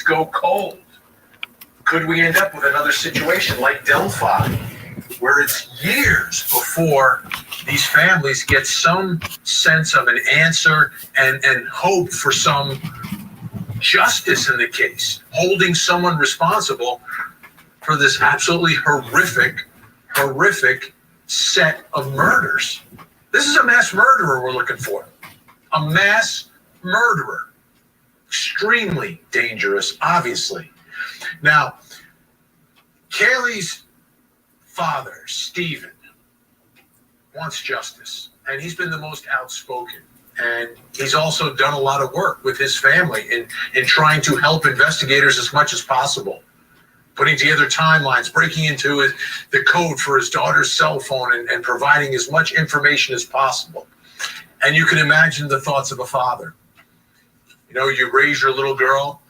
go cold? Could we end up with another situation like Delphi, where it's years before these families get some sense of an answer and hope for some justice in the case, holding someone responsible for this absolutely horrific set of murders? This is a mass murderer we're looking for. A mass murderer. Extremely dangerous, obviously. Now, Kaylee's father, Stephen, wants justice, and he's been the most outspoken. And he's also done a lot of work with his family in trying to help investigators as much as possible, putting together timelines, breaking into the code for his daughter's cell phone and providing as much information as possible. And you can imagine the thoughts of a father. You know, you raise your little girl,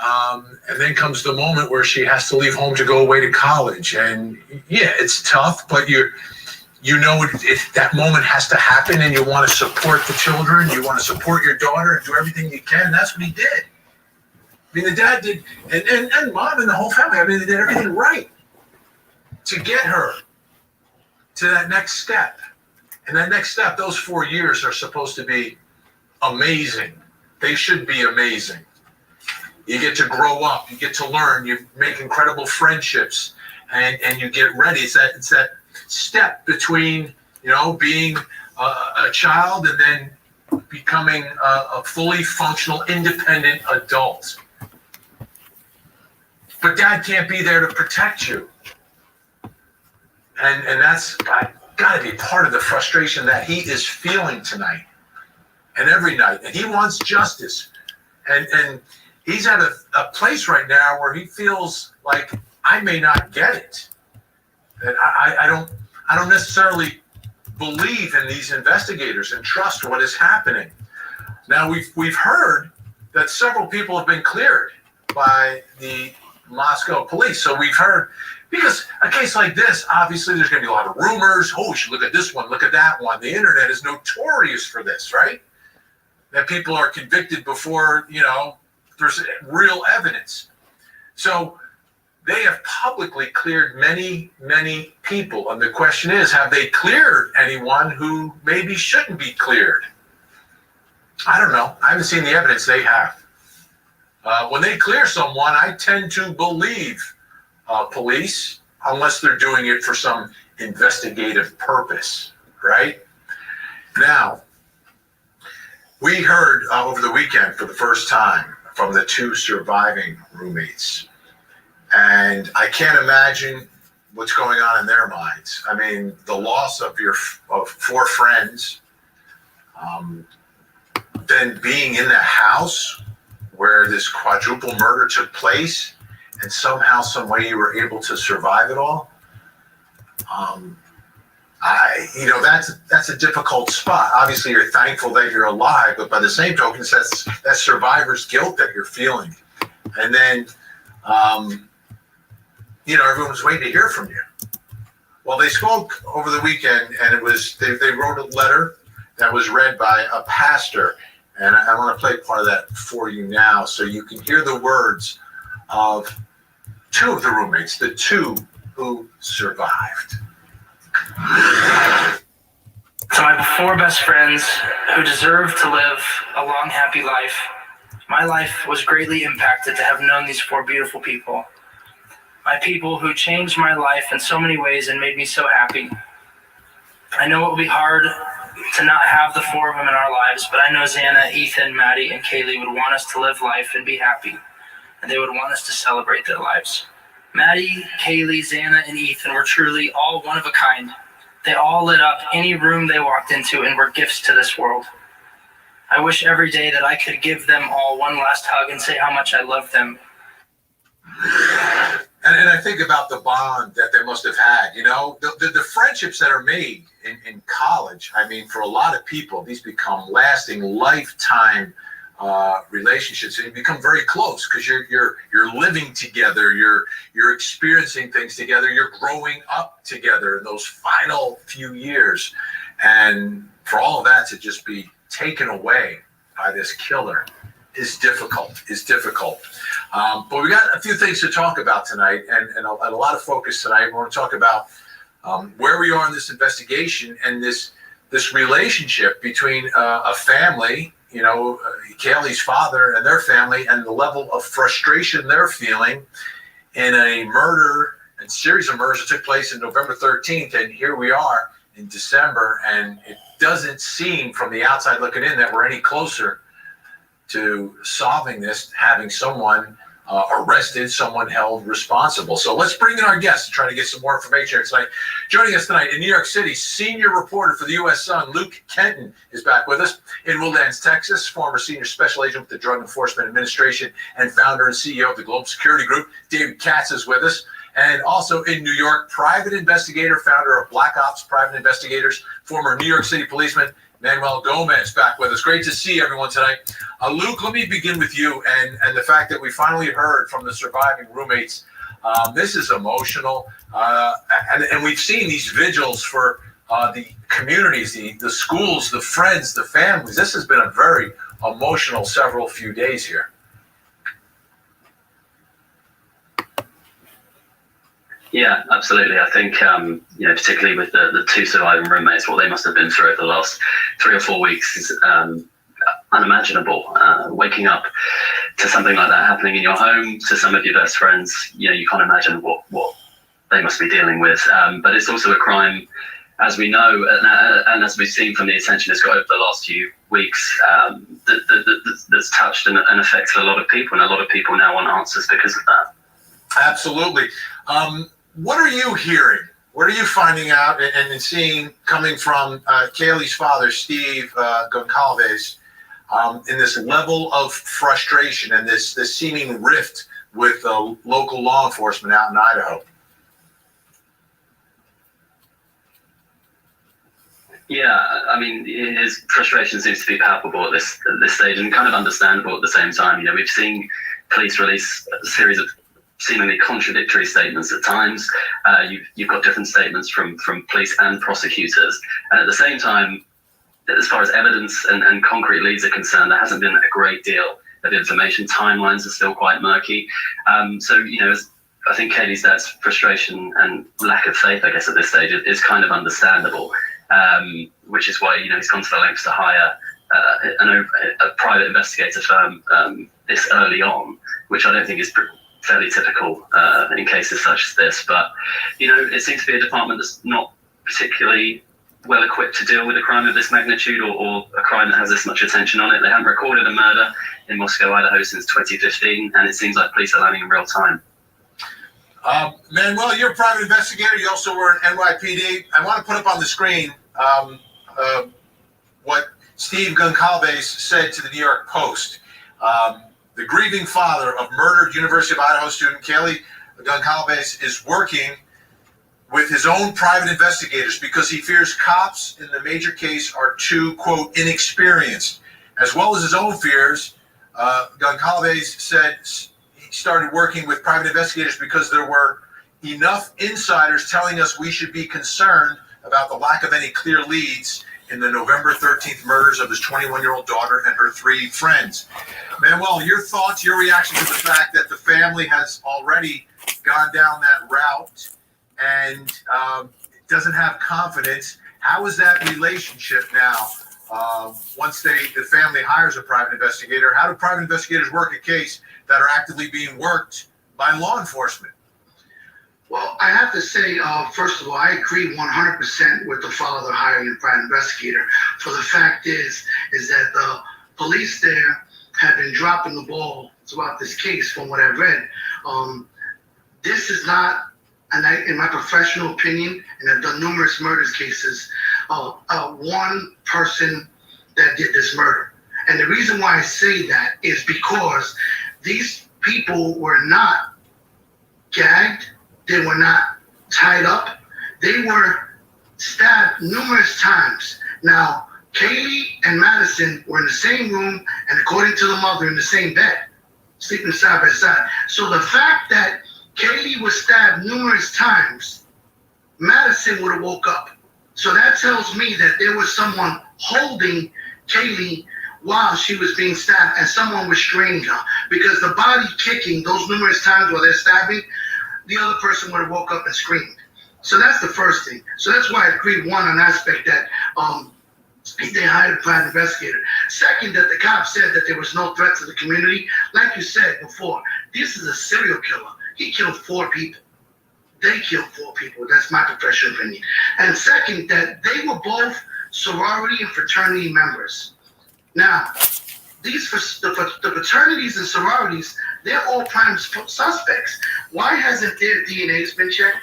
and then comes the moment where she has to leave home to go away to college. And yeah, it's tough, but you know if that moment has to happen, and you want to support the children, you want to support your daughter and do everything you can. That's what he did. I mean, the dad did, and mom and the whole family, I mean, they did everything right to get her to that next step. And that next step, those 4 years are supposed to be amazing. They should be amazing. You get to grow up, you get to learn, you make incredible friendships, and you get ready. It's that step between, you know, being a child and then becoming a fully functional, independent adult. But dad can't be there to protect you. And that's got to be part of the frustration that he is feeling tonight and every night. And he wants justice. And he's at a place right now where he feels like I may not get it. That I don't necessarily believe in these investigators and trust what is happening. Now we've heard that several people have been cleared by the Moscow police. So we've heard, because a case like this, obviously there's going to be a lot of rumors. Oh, you should look at this one, look at that one. The internet is notorious for this, right? That people are convicted before, you know, there's real evidence. So they have publicly cleared many, many people. And the question is, have they cleared anyone who maybe shouldn't be cleared? I don't know. I haven't seen the evidence. They have. When they clear someone, I tend to believe police, unless they're doing it for some investigative purpose, right? Now, we heard over the weekend for the first time from the two surviving roommates. And I can't imagine what's going on in their minds. I mean, the loss of four friends, then being in the house where this quadruple murder took place, and somehow, some way you were able to survive it all. That's a difficult spot. Obviously, you're thankful that you're alive, but by the same token, that's that survivor's guilt that you're feeling. And then, everyone's waiting to hear from you. Well, they spoke over the weekend, and it was they wrote a letter that was read by a pastor, and I want to play part of that for you now, so you can hear the words of two of the roommates, the two who survived. To my four best friends who deserve to live a long, happy life, my life was greatly impacted to have known these four beautiful people. My people who changed my life in so many ways and made me so happy. I know it will be hard to not have the four of them in our lives, but I know Xana, Ethan, Maddie, and Kaylee would want us to live life and be happy, and they would want us to celebrate their lives. Maddie, Kaylee, Xana, and Ethan were truly all one of a kind. They all lit up any room they walked into and were gifts to this world. I wish every day that I could give them all one last hug and say how much I love them. And I think about the bond that they must have had, the friendships that are made in college. I mean, for a lot of people, these become lasting, lifetime relationships, and you become very close because you're living together, you're experiencing things together, you're growing up together in those final few years, and for all of that to just be taken away by this killer, is difficult. But we got a few things to talk about tonight, and a lot of focus tonight. We want to talk about where we are in this investigation and this relationship between a family, Kaylee's father and their family, and the level of frustration they're feeling in a murder and series of murders that took place on November 13th. And here we are in December, and it doesn't seem from the outside looking in that we're any closer to solving this, having someone arrested, someone held responsible. So let's bring in our guests and try to get some more information here tonight. Joining us tonight in New York City, senior reporter for the U.S. Sun, Luke Kenton, is back with us. In Woodlands, Texas, former senior special agent with the Drug Enforcement Administration and founder and CEO of the Global Security Group, David Katz, is with us. And also in New York, private investigator, founder of Black Ops Private Investigators, former New York City policeman, Manuel Gomez, back with us. Great to see everyone tonight. Luke, let me begin with you and the fact that we finally heard from the surviving roommates. This is emotional, and we've seen these vigils for the communities, the schools, the friends, the families. This has been a very emotional several few days here. Yeah, absolutely. I think, particularly with the two surviving roommates, what they must have been through over the last 3 or 4 weeks is unimaginable. Waking up to something like that happening in your home, to some of your best friends, you can't imagine what they must be dealing with. But it's also a crime, as we know, and as we've seen from the attention it's got over the last few weeks, that's touched and affected a lot of people, and a lot of people now want answers because of that. Absolutely. What are you hearing? What are you finding out and seeing coming from Kaylee's father, Steve Goncalves, in this level of frustration and this seeming rift with local law enforcement out in Idaho? Yeah, I mean, his frustration seems to be palpable at this stage, and kind of understandable at the same time. We've seen police release a series of seemingly contradictory statements at times. You've got different statements from police and prosecutors, and at the same time, as far as evidence and concrete leads are concerned, there hasn't been a great deal of information. Timelines are still quite murky. So I think Kaylee's dad's frustration and lack of faith, I guess, at this stage is kind of understandable, which is why he's gone to the lengths to hire a private investigator firm this early on, which I don't think is fairly typical in cases such as this. But it seems to be a department that's not particularly well equipped to deal with a crime of this magnitude, or a crime that has this much attention on it. They haven't recorded a murder in Moscow, Idaho since 2015, and it seems like police are learning in real time. Manuel, you're a private investigator. You also were in NYPD. I want to put up on the screen what Steve Goncalves said to the New York Post. The grieving father of murdered University of Idaho student Kaylee Goncalves is working with his own private investigators because he fears cops in the major case are too, quote, inexperienced. As well as his own fears, Goncalves said he started working with private investigators because there were enough insiders telling us we should be concerned about the lack of any clear leads in the November 13th murders of his 21-year-old daughter and her 3 friends. Manuel, your thoughts, your reaction to the fact that the family has already gone down that route and doesn't have confidence. How is that relationship now? Once the family hires a private investigator, how do private investigators work a case that are actively being worked by law enforcement? Well, I have to say, first of all, I agree 100% with the father hiring a private investigator. For the fact is that the police there have been dropping the ball throughout this case. From what I've read, this is not, in my professional opinion, and I've done numerous murders cases, one person that did this murder. And the reason why I say that is because these people were not gagged. They were not tied up. They were stabbed numerous times. Now, Kaylee and Madison were in the same room, and according to the mother, in the same bed, sleeping side by side. So the fact that Kaylee was stabbed numerous times, Madison would have woke up. So that tells me that there was someone holding Kaylee while she was being stabbed and someone was restraining her, because the body kicking those numerous times while they're stabbing, the other person would have woke up and screamed. So that's the first thing. So that's why I agree, one, on aspect that they hired a private investigator. Second, that the cops said that there was no threat to the community. Like you said before, this is a serial killer. He killed 4 people. They killed 4 people. That's my professional opinion. And second, that they were both sorority and fraternity members. Now, the fraternities and sororities, they're all prime suspects. Why hasn't their DNAs been checked?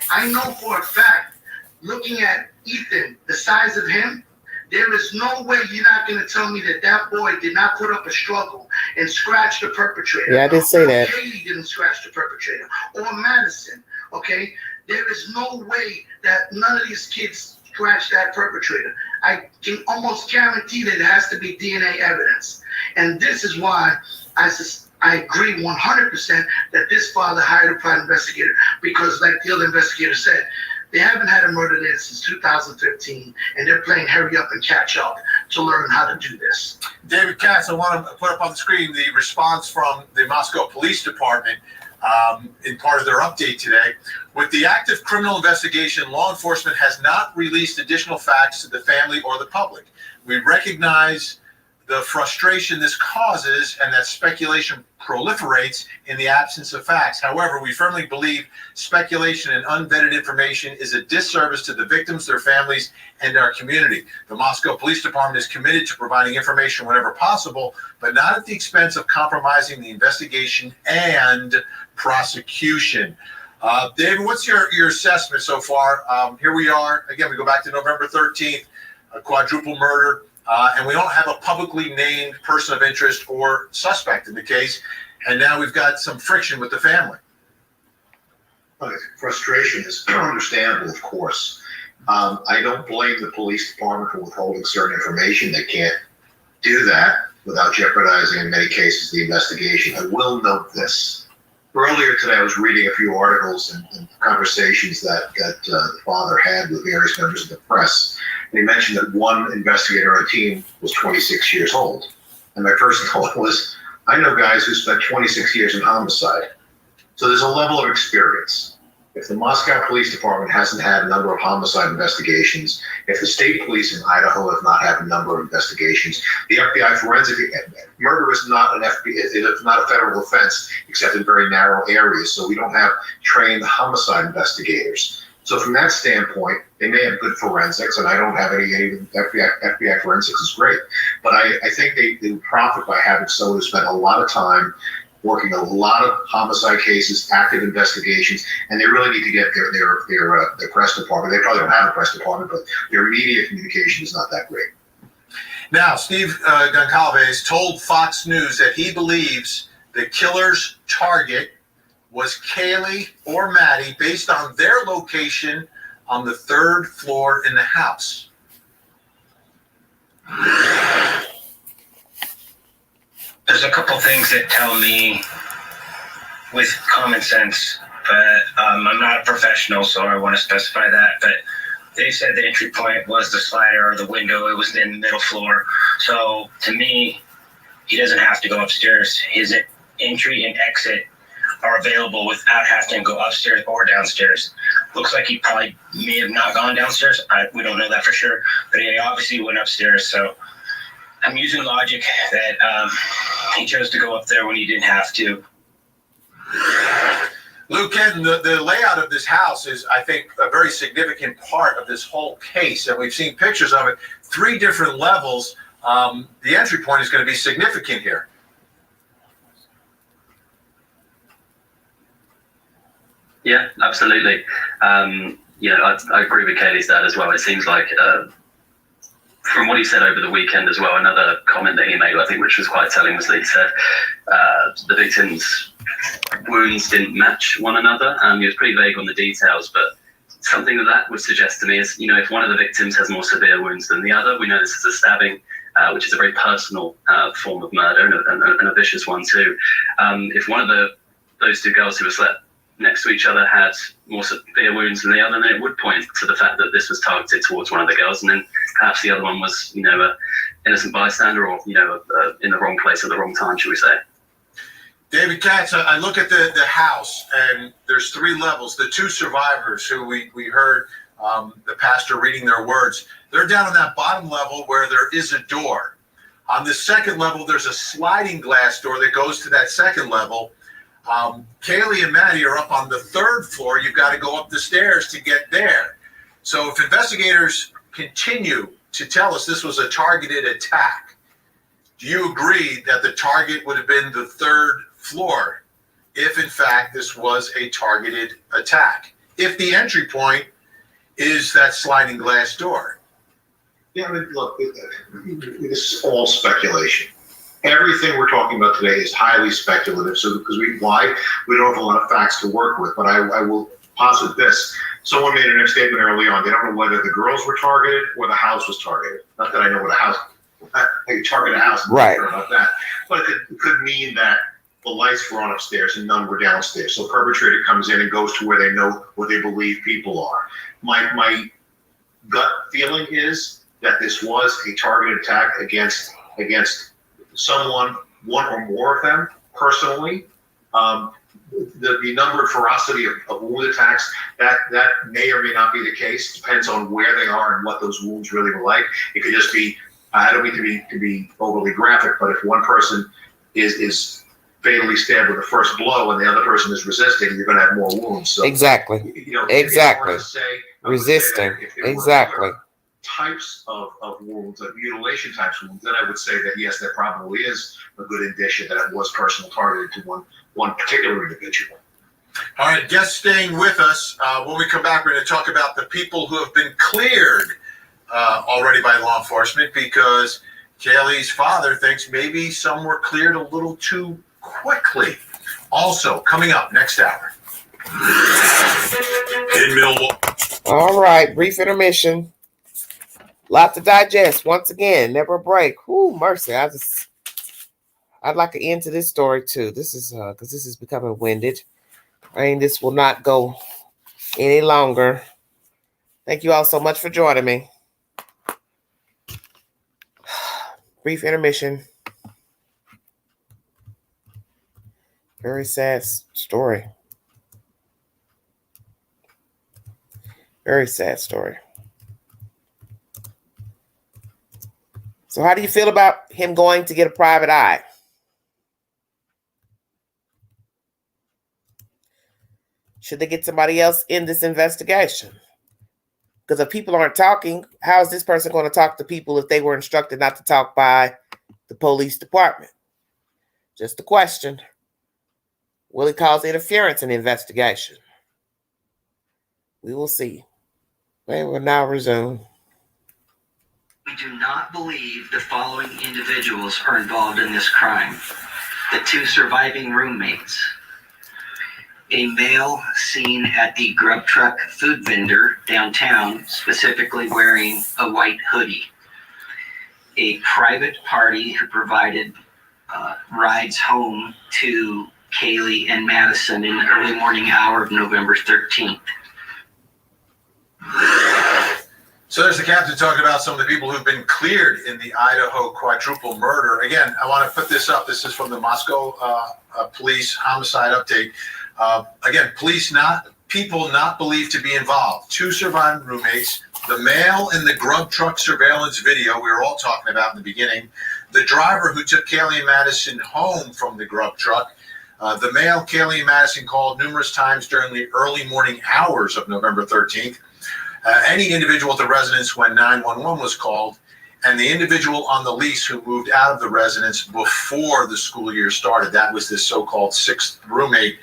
I know for a fact, looking at Ethan, the size of him, there is no way you're not going to tell me that that boy did not put up a struggle and scratch the perpetrator. Yeah, I did say that. Katie didn't scratch the perpetrator. Or Madison, okay? There is no way that none of these kids scratched that perpetrator. I can almost guarantee that it has to be DNA evidence. And this is why I agree 100% that this father hired a private investigator, because like the other investigator said, they haven't had a murder there since 2015, and they're playing hurry up and catch up to learn how to do this. David Katz, I want to put up on the screen the response from the Moscow Police Department in part of their update today. With the active criminal investigation, law enforcement has not released additional facts to the family or the public. We recognize the frustration this causes and that speculation proliferates in the absence of facts. However, we firmly believe speculation and unvetted information is a disservice to the victims, their families, and our community. The Moscow Police Department is committed to providing information whenever possible, but not at the expense of compromising the investigation and prosecution. David, what's your assessment so far? Here we are. Again, we go back to November 13th, a quadruple murder. And we don't have a publicly named person of interest or suspect in the case. And now we've got some friction with the family. Well, the frustration is understandable, of course. I don't blame the police department for withholding certain information. They can't do that without jeopardizing, in many cases, the investigation. I will note this. Earlier today, I was reading a few articles and conversations that the father had with various members of the press. And he mentioned that one investigator on a team was 26 years old. And my first thought was, I know guys who spent 26 years in homicide. So there's a level of experience. If the Moscow Police Department hasn't had a number of homicide investigations, if the state police in Idaho have not had a number of investigations, the FBI forensic murder is not it's not a federal offense except in very narrow areas. So we don't have trained homicide investigators. So from that standpoint, they may have good forensics, and I don't have any FBI forensics is great. But I think they profit by having someone who spent a lot of time working a lot of homicide cases, active investigations, and they really need to get their press department. They probably don't have a press department, but their media communication is not that great. Now, Steve Goncalves told Fox News that he believes the killer's target was Kaylee or Maddie based on their location on the 3rd floor in the house. There's a couple things that tell me with common sense, but I'm not a professional, so I want to specify that. But they said the entry point was the slider or the window. It was in the middle floor. So to me, he doesn't have to go upstairs. His entry and exit are available without having to go upstairs or downstairs. Looks like he probably may have not gone downstairs. We don't know that for sure, but he obviously went upstairs. So I'm using logic that he chose to go up there when he didn't have to. Luke, Ken, the layout of this house is, I think, a very significant part of this whole case, and we've seen pictures of it, 3 different levels. The entry point is going to be significant here. Yeah, absolutely. I agree with Kaylee's dad as well. It seems like, from what he said over the weekend as well, another comment that he made, I think, which was quite telling, was that he said the victim's wounds didn't match one another. He was pretty vague on the details, but something that would suggest to me is, if one of the victims has more severe wounds than the other, we know this is a stabbing, which is a very personal form of murder and a vicious one too. If one of those 2 girls who were slept next to each other had more severe wounds than the other, then it would point to the fact that this was targeted towards one of the girls, and then perhaps the other one was, innocent bystander, or in the wrong place at the wrong time, should we say? David Katz, I look at the house, and there's 3 levels. The 2 survivors who we heard the pastor reading their words, they're down on that bottom level where there is a door. On the second level, there's a sliding glass door that goes to that second level. Kaylee and Maddie are up on the 3rd floor. You've got to go up the stairs to get there. So if investigators continue to tell us this was a targeted attack, do you agree that the target would have been the 3rd floor if, in fact, this was a targeted attack? If the entry point is that sliding glass door? Yeah, I mean, look, this is all speculation. Everything we're talking about today is highly speculative. So because we don't have a lot of facts to work with. But I will posit this. Someone made a statement early on. They don't know whether the girls were targeted or the house was targeted. Not that I know what a house, they target a house. I'm not sure about that. But it could mean that the lights were on upstairs and none were downstairs. So perpetrator comes in and goes to where they know, where they believe people are. My gut feeling is that this was a targeted attack against someone, one or more of them personally. The number and ferocity of wound attacks, that may or may not be the case. Depends on where they are and what those wounds really were like. It could just be, I don't mean to be overly graphic, but if one person is fatally stabbed with the first blow and the other person is resisting, you're going to have more wounds. So, exactly. Exactly. It's hard to say, resisting. If there Exactly. were types of wounds, like mutilation types of wounds, then I would say that yes, there probably is a good indication that it was personal targeted to one particular individual. All right, guests staying with us. When we come back, we're going to talk about the people who have been cleared already by law enforcement, because Kaylee's father thinks maybe some were cleared a little too quickly. Also, coming up next hour. In Milwaukee. All right, brief intermission. Lot to digest. Once again, never a break. Whoo, mercy. I'd like to end to this story too. This is because this is becoming winded. This will not go any longer. Thank you all so much for joining me. Brief intermission. Very sad story. Very sad story. So how do you feel about him going to get a private eye? Should they get somebody else in this investigation? Because if people aren't talking, how is this person going to talk to people if they were instructed not to talk by the police department? Just a question. Will it cause interference in the investigation? We will see. We will now resume. We do not believe the following individuals are involved in this crime. The 2 surviving roommates. A male seen at the grub truck food vendor downtown, specifically wearing a white hoodie. A private party who provided rides home to Kaylee and Madison in the early morning hour of November 13th. So there's the captain talking about some of the people who've been cleared in the Idaho quadruple murder. Again, I want to put this up. This is from the Moscow police homicide update. Again, people not believed to be involved. 2 surviving roommates, the male in the grub truck surveillance video we were all talking about in the beginning, the driver who took Kaylee and Madison home from the grub truck, the male Kaylee and Madison called numerous times during the early morning hours of November 13th, any individual at the residence when 911 was called, and the individual on the lease who moved out of the residence before the school year started. That was this so-called 6th roommate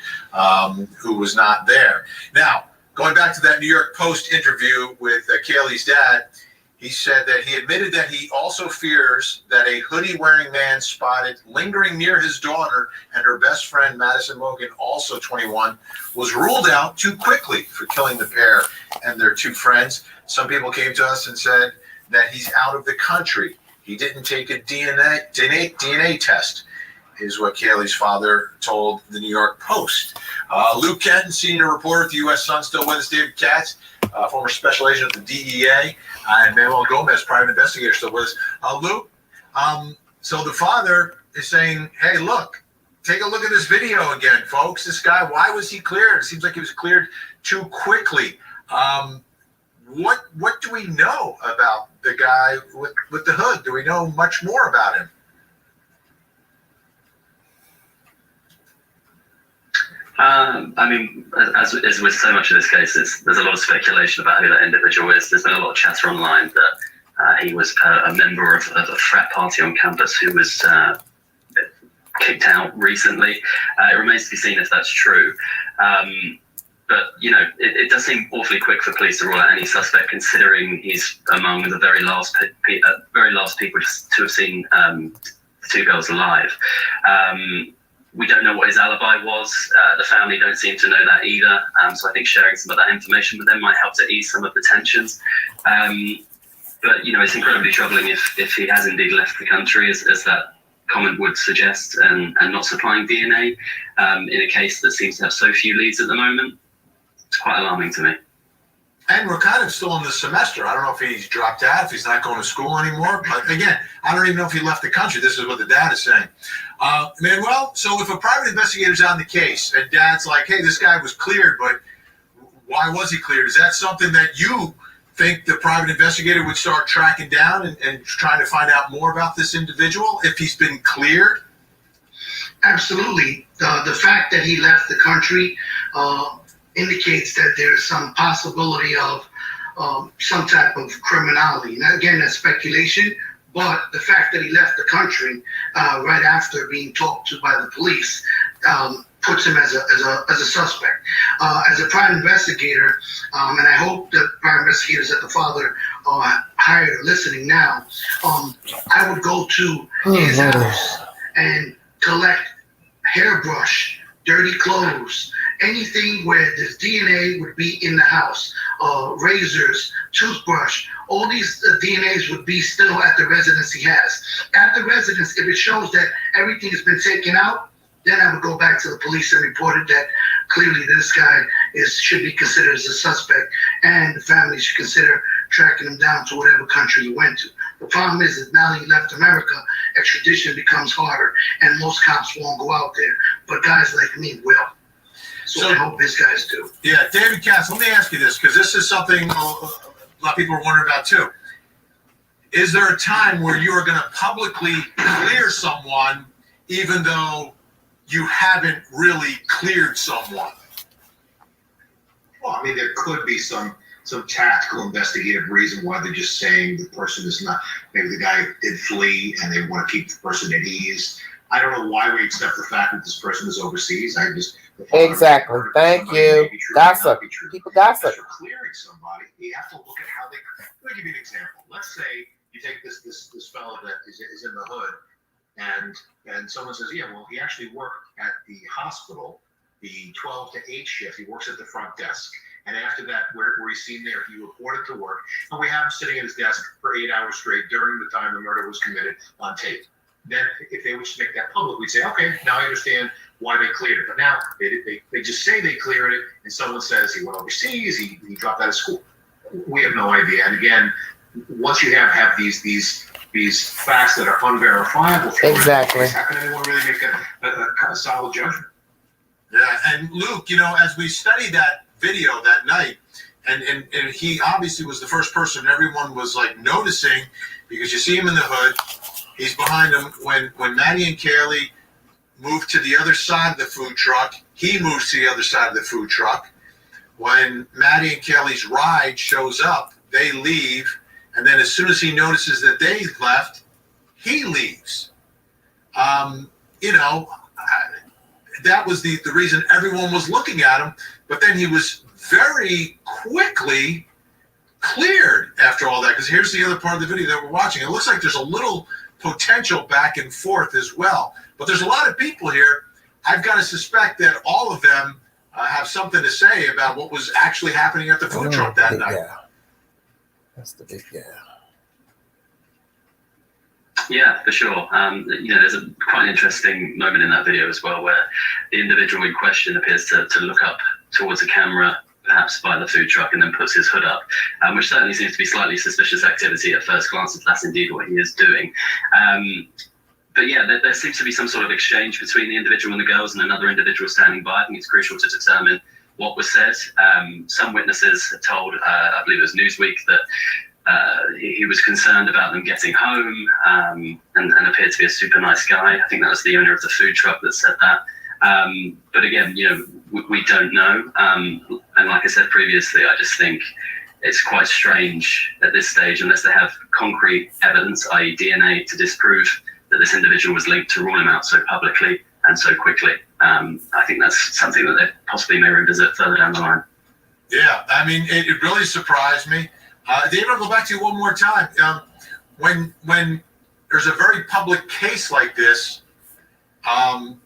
who was not there. Now, going back to that New York Post interview with Kaylee's dad, he said that he admitted that he also fears that a hoodie-wearing man spotted lingering near his daughter and her best friend, Madison Logan, also 21, was ruled out too quickly for killing the pair and their 2 friends. Some people came to us and said that he's out of the country. He didn't take a DNA test, is what Kaylee's father told the New York Post. Luke Kenton, senior reporter at the U.S. Sun, still with us. David Katz, former special agent at the DEA, and Manuel Gomez, private investigator, still with us. Luke, So the father is saying, hey, look, take a look at this video again, folks. This guy, why was he cleared? It seems like he was cleared too quickly. What do we know about the guy with the hood? Do we know much more about him? I mean, as with so much of this case, there's a lot of speculation about who that individual is. There's been a lot of chatter online that he was a member of a frat party on campus who was kicked out recently. It remains to be seen if that's true. But, you know, it does seem awfully quick for police to rule out any suspect, considering he's among the very last people to have seen the two girls alive. We don't know what his alibi was. The family don't seem to know that either. So I think sharing some of that information with them might help to ease some of the tensions. But, you know, it's incredibly troubling if he has indeed left the country, as that comment would suggest, and not supplying DNA in a case that seems to have so few leads at the moment. It's quite alarming to me. And we're kind of still in the semester. I don't know if he's dropped out, if he's not going to school anymore. But again, I don't even know if he left the country. This is what the dad is saying. Manuel, so if a private investigator's on the case and dad's like, hey, this guy was cleared, but why was he cleared? Is that something that you think the private investigator would start tracking down and trying to find out more about this individual if he's been cleared? Absolutely. The fact that he left the country indicates that there's some possibility of some type of criminality. Now, again, that's speculation, but the fact that he left the country right after being talked to by the police puts him as a suspect. As a private investigator, and I hope the private investigators that the father hired are listening now, I would go to his house and collect hairbrush, dirty clothes, anything where there's DNA would be in the house, razors, toothbrush, all these DNAs would be still at the residence he has. At the residence, if it shows that everything has been taken out, then I would go back to the police and report it that clearly this guy should be considered as a suspect, and the family should consider tracking him down to whatever country he went to. The problem is that now that he left America, extradition becomes harder, and most cops won't go out there. But guys like me will. So I hope these guys do. Yeah, David Katz, let me ask you this, because this is something a lot of people are wondering about too. Is there a time where you are going to publicly clear someone even though you haven't really cleared someone? Well, I mean, there could be some tactical investigative reason why they're just saying the person is not, maybe the guy did flee and they want to keep the person at ease. I don't know why we accept the fact that this person is overseas. Exactly. Thank you. Gossip. People gossip. If you're clearing somebody, you have to look at how let me give you an example. Let's say you take this fellow that is in the hood, and someone says, yeah, well, he actually worked at the hospital, the 12 to 8 shift. He works at the front desk. And after that, where he's seen there, he reported to work. And we have him sitting at his desk for 8 hours straight during the time the murder was committed on tape. Then if they wish to make that public, we'd say, okay, now I understand why they cleared it. But now they just say they cleared it, and someone says he went overseas, he dropped out of school. We have no idea. And again, once you have these facts that are unverifiable, exactly, how can anyone really make a solid judgment? Yeah, and Luke, you know, as we studied that video that night, and he obviously was the first person everyone was like noticing, because you see him in the hood, he's behind him. When Maddie and Kaylee moved to the other side of the food truck, he moves to the other side of the food truck. When Maddie and Kaylee's ride shows up, they leave, and then as soon as he notices that they left, he leaves. You know, that was the reason everyone was looking at him, but then he was very quickly cleared after all that, because here's the other part of the video that we're watching. It looks like there's a little potential back and forth as well, but there's a lot of people here. I've got to suspect that all of them have something to say about what was actually happening at the food truck that night. Yeah, that's the big yeah. Yeah, for sure. You know, there's quite an interesting moment in that video as well, where the individual in question appears to look up towards the camera, perhaps by the food truck and then puts his hood up, which certainly seems to be slightly suspicious activity at first glance, if that's indeed what he is doing. But yeah, there seems to be some sort of exchange between the individual and the girls and another individual standing by. I think it's crucial to determine what was said. Some witnesses had told, I believe it was Newsweek, that he was concerned about them getting home and appeared to be a super nice guy. I think that was the owner of the food truck that said that. But again, we don't know. And like I said previously, I just think it's quite strange at this stage, unless they have concrete evidence, i.e. DNA, to disprove that this individual was linked, to rule him out so publicly and so quickly. I think that's something that they possibly may revisit further down the line. Yeah, I mean, it really surprised me. David, I'll go back to you one more time. When there's a very public case like this,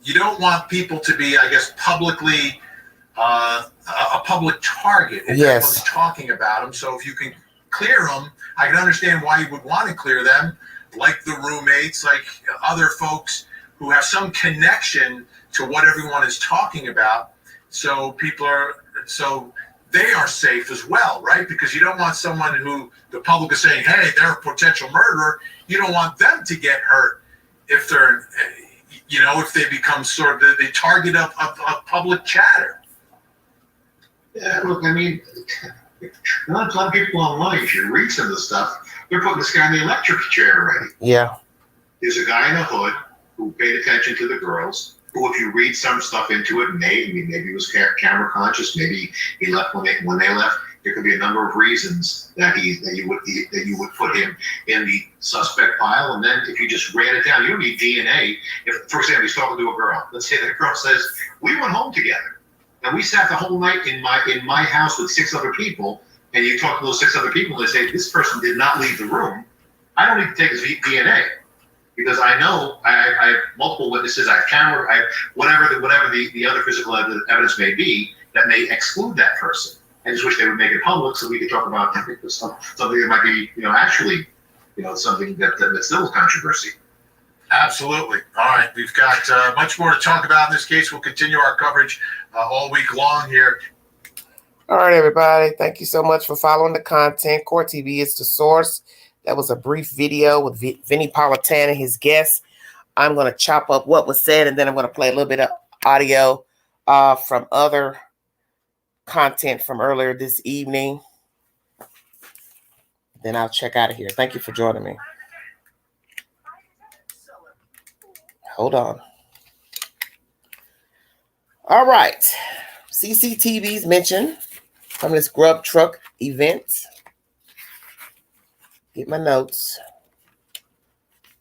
you don't want people to be, I guess, publicly a public target. If everyone's talking about them. So if you can clear them, I can understand why you would want to clear them, like the roommates, like other folks who have some connection to what everyone is talking about. So they are safe as well, right? Because you don't want someone who the public is saying, hey, they're a potential murderer. You don't want them to get hurt if they're, if they become sort of the target of public chatter. Yeah, look, I mean, a lot of people online, if you read some of the stuff, they're putting this guy in the electric chair already. Yeah. There's a guy in a hood who paid attention to the girls, who, if you read some stuff into it, maybe he was camera conscious, maybe he left when they left. There could be a number of reasons that you would put him in the suspect pile. And then if you just ran it down, you don't need DNA. If, for example, he's talking to a girl, let's say that girl says, we went home together and we sat the whole night in my house with 6 other people, and you talk to those 6 other people and they say, this person did not leave the room, I don't need to take his DNA. Because I know I have multiple witnesses, I have camera, I have whatever the other physical evidence may be that may exclude that person. I just wish they would make it public so we could talk about something that might be, actually, something that's still a controversy. Absolutely. All right, we've got much more to talk about in this case. We'll continue our coverage all week long here. All right, everybody. Thank you so much for following the content. Core TV is the source. That was a brief video with Vinny Politan and his guests. I'm going to chop up what was said, and then I'm going to play a little bit of audio from other content from earlier this evening. Then I'll check out of here. Thank you for joining me. Hold on. All right. CCTV's mentioned from this grub truck event. Get my notes.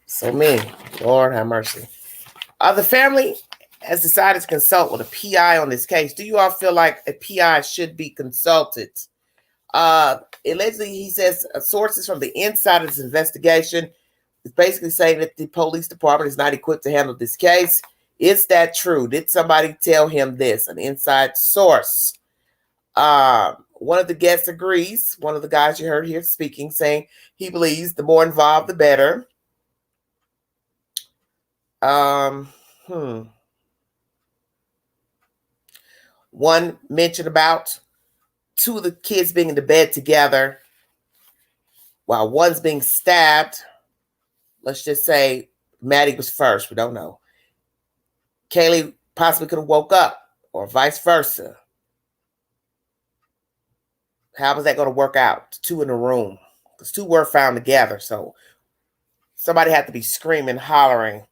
So many. Lord have mercy. The family has decided to consult with a PI on this case. Do you all feel like a PI should be consulted? Allegedly, he says sources from the inside of this investigation is basically saying that the police department is not equipped to handle this case. Is that true? Did somebody tell him this? An inside source. One of the guests agrees. One of the guys you heard here speaking, saying he believes the more involved, the better. One mentioned about 2 of the kids being in the bed together while one's being stabbed. Let's just say Maddie was first. We don't know. Kaylee possibly could have woke up, or vice versa. How was that going to work out? 2 in the room. Because 2 were found together. So somebody had to be screaming, hollering.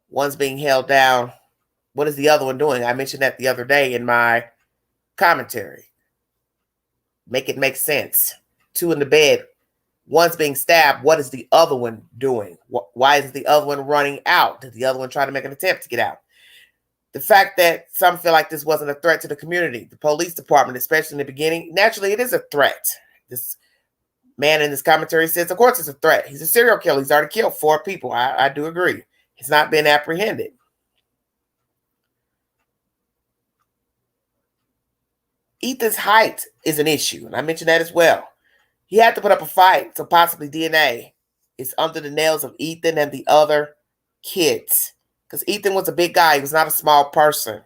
One's being held down. What is the other one doing? I mentioned that the other day in my commentary. Make it make sense. 2 in the bed. One's being stabbed. What is the other one doing? Why is the other one running out? Did the other one try to make an attempt to get out? The fact that some feel like this wasn't a threat to the community, the police department, especially in the beginning, naturally it is a threat. This man in this commentary says, of course it's a threat. He's a serial killer. He's already killed 4 people. I do agree. He's not been apprehended. Ethan's height is an issue, and I mentioned that as well. He had to put up a fight, so possibly DNA is under the nails of Ethan and the other kids. Because Ethan was a big guy. He was not a small person.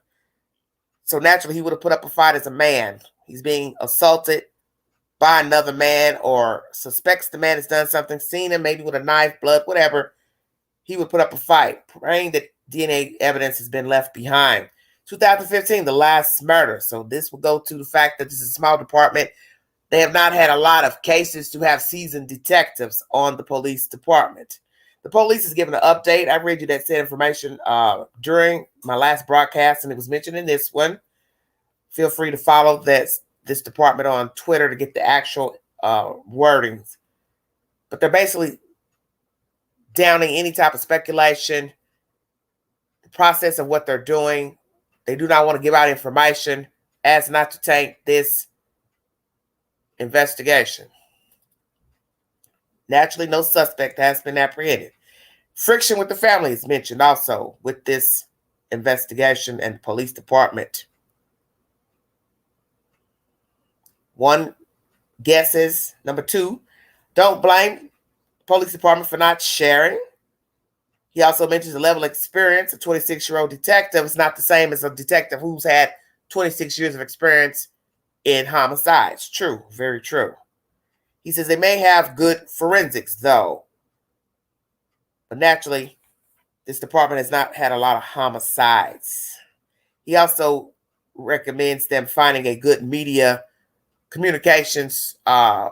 So naturally, he would have put up a fight as a man. He's being assaulted by another man or suspects the man has done something, seen him maybe with a knife, blood, whatever. He would put up a fight, praying that DNA evidence has been left behind. 2015, the last murder. So this will go to the fact that this is a small department. They have not had a lot of cases to have seasoned detectives on the police department. The police is giving an update. I read you that said information during my last broadcast, and it was mentioned in this one. Feel free to follow this department on Twitter to get the actual wordings. But they're basically downing any type of speculation, the process of what they're doing. They do not want to give out information as not to taint this investigation. Naturally, no suspect has been apprehended. Friction with the family is mentioned also with this investigation and police department. One guesses. Number two, don't blame the police department for not sharing. He also mentions the level of experience. A 26-year-old detective is not the same as a detective who's had 26 years of experience in homicides. True, very true. He says they may have good forensics, though. But naturally, this department has not had a lot of homicides. He also recommends them finding a good media communications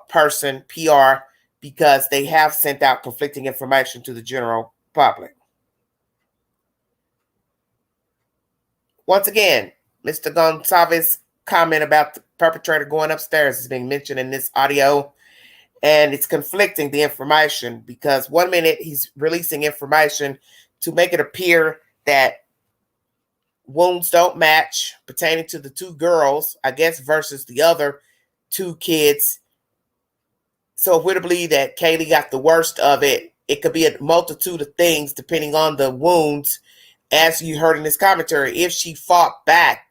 person, PR, because they have sent out conflicting information to the general public. Once again, Mr. Gonsalves' comment about the perpetrator going upstairs is being mentioned in this audio, and it's conflicting the information because 1 minute he's releasing information to make it appear that wounds don't match pertaining to the two girls, I guess, versus the other two kids. So if we're to believe that Kaylee got the worst of it, it could be a multitude of things depending on the wounds. As you heard in this commentary, if she fought back,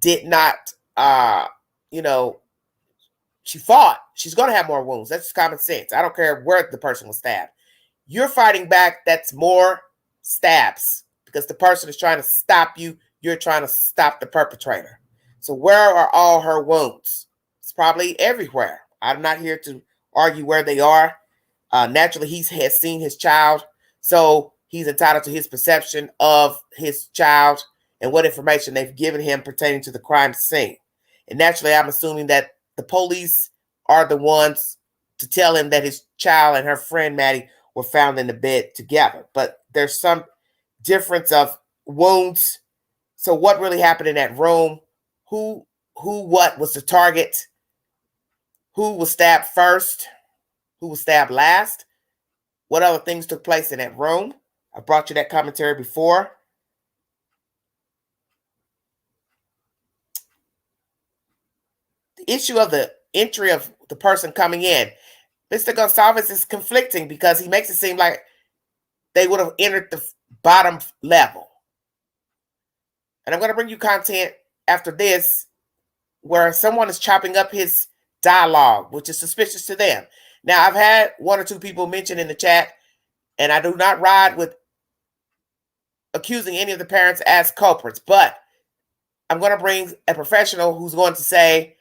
did not, she fought, she's going to have more wounds. That's just common sense. I don't care where the person was stabbed. You're fighting back, that's more stabs because the person is trying to stop you. You're trying to stop the perpetrator. So where are all her wounds? It's probably everywhere. I'm not here to argue where they are. Naturally, he has seen his child, so he's entitled to his perception of his child and what information they've given him pertaining to the crime scene. And naturally, I'm assuming that the police are the ones to tell him that his child and her friend Maddie were found in the bed together. But there's some difference of wounds. So what really happened in that room? What was the target? Who was stabbed first? Who was stabbed last? What other things took place in that room? I brought you that commentary before. The issue of the entry of the person coming in, Mr. Gonsalves is conflicting because he makes it seem like they would have entered the bottom level. And I'm going to bring you content after this where someone is chopping up his dialogue, which is suspicious to them. Now, I've had one or two people mention in the chat, and I do not ride with accusing any of the parents as culprits, but I'm going to bring a professional who's going to say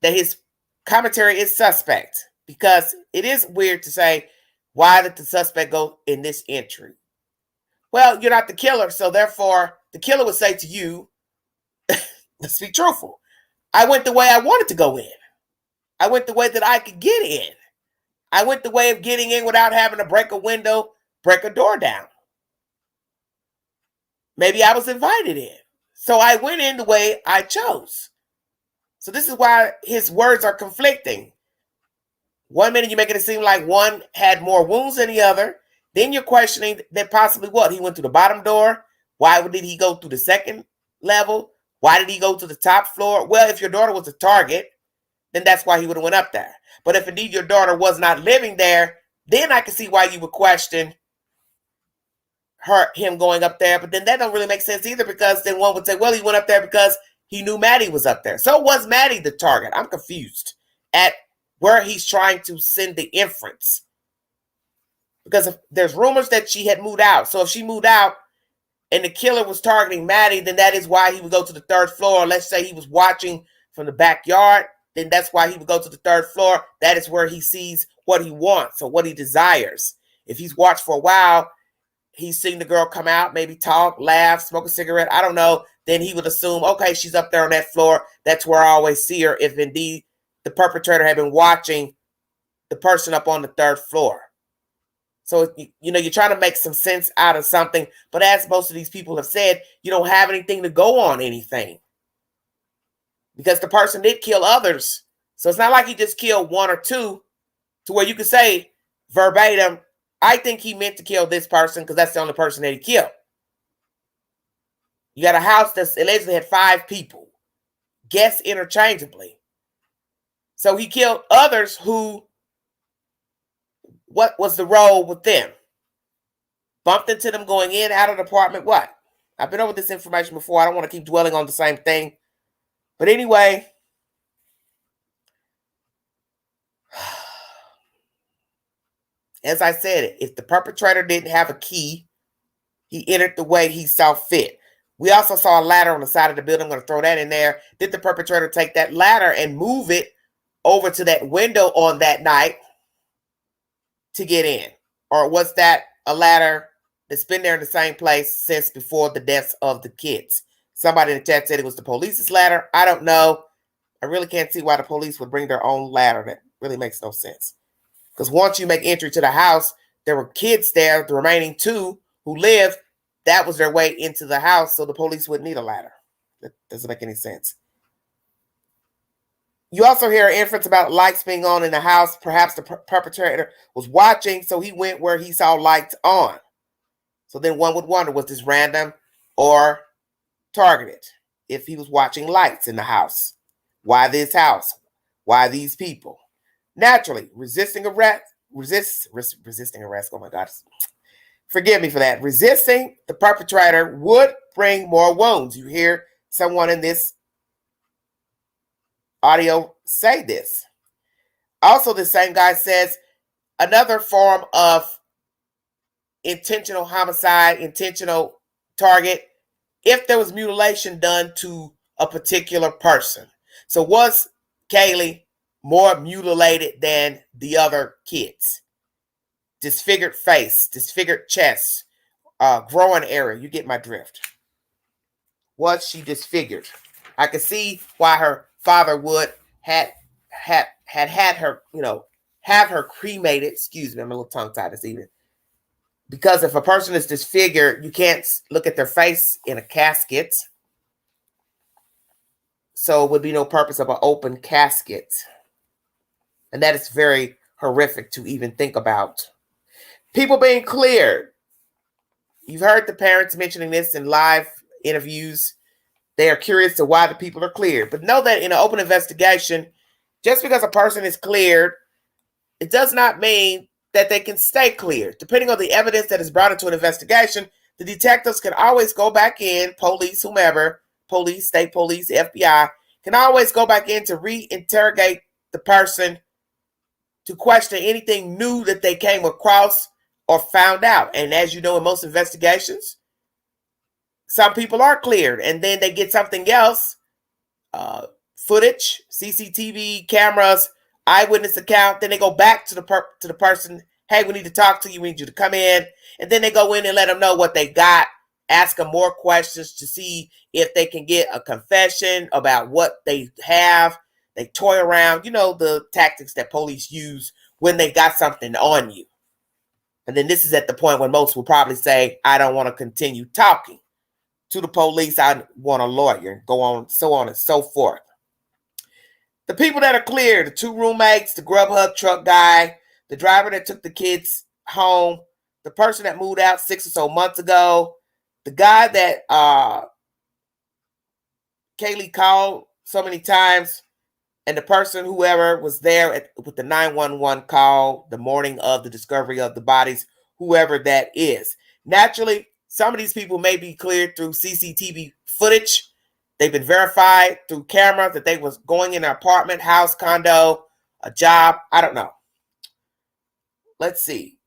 that his commentary is suspect because it is weird to say, why did the suspect go in this entry? Well, you're not the killer, so therefore the killer would say to you, let's be truthful, I went the way I wanted to go in. I went the way that I could get in. I went the way of getting in without having to break a window, break a door down. Maybe I was invited in. So I went in the way I chose. So this is why his words are conflicting. 1 minute you're making it seem like one had more wounds than the other. Then you're questioning that possibly what? He went through the bottom door. Why did he go through the second level? Why did he go to the top floor? Well, if your daughter was a target, then that's why he would have went up there. But if indeed your daughter was not living there, then I can see why you would question him going up there. But then that don't really make sense either, because then one would say, well, he went up there because he knew Maddie was up there. So was Maddie the target? I'm confused at where he's trying to send the inference. Because if there's rumors that she had moved out. So if she moved out, and the killer was targeting Maddie, then that is why he would go to the third floor. Let's say he was watching from the backyard, then that's why he would go to the third floor. That is where he sees what he wants or what he desires. If he's watched for a while, he's seen the girl come out, maybe talk, laugh, smoke a cigarette, I don't know, then he would assume, okay, she's up there on that floor. That's where I always see her, if indeed the perpetrator had been watching the person up on the third floor. So, you're trying to make some sense out of something, but as most of these people have said, you don't have anything to go on anything. Because the person did kill others. So it's not like he just killed one or two to where you could say verbatim, I think he meant to kill this person because that's the only person that he killed. You got a house that's allegedly had 5 people, guessed interchangeably. So he killed others who, what was the role with them? Bumped into them going in, out of the apartment, what? I've been over this information before. I don't want to keep dwelling on the same thing. But anyway, as I said, if the perpetrator didn't have a key, he entered the way he saw fit. We also saw a ladder on the side of the building. I'm going to throw that in there. Did the perpetrator take that ladder and move it over to that window on that night to get in? Or was that a ladder that's been there in the same place since before the deaths of the kids? Somebody in the chat said it was the police's ladder. I don't know. I really can't see why the police would bring their own ladder. That really makes no sense. Because once you make entry to the house, there were kids there, the remaining 2 who lived. That was their way into the house, so the police wouldn't need a ladder. That doesn't make any sense. You also hear inference about lights being on in the house. Perhaps the perpetrator was watching, so he went where he saw lights on. So then one would wonder, was this random or targeted? If he was watching lights in the house. Why this house? Why these people? Naturally, resisting arrest. Oh my God. Forgive me for that. Resisting the perpetrator would bring more wounds. You hear someone in this audio say this. Also, the same guy says another form of intentional homicide, intentional target, if there was mutilation done to a particular person. So was Kaylee more mutilated than the other kids? Disfigured face, disfigured chest, growing area. You get my drift. Was she disfigured? I could see why her father would had her, have her cremated. Excuse me, I'm a little tongue-tied this evening. Because if a person is disfigured, you can't look at their face in a casket. So it would be no purpose of an open casket. And that is very horrific to even think about. People being cleared. You've heard the parents mentioning this in live interviews. They are curious to why the people are cleared. But know that in an open investigation, just because a person is cleared, it does not mean that they can stay cleared. Depending on the evidence that is brought into an investigation, the detectives can always go back in, police, whomever, police, state police, FBI, can always go back in to reinterrogate the person to question anything new that they came across or found out. And as you know, in most investigations, some people are cleared and then they get something else, footage, CCTV cameras, eyewitness account. Then they go back to the person. Hey, we need to talk to you. We need you to come in. And then they go in and let them know what they got. Ask them more questions to see if they can get a confession about what they have. They toy around, the tactics that police use when they got something on you. And then this is at the point when most will probably say, I don't want to continue talking to the police. I want a lawyer. Go on, so on and so forth. The people that are clear, the 2 roommates, the Grubhub truck guy, the driver that took the kids home, the person that moved out 6 or so months ago, the guy that Kaylee called so many times, and the person, whoever was there with the 911 call the morning of the discovery of the bodies, whoever that is. Naturally, some of these people may be cleared through CCTV footage. They've been verified through cameras that they was going in an apartment, house, condo, a job. I don't know. Let's see.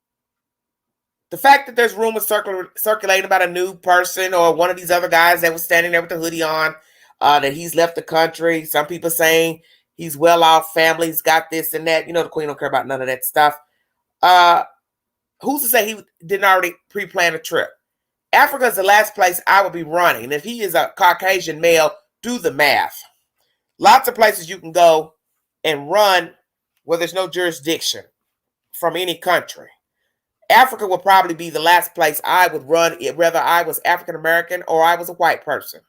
The fact that there's rumors circulating about a new person or one of these other guys that was standing there with the hoodie on, that he's left the country. Some people saying he's well off, family's got this and that. You know, the Queen don't care about none of that stuff. Who's to say he didn't already pre-plan a trip? Africa is the last place I would be running. And if he is a Caucasian male, do the math. Lots of places you can go and run where there's no jurisdiction from any country. Africa would probably be the last place I would run, whether I was African American or I was a white person.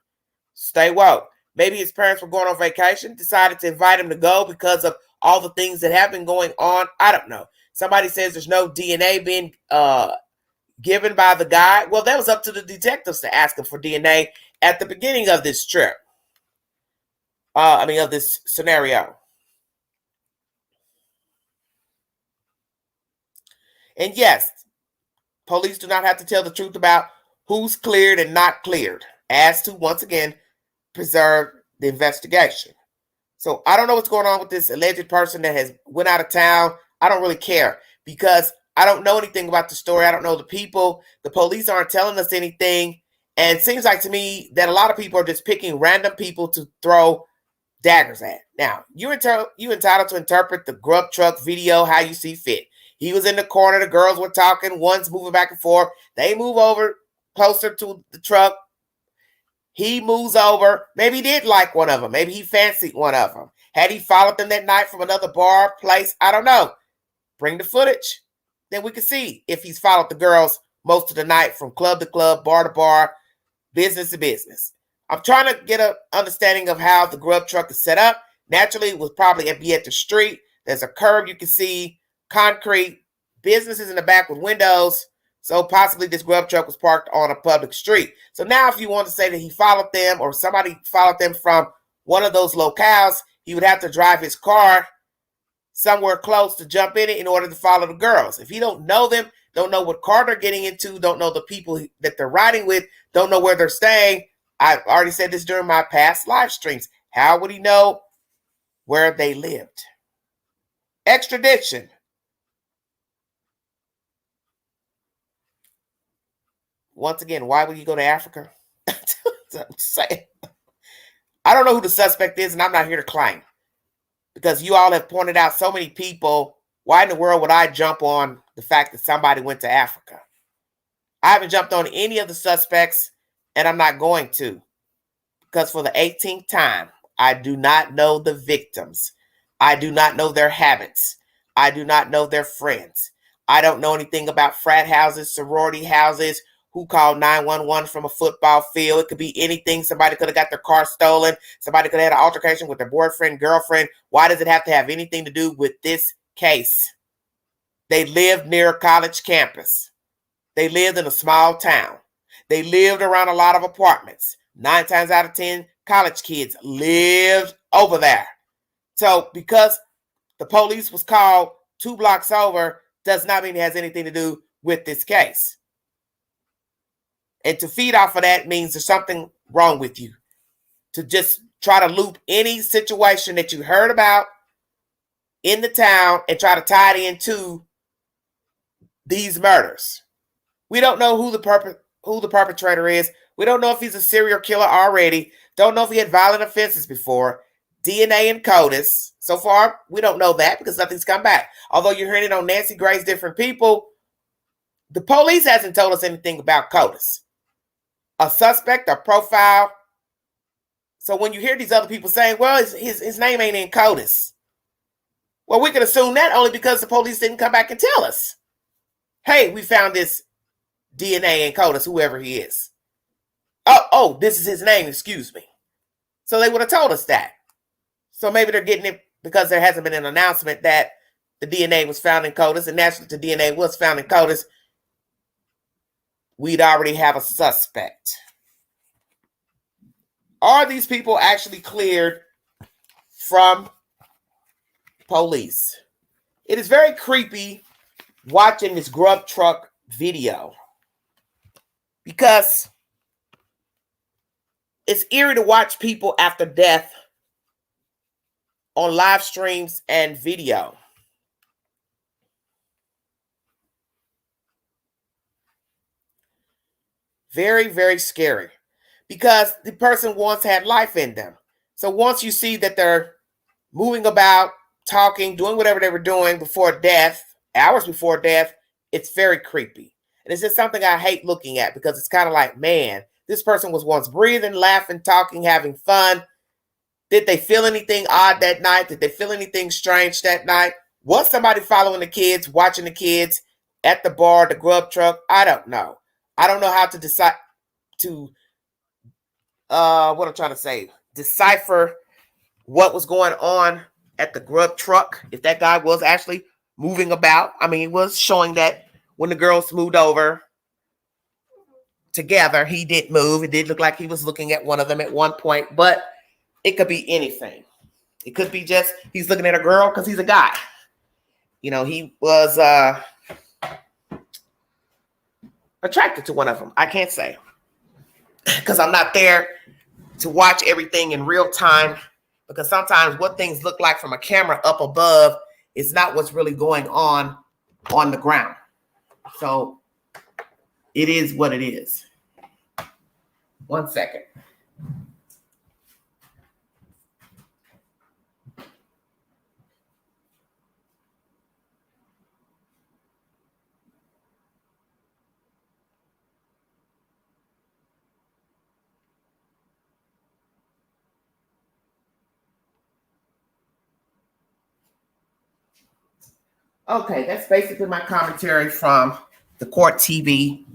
Stay woke. Maybe his parents were going on vacation, decided to invite him to go because of all the things that have been going on. I don't know. Somebody says there's no DNA being given by the guy. Well, that was up to the detectives to ask him for DNA at the beginning of this trip. Of this scenario. And yes, police do not have to tell the truth about who's cleared and not cleared, as to, once again, preserve the investigation. So I don't know what's going on with this alleged person that has went out of town. I don't really care because I don't know anything about the story. I don't know the people. The police aren't telling us anything. And it seems like to me that a lot of people are just picking random people to throw daggers at. Now, you entitled to interpret the grub truck video how you see fit. He was in the corner. The girls were talking. One's moving back and forth. They move over closer to the truck. He moves over. Maybe he did like one of them. Maybe he fancied one of them. Had he followed them that night from another bar, place? I don't know. Bring the footage. Then we can see if he's followed the girls most of the night from club to club, bar to bar, business to business. I'm trying to get an understanding of how the grub truck is set up. Naturally, it would probably be at the street. There's a curb you can see, concrete, businesses in the back with windows. So possibly this grub truck was parked on a public street. So now if you want to say that he followed them or somebody followed them from one of those locales, he would have to drive his car somewhere close to jump in it in order to follow the girls. If he don't know them, don't know what car they're getting into, don't know the people that they're riding with, don't know where they're staying. I've already said this during my past live streams. How would he know where they lived? Extradition. Once again, why would you go to Africa? I'm just saying. I don't know who the suspect is, and I'm not here to claim. Because you all have pointed out so many people. Why in the world would I jump on the fact that somebody went to Africa? I haven't jumped on any of the suspects, and I'm not going to. Because for the 18th time, I do not know the victims. I do not know their habits. I do not know their friends. I don't know anything about frat houses, sorority houses, who called 911 from a football field. It could be anything. Somebody could have got their car stolen. Somebody could have had an altercation with their boyfriend, girlfriend. Why does it have to have anything to do with this case? They lived near a college campus. They lived in a small town. They lived around a lot of apartments. 9 times out of 10, college kids lived over there. So because the police was called 2 blocks over does not mean it has anything to do with this case. And to feed off of that means there's something wrong with you. To just try to loop any situation that you heard about in the town and try to tie it into these murders. We don't know who the perpetrator is. We don't know if he's a serial killer already. Don't know if he had violent offenses before. DNA and CODIS. So far, we don't know that because nothing's come back. Although you're hearing it on Nancy Grace Different People, the police hasn't told us anything about CODIS. A suspect, a profile. So when you hear these other people saying, well, his name ain't in CODIS. Well, we can assume that only because the police didn't come back and tell us. Hey, we found this DNA in CODIS, whoever he is. Oh, this is his name, excuse me. So they would have told us that. So maybe they're getting it because there hasn't been an announcement that the DNA was found in CODIS, and naturally the DNA was found in CODIS. We'd already have a suspect. Are these people actually cleared from police? It is very creepy watching this grub truck video because it's eerie to watch people after death on live streams and video. Very, very scary because the person once had life in them. So once you see that they're moving about, talking, doing whatever they were doing before death, hours before death, it's very creepy. And it's just something I hate looking at because it's kind of like, man, this person was once breathing, laughing, talking, having fun. Did they feel anything odd that night? Did they feel anything strange that night? Was somebody following the kids, watching the kids at the bar, the grub truck? I don't know. I don't know how to decide to, what I'm trying to say, decipher what was going on at the grub truck. If that guy was actually moving about. I mean, it was showing that when the girls moved over together, he did move. It did look like he was looking at one of them at one point, but it could be anything. It could be just he's looking at a girl because he's a guy. You know, he was attracted to one of them. I can't say because I'm not there to watch everything in real time, because sometimes what things look like from a camera up above is not what's really going on the ground. So it is what it is. 1 second. Okay, that's basically my commentary from the court TV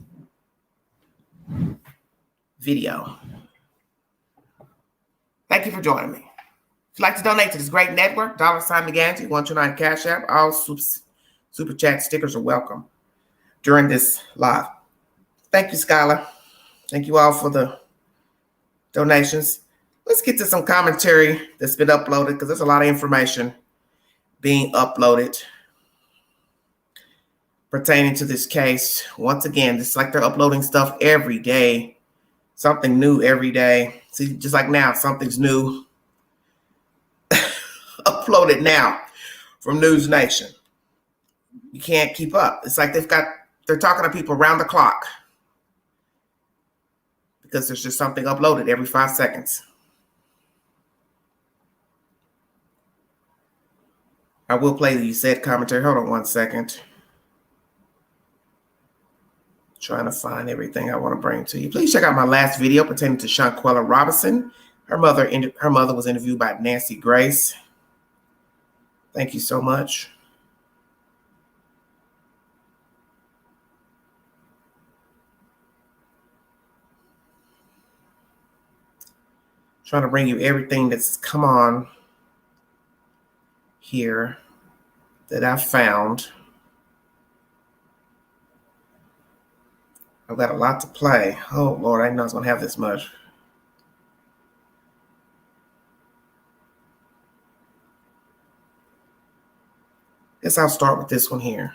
video. Thank you for joining me. If you'd like to donate to this great network, $McGanty, 129 Cash App, all super chat stickers are welcome during this live. Thank you, Skylar. Thank you all for the donations. Let's get to some commentary that's been uploaded because there's a lot of information being uploaded pertaining to this case. Once again, it's like they're uploading stuff every day, something new every day. See, just like now, something's new uploaded now from News Nation. You can't keep up. It's like they're talking to people around the clock because there's just something uploaded every 5 seconds. I will play the said commentary. Hold on 1 second. Trying to find everything I want to bring to you. Please check out my last video pertaining to Shanquella Robinson. Her mother was interviewed by Nancy Grace. Thank you so much. Trying to bring you everything that's come on here that I found. I've got a lot to play. Oh, Lord, I didn't know I was going to have this much. Guess I'll start with this one here.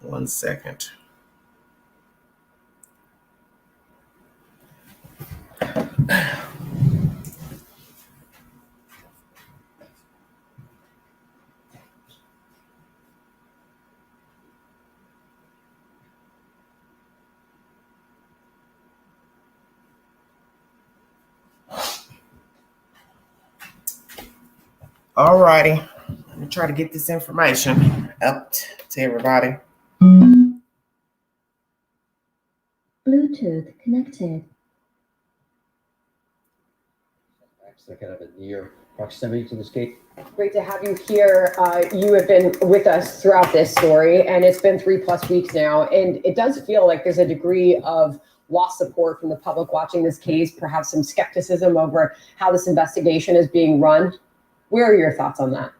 One second. All righty. Let me try to get this information up to everybody. Bluetooth connected. They're kind of a near proximity to this gate. Great to have you here. You have been with us throughout this story, and it's been 3+ weeks now. And it does feel like there's a degree of lost support from the public watching this case, perhaps some skepticism over how this investigation is being run. Where are your thoughts on that?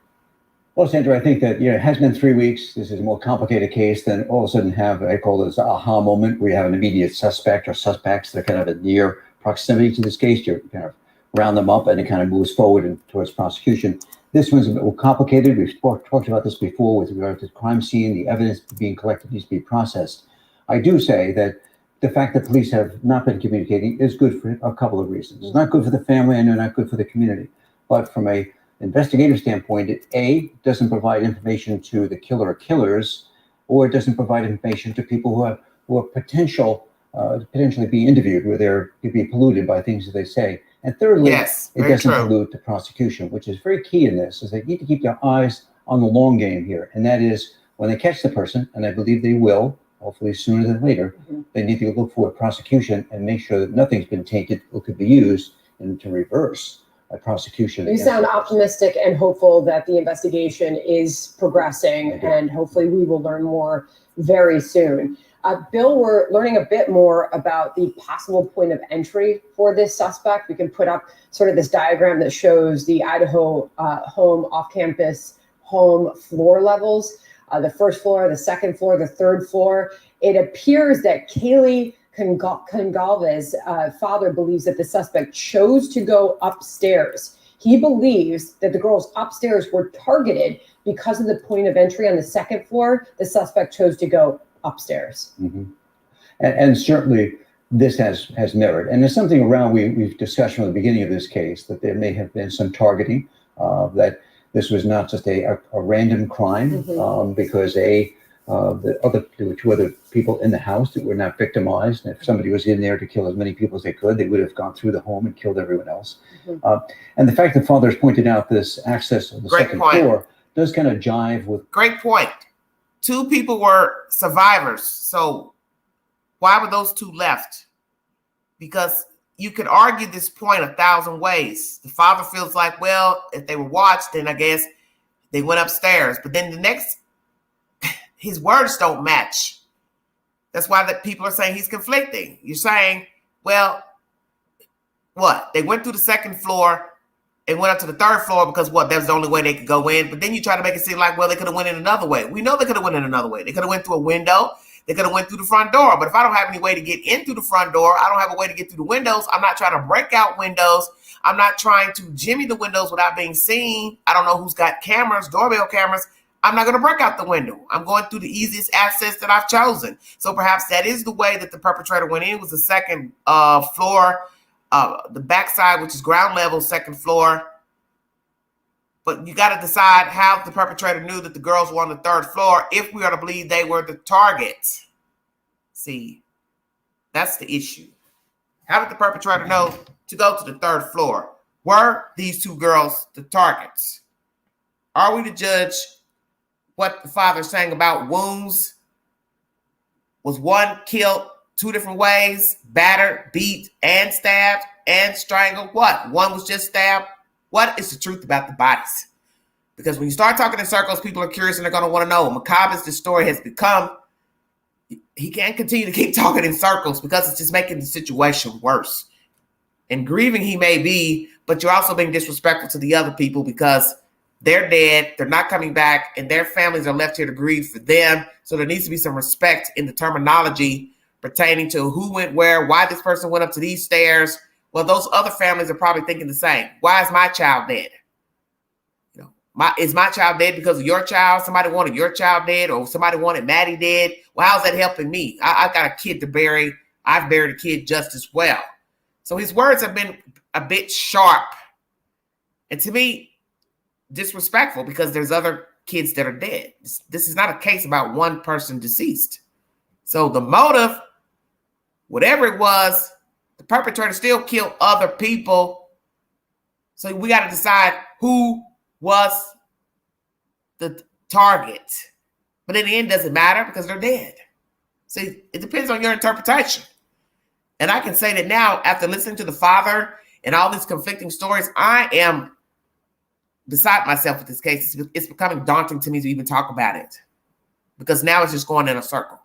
Well, Sandra, I think that it has been 3 weeks. This is a more complicated case than all of a sudden have, I call this aha moment, where you have an immediate suspect or suspects that are kind of a near proximity to this case. You kind of round them up and it kind of moves forward towards prosecution. This one's a bit more complicated. We've talked about this before with regard to the crime scene. The evidence being collected needs to be processed. I do say that the fact that police have not been communicating is good for a couple of reasons. It's not good for the family, and they're not good for the community. But from a investigative standpoint, it A, doesn't provide information to the killer or killers, or it doesn't provide information to people who are potentially be interviewed, where they're could be polluted by things that they say. And thirdly, Yes, it very doesn't true. pollute the prosecution, which is very key in this, is they need to keep their eyes on the long game here. And that is when they catch the person, and I believe they will, hopefully sooner than later, they need to look for a prosecution and make sure that nothing's been tainted or could be used to reverse a prosecution. You against sound that person. optimistic and hopeful that the investigation is progressing, I do. and hopefully we will learn more very soon. Bill, we're learning a bit more about the possible point of entry for this suspect. We can put up sort of this diagram that shows the Idaho home, off-campus home floor levels. The first floor, the second floor, the third floor. It appears that Kaylee Congalva's father believes that the suspect chose to go upstairs. He believes that the girls upstairs were targeted because of the point of entry on the second floor. The suspect chose to go upstairs. Mm-hmm. And certainly this has merit. And there's something around, we've discussed from the beginning of this case that there may have been some targeting, that this was not just a random crime, because there were two other people in the house that were not victimized. And if somebody was in there to kill as many people as they could, they would have gone through the home and killed everyone else. And the fact that Father has pointed out this access on the Great second point. floor does kind of jive with. Great point. 2 people were survivors. So why were those 2 left? Because you could argue this point 1,000 ways. The father feels like, well, if they were watched, then I guess they went upstairs. But then his words don't match. That's why that people are saying he's conflicting. You're saying, well, what? They went through the second floor and went up to the third floor because what? That was the only way they could go in. But then you try to make it seem like, well, they could have went in another way. We know they could have went in another way. They could have went through a window. They could have went through the front door. But if I don't have any way to get in through the front door, I don't have a way to get through the windows. I'm not trying to break out windows. I'm not trying to jimmy the windows without being seen. I don't know who's got cameras, doorbell cameras. I'm not going to break out the window. I'm going through the easiest access that I've chosen. So perhaps that is the way that the perpetrator went in, was the second floor, the backside, which is ground level, second floor. But you got to decide how the perpetrator knew that the girls were on the third floor if we are to believe they were the targets. See, that's the issue. How did the perpetrator know to go to the third floor? Were these 2 girls the targets? Are we to judge what the father's saying about wounds? Was one killed 2 different ways, battered, beat, and stabbed, and strangled? What? One was just stabbed? What is the truth about the bodies? Because when you start talking in circles, people are curious and they're going to want to know. Macabre as the story has become, he can't continue to keep talking in circles because it's just making the situation worse. And grieving he may be, but you're also being disrespectful to the other people because they're dead, they're not coming back, and their families are left here to grieve for them. So there needs to be some respect in the terminology pertaining to who went where, why this person went up to these stairs. Well, those other families are probably thinking the same. Why is my child dead? You know, is my child dead because of your child? Somebody wanted your child dead, or somebody wanted Maddie dead? Well, how's that helping me? I got a kid to bury. I've buried a kid just as well. So his words have been a bit sharp. And to me, disrespectful because there's other kids that are dead. This is not a case about one person deceased. So the motive, whatever it was, the perpetrator still killed other people. So we got to decide who was the target. But in the end, it doesn't matter because they're dead. See, it depends on your interpretation. And I can say that now, after listening to the father and all these conflicting stories, I am beside myself with this case. It's becoming daunting to me to even talk about it because now it's just going in a circle.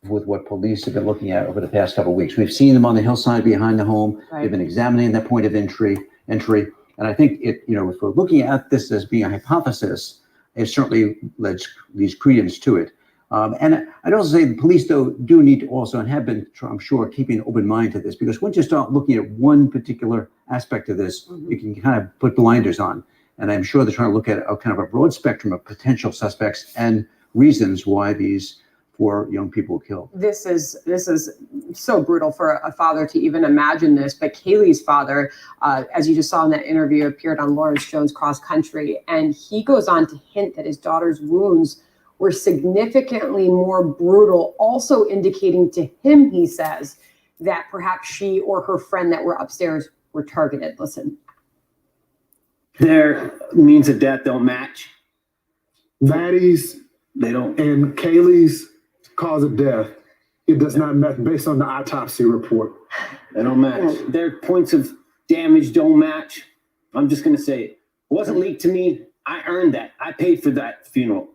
With what police have been looking at over the past couple of weeks. We've seen them on the hillside behind the home. Right. They've been examining that point of entry. And I think if we're looking at this as being a hypothesis, it certainly leads credence to it. And I'd also say the police, though, do need to also, and have been, I'm sure, keeping an open mind to this, because once you start looking at one particular aspect of this, you can kind of put blinders on. And I'm sure they're trying to look at a kind of a broad spectrum of potential suspects and reasons why these 4 young people killed. This is so brutal for a father to even imagine this. But Kaylee's father, as you just saw in that interview, appeared on Lawrence Jones Cross Country, and he goes on to hint that his daughter's wounds were significantly more brutal, also indicating to him, he says, that perhaps she or her friend that were upstairs were targeted. Listen. Their means of death don't match. Maddie's They don't. and Kaylee's cause of death, it does not match based on the autopsy report. They don't match. Their points of damage don't match. I'm just gonna say it wasn't leaked to me. I earned that. I paid for that funeral.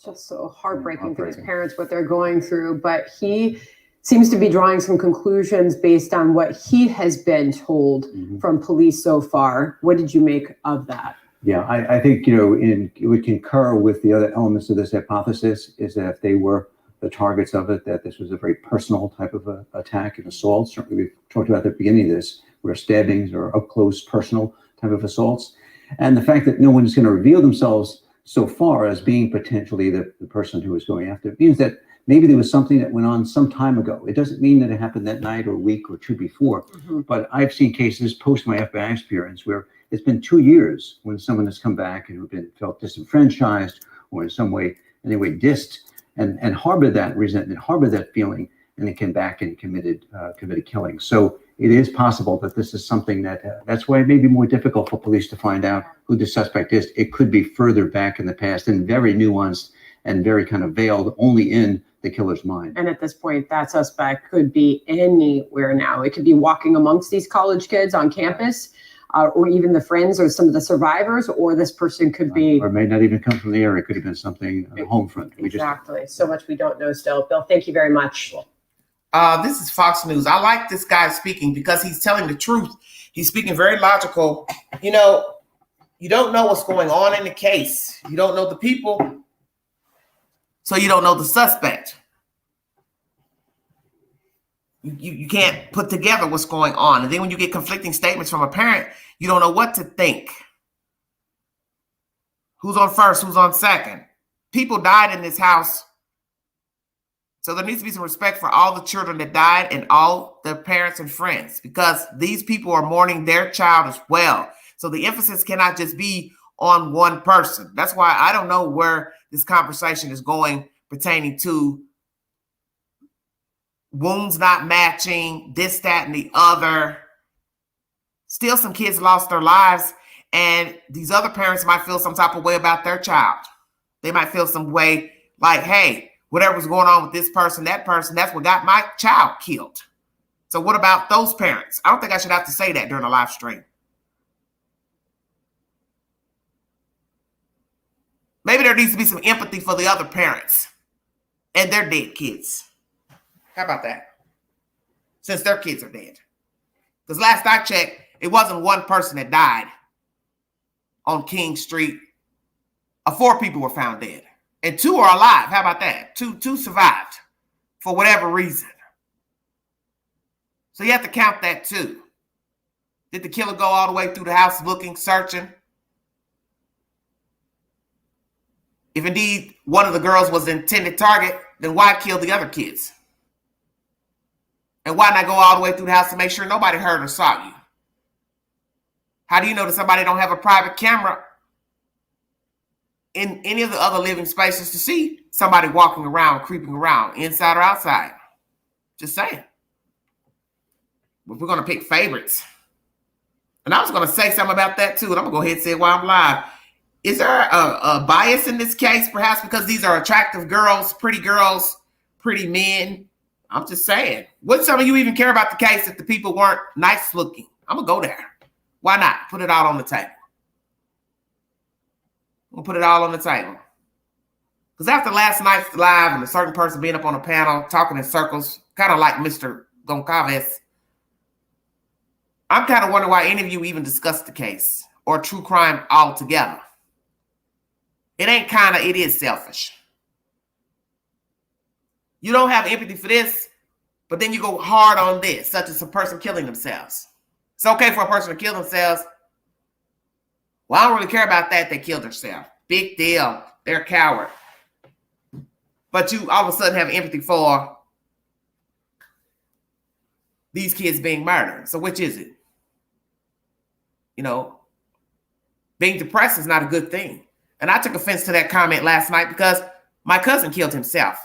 Just so heartbreaking for his parents, what they're going through. But he seems to be drawing some conclusions based on what he has been told from police so far. What did you make of that? Yeah, I think, it would concur with the other elements of this hypothesis, is that if they were the targets of it, that this was a very personal type of attack and assault. Certainly we've talked about at the beginning of this, where stabbings are up close, personal type of assaults. And the fact that no one is going to reveal themselves so far as being potentially the person who was going after it means that maybe there was something that went on some time ago. It doesn't mean that it happened that night or a week or two before, but I've seen cases post my FBI experience where it's been 2 years when someone has come back and been felt disenfranchised or in some way, anyway, dissed and harbored that resentment, harbored that feeling, and then came back and committed killing. So it is possible that this is something that's why it may be more difficult for police to find out who the suspect is. It could be further back in the past and very nuanced and very kind of veiled only in the killer's mind. And at this point, that suspect could be anywhere now. It could be walking amongst these college kids on campus, or even the friends or some of the survivors, or this person could be... Or may not even come from the area. It could have been something on the home front. Exactly. So much we don't know still. Bill, thank you very much. This is Fox News. I like this guy speaking because he's telling the truth. He's speaking very logical. You don't know what's going on in the case. You don't know the people, so you don't know the suspect. You can't put together what's going on. And then when you get conflicting statements from a parent, you don't know what to think. Who's on first? Who's on second? People died in this house. So there needs to be some respect for all the children that died and all their parents and friends, because these people are mourning their child as well. So the emphasis cannot just be on one person. That's why I don't know where this conversation is going pertaining to wounds not matching, this, that, and the other. Still, some kids lost their lives, and these other parents might feel some type of way about their child. They might feel some way like, hey, whatever's going on with this person, that's what got my child killed. So what about those parents? I don't think I should have to say that during a live stream. Maybe there needs to be some empathy for the other parents and their dead kids. How about that? Since their kids are dead. Because last I checked, it wasn't one person that died on King Street. 4 people were found dead. And 2 are alive. How about that? Two survived for whatever reason. So you have to count that too. Did the killer go all the way through the house looking, searching? If indeed one of the girls was the intended target, then why kill the other kids? And why not go all the way through the house to make sure nobody heard or saw you? How do you know that somebody don't have a private camera in any of the other living spaces to see somebody walking around, creeping around, inside or outside? Just saying. But we're going to pick favorites. And I was going to say something about that too, and I'm going to go ahead and say it while I'm live. Is there a bias in this case, perhaps because these are attractive girls, pretty men? I'm just saying. Would some of you even care about the case if the people weren't nice looking? I'm going to go there. Why not? Put it all on the table. We'll put it all on the table. Because after last night's live and a certain person being up on a panel talking in circles, kind of like Mr. Goncalves, I'm kind of wondering why any of you even discussed the case or true crime altogether. It ain't kind of, it is selfish. You don't have empathy for this, but then you go hard on this, such as a person killing themselves. It's okay for a person to kill themselves. Well, I don't really care about that. They killed themselves. Big deal. They're a coward. but you all of a sudden have empathy for these kids being murdered. So which is it? You know, being depressed is not a good thing. And I took offense to that comment last night because my cousin killed himself.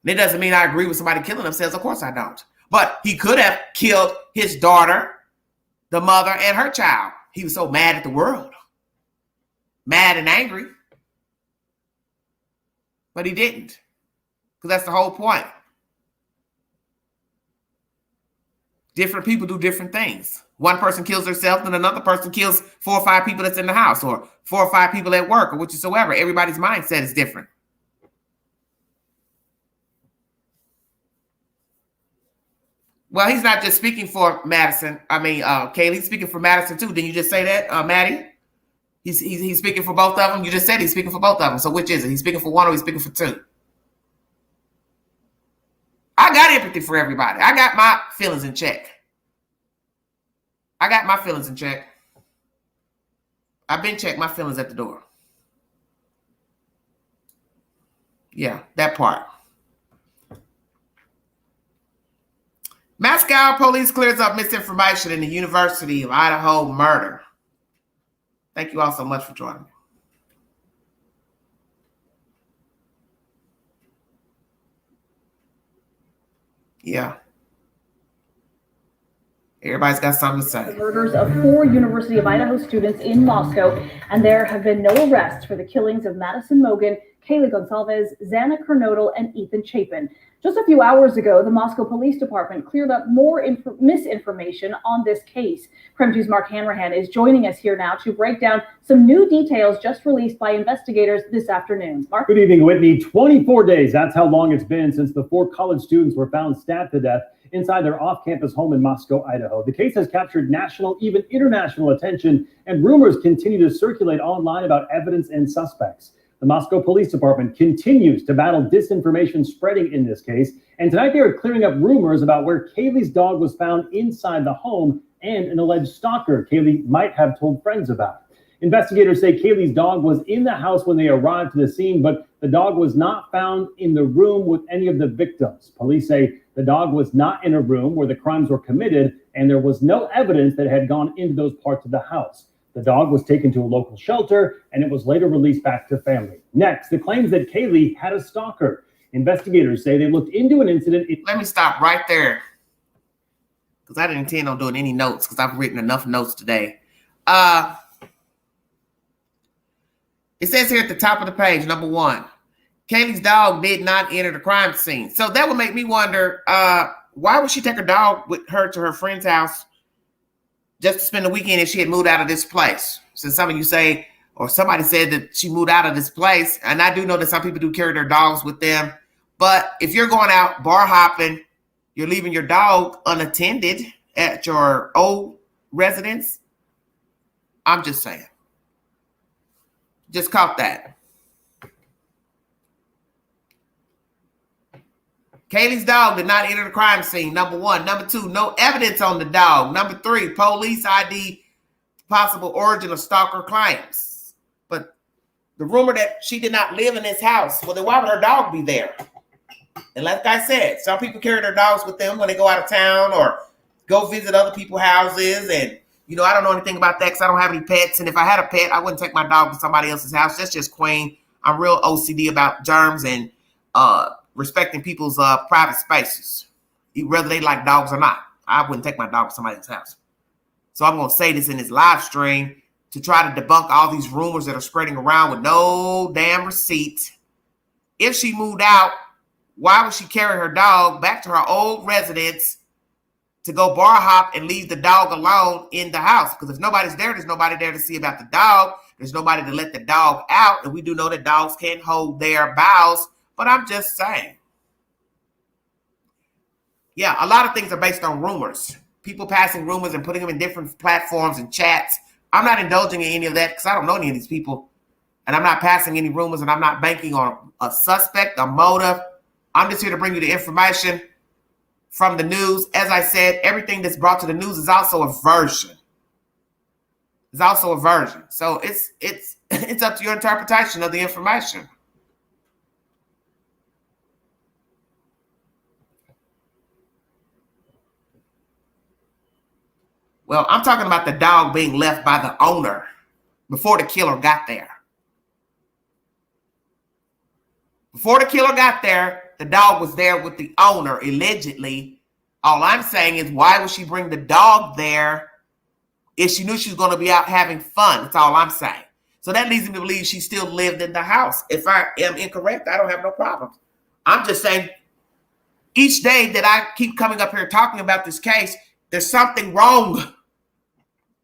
And it doesn't mean I agree with somebody killing themselves. Of course I don't. But he could have killed his daughter, the mother, and her child. He was so mad at the world. Mad and angry. But he didn't. Because that's the whole point. Different people do different things. One person kills herself, then another person kills 4 or 5 people that's in the house, or 4 or 5 people at work, or whatsoever. Everybody's mindset is different. Well, he's not just speaking for Madison. I mean, Kaylee, he's speaking for Madison too. Didn't you just say that, Maddie? He's speaking for both of them. You just said he's speaking for both of them. So which is it? He's speaking for one or he's speaking for two? I got empathy for everybody. I got my feelings in check. I've been checked my feelings at the door. Yeah, that part. Moscow police clears up misinformation in the University of Idaho murder. Thank you all so much for joining me. Yeah. Everybody's got something to say. The murders of 4 University of Idaho students in Moscow, and there have been no arrests for the killings of Madison Mogen, Kaylee Gonsalves, Xana Kernodle, and Ethan Chapin. Just a few hours ago, the Moscow Police Department cleared up more misinformation on this case. Creme 2's Mark Hanrahan is joining us here now to break down some new details just released by investigators this afternoon. Mark? Good evening, Whitney. 24 days, that's how long it's been since the 4 college students were found stabbed to death inside their off-campus home in Moscow, Idaho. The case has captured national, even international attention, and rumors continue to circulate online about evidence and suspects. The Moscow Police Department continues to battle disinformation spreading in this case, and tonight they are clearing up rumors about where Kaylee's dog was found inside the home and an alleged stalker Kaylee might have told friends about. Investigators say Kaylee's dog was in the house when they arrived to the scene, but the dog was not found in the room with any of the victims. Police say the dog was not in a room where the crimes were committed, and there was no evidence that had gone into those parts of the house. The dog was taken to a local shelter, and it was later released back to family. Next, the claims that Kaylee had a stalker. Investigators say they looked into an incident. Let me stop right there, because I didn't intend on doing any notes, because I've written enough notes today. It says here at the top of the page, number 1, Kaylee's dog did not enter the crime scene. So that would make me wonder, why would she take her dog with her to her friend's house just to spend the weekend if she had moved out of this place? Since some of you say, or somebody said that she moved out of this place, and I do know that some people do carry their dogs with them. But if you're going out bar hopping, you're leaving your dog unattended at your old residence. I'm just saying. Just caught that. Kaylee's dog did not enter the crime scene, number 1. Number 2, no evidence on the dog. Number 3, police ID possible origin of stalker claims. But the rumor that she did not live in this house, well, then why would her dog be there? And like I said, some people carry their dogs with them when they go out of town or go visit other people's houses. And, you know, I don't know anything about that because I don't have any pets. And if I had a pet, I wouldn't take my dog to somebody else's house. That's just Queen. I'm real OCD about germs and respecting people's private spaces, whether they like dogs or not. I wouldn't take my dog to somebody's house. So I'm going to say this in this live stream to try to debunk all these rumors that are spreading around with no damn receipt. If she moved out, why would she carry her dog back to her old residence to go bar hop and leave the dog alone in the house? Because if nobody's there, there's nobody there to see about the dog. There's nobody to let the dog out. And we do know that dogs can't hold their bowels. But I'm just saying. Yeah, a lot of things are based on rumors. People passing rumors and putting them in different platforms and chats. I'm not indulging in any of that because I don't know any of these people. And I'm not passing any rumors and I'm not banking on a suspect, a motive. I'm just here to bring you the information from the news. As I said, everything that's brought to the news is also a version. It's also a version. So it's up to your interpretation of the information. Well, I'm talking about the dog being left by the owner before the killer got there. Before the killer got there, the dog was there with the owner, allegedly. All I'm saying is, why would she bring the dog there if she knew she was going to be out having fun? That's all I'm saying. So that leads me to believe she still lived in the house. If I am incorrect, I don't have no problems. I'm just saying, each day that I keep coming up here talking about this case, there's something wrong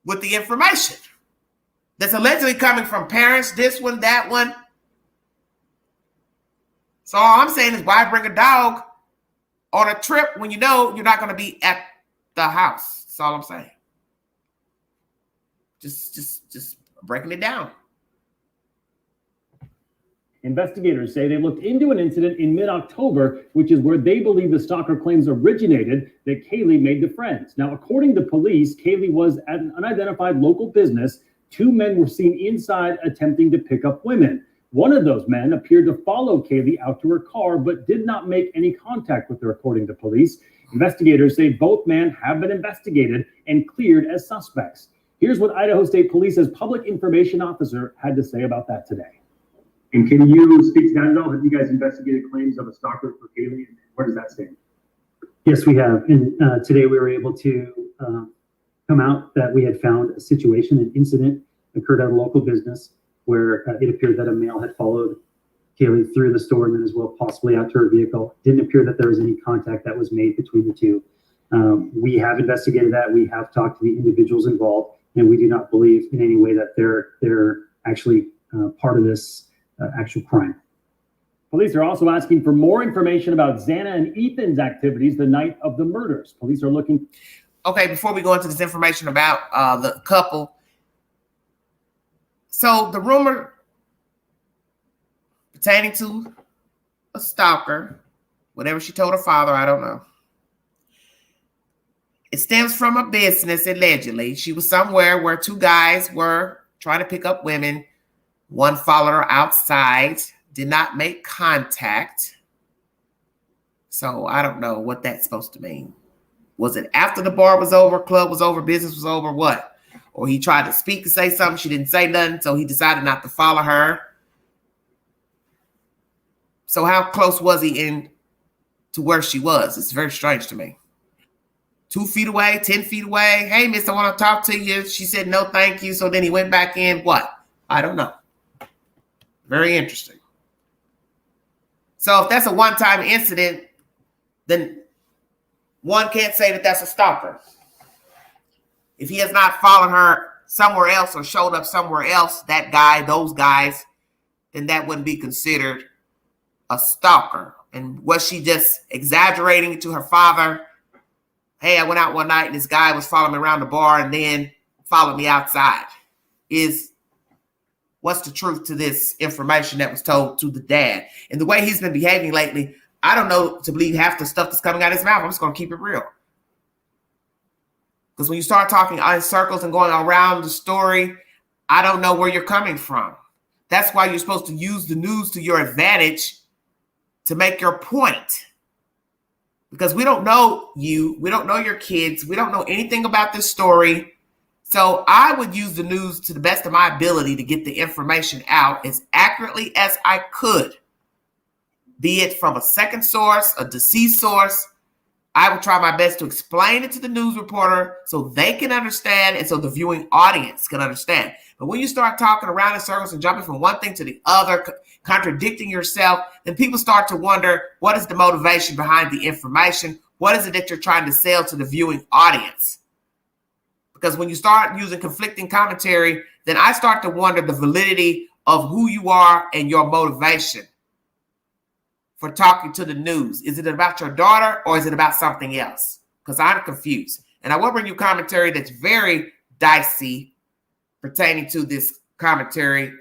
with the information that's allegedly coming from parents, this one, that one. So all I'm saying is, why bring a dog on a trip when you know you're not going to be at the house? That's all I'm saying. Just breaking it down. Investigators say they looked into an incident in mid-October, which is where they believe the stalker claims originated, that Kaylee made to friends. Now, according to police, Kaylee was at an unidentified local business. Two men were seen inside attempting to pick up women. One of those men appeared to follow Kaylee out to her car, but did not make any contact with her, according to police. Investigators say both men have been investigated and cleared as suspects. Here's what Idaho State Police's public information officer had to say about that today. And can you speak to that at all? Have you guys investigated claims of a stalker for Kaylee? And where does that stand? Yes, we have. And today we were able to come out that we had found a situation, an incident occurred at a local business where it appeared that a male had followed Kaylee through the store and then as well possibly out to her vehicle. Didn't appear that there was any contact that was made between the two. We have investigated that. We have talked to the individuals involved, and we do not believe in any way that they're actually part of this actual crime. Police are also asking for more information about Xana and Ethan's activities the night of the murders. Police are looking. Okay, before we go into this information about the couple. So the rumor pertaining to a stalker, whatever she told her father, I don't know. It stems from a business, allegedly. She was somewhere where two guys were trying to pick up women. One followed her outside, did not make contact. So I don't know what that's supposed to mean. Was it after the bar was over, club was over, business was over, what? Or he tried to speak and say something, she didn't say nothing, so he decided not to follow her. So how close was he in to where she was? It's very strange to me. 2 feet away, 10 feet away. Hey, miss, I want to talk to you. She said, no, thank you. So then he went back in. What? I don't know. Very interesting. So if that's a one-time incident, then one can't say that that's a stalker. If he has not followed her somewhere else or showed up somewhere else, that guy, those guys, then that wouldn't be considered a stalker. And was she just exaggerating to her father? Hey, I went out one night and this guy was following me around the bar and then followed me outside. What's the truth to this information that was told to the dad? And the way he's been behaving lately, I don't know to believe half the stuff that's coming out of his mouth. I'm just going to keep it real. Because when you start talking in circles and going around the story, I don't know where you're coming from. That's why you're supposed to use the news to your advantage to make your point. Because we don't know you. We don't know your kids. We don't know anything about this story. So I would use the news to the best of my ability to get the information out as accurately as I could. Be it from a second source, a deceased source. I would try my best to explain it to the news reporter so they can understand and so the viewing audience can understand. But when you start talking around in circles and jumping from one thing to the other, contradicting yourself, then people start to wonder, what is the motivation behind the information? What is it that you're trying to sell to the viewing audience? Because when you start using conflicting commentary, then I start to wonder the validity of who you are and your motivation for talking to the news. Is it about your daughter or is it about something else? Because I'm confused. And I will bring you commentary that's very dicey pertaining to this commentary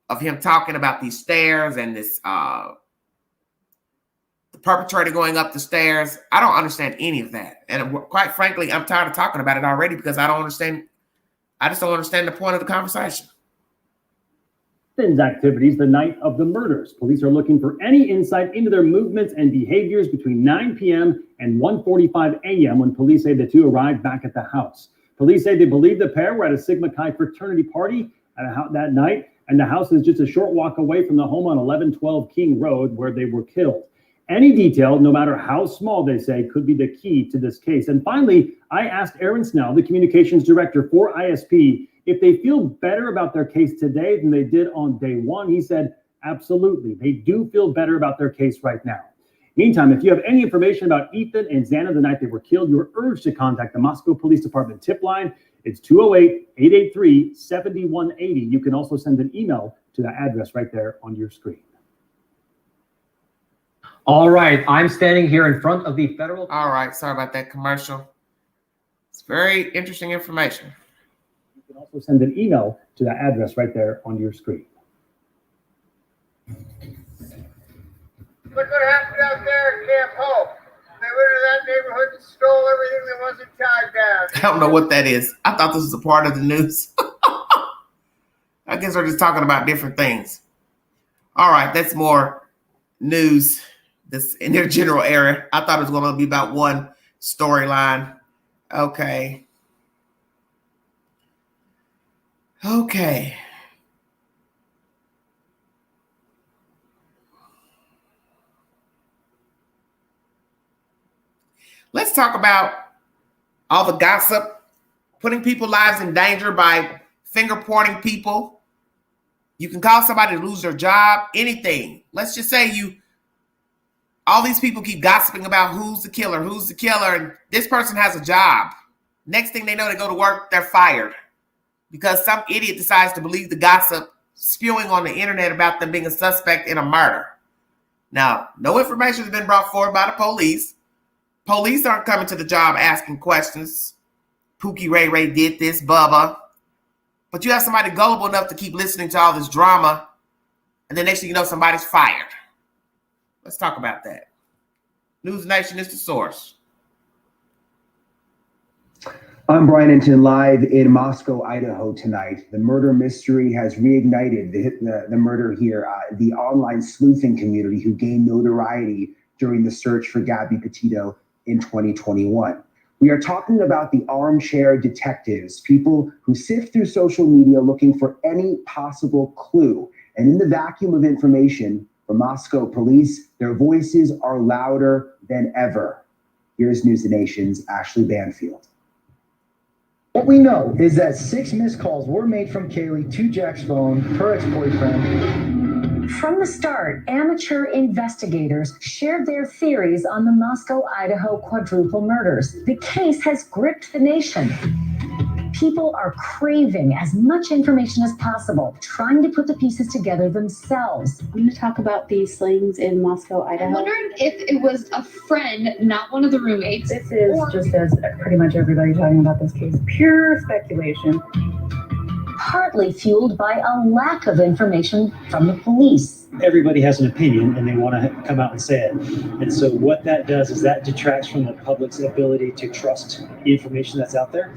of him talking about these stairs and this the perpetrator going up the stairs. I don't understand any of that. And quite frankly, I'm tired of talking about it already because I just don't understand the point of the conversation. Ethan's activities the night of the murders. Police are looking for any insight into their movements and behaviors between 9 p.m. and 1:45 a.m. when police say the two arrived back at the house. Police say they believe the pair were at a Sigma Chi fraternity party that night, and the house is just a short walk away from the home on 1112 King Road where they were killed. Any detail, no matter how small, they say, could be the key to this case. And finally, I asked Aaron Snell, the communications director for ISP, if they feel better about their case today than they did on day one. He said, absolutely. They do feel better about their case right now. Meantime, if you have any information about Ethan and Xana the night they were killed, you're urged to contact the Moscow Police Department tip line. It's 208-883-7180. You can also send an email to that address right there on your screen. All right, I'm standing here in front of the federal. All right, sorry about that commercial. It's very interesting information. You can also send an email to that address right there on your screen. Look what happened out there at Camp Hope. They went to that neighborhood and stole everything that wasn't tied down. I don't know what that is. I thought this was a part of the news. I guess we're just talking about different things. All right, that's more news that's in their general area. I thought it was going to be about one storyline. Okay. Let's talk about all the gossip, putting people's lives in danger by finger pointing people. You can cause somebody to lose their job, anything. Let's just say all these people keep gossiping about who's the killer, and this person has a job. Next thing they know, they go to work, they're fired because some idiot decides to believe the gossip spewing on the internet about them being a suspect in a murder. Now, no information has been brought forward by the police. Police aren't coming to the job asking questions. Pookie Ray Ray did this, Bubba. But you have somebody gullible enough to keep listening to all this drama, and the next thing you know, somebody's fired. Let's talk about that. News Nation is the source. I'm Brian Enton, live in Moscow, Idaho tonight. The murder mystery has reignited the murder here. The online sleuthing community who gained notoriety during the search for Gabby Petito in 2021. We are talking about the armchair detectives, people who sift through social media looking for any possible clue. And in the vacuum of information from Moscow police, their voices are louder than ever. Here's News the Nation's Ashley Banfield. What we know is that 6 missed calls were made from Kaylee to Jack's phone, her ex-boyfriend. From the start, amateur investigators shared their theories on the Moscow, Idaho quadruple murders. The case has gripped the nation. People are craving as much information as possible, trying to put the pieces together themselves. I'm going to talk about the Slayings in Moscow, Idaho. I'm wondering if it was a friend, not one of the roommates. This is just as pretty much everybody talking about this case. Pure speculation. Partly fueled by a lack of information from the police. Everybody has an opinion and they want to come out and say it. And so what that does is that detracts from the public's ability to trust the information that's out there.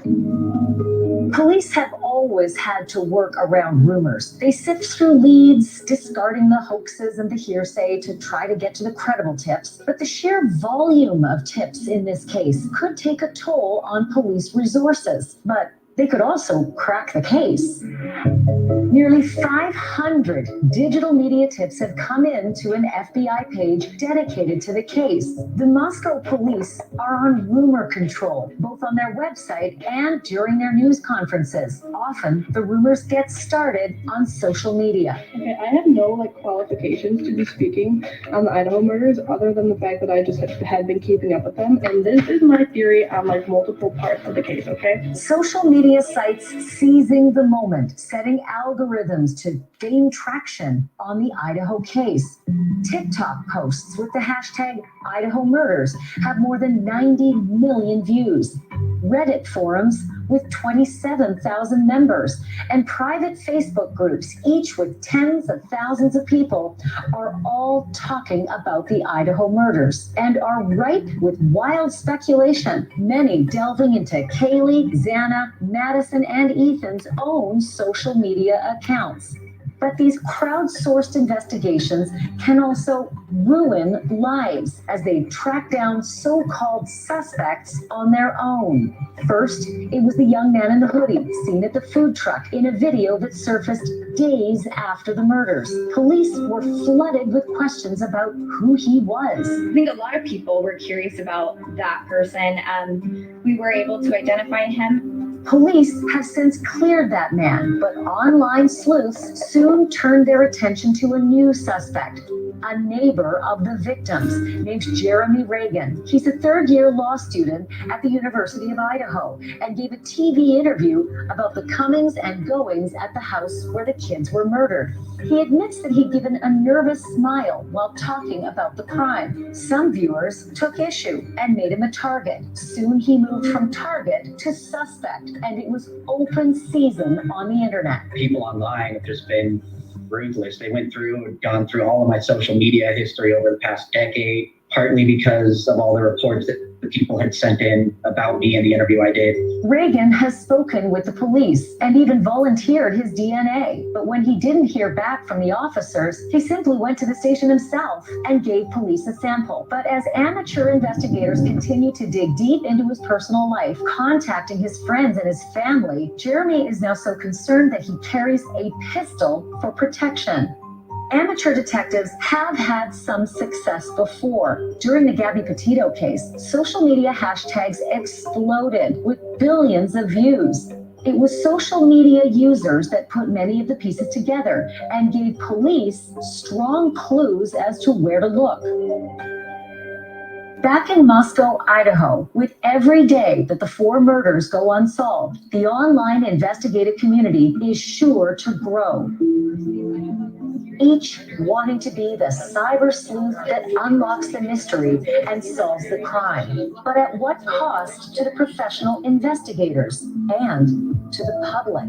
Police have always had to work around rumors. They sift through leads, discarding the hoaxes and the hearsay to try to get to the credible tips. But the sheer volume of tips in this case could take a toll on police resources. But they could also crack the case. Nearly 500 digital media tips have come in to an FBI page dedicated to the case. The Moscow police are on rumor control, both on their website and during their news conferences. Often, the rumors get started on social media. Okay, I have no qualifications to be speaking on the Idaho murders other than the fact that I just had been keeping up with them. And this is my theory on multiple parts of the case, okay? Social media sites seizing the moment, setting algorithms to gain traction on the Idaho case. TikTok posts with the hashtag Idaho murders have more than 90 million views. Reddit forums with 27,000 members, and private Facebook groups, each with tens of thousands of people, are all talking about the Idaho murders and are ripe with wild speculation, many delving into Kaylee, Xana, Madison, and Ethan's own social media accounts. But these crowdsourced investigations can also ruin lives as they track down so-called suspects on their own. First, it was the young man in the hoodie seen at the food truck in a video that surfaced days after the murders. Police were flooded with questions about who he was. I think a lot of people were curious about that person. We were able to identify him. Police have since cleared that man, but online sleuths soon turned their attention to a new suspect, a neighbor of the victims named Jeremy Reagan. He's a third-year law student at the University of Idaho and gave a TV interview about the comings and goings at the house where the kids were murdered. He admits that he'd given a nervous smile while talking about the crime. Some viewers took issue and made him a target. Soon he moved from target to suspect, and it was open season on the internet. People online have just been ruthless. They went through and gone through all of my social media history over the past decade, partly because of all the reports that the people had sent in about me and the interview I did. Reagan has spoken with the police and even volunteered his DNA. But when he didn't hear back from the officers, he simply went to the station himself and gave police a sample. But as amateur investigators continue to dig deep into his personal life, contacting his friends and his family, Jeremy is now so concerned that he carries a pistol for protection. Amateur detectives have had some success before. During the Gabby Petito case, social media hashtags exploded with billions of views. It was social media users that put many of the pieces together and gave police strong clues as to where to look. Back in Moscow, Idaho, with every day that the 4 murders go unsolved, the online investigative community is sure to grow. Each wanting to be the cyber sleuth that unlocks the mystery and solves the crime. But at what cost to the professional investigators and to the public?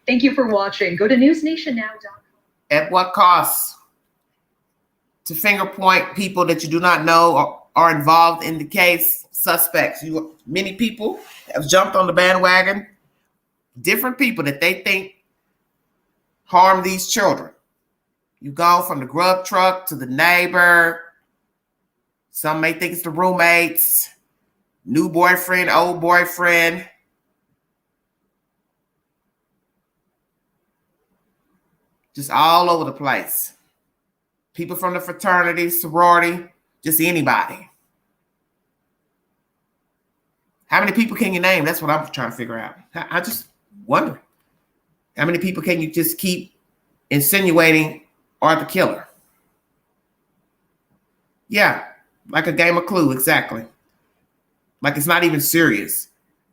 Thank you for watching. Go to newsnationnow.com. At what cost? To finger point people that you do not know are involved in the case, suspects. Many people have jumped on the bandwagon. Different people that they think harm these children. You go from the grub truck to the neighbor. Some may think it's the roommates, new boyfriend, old boyfriend. Just all over the place. People from the fraternity, sorority, just anybody. How many people can you name? That's what I'm trying to figure out. I just wonder. How many people can you just keep insinuating are the killer? Yeah, like a game of Clue, exactly. Like it's not even serious.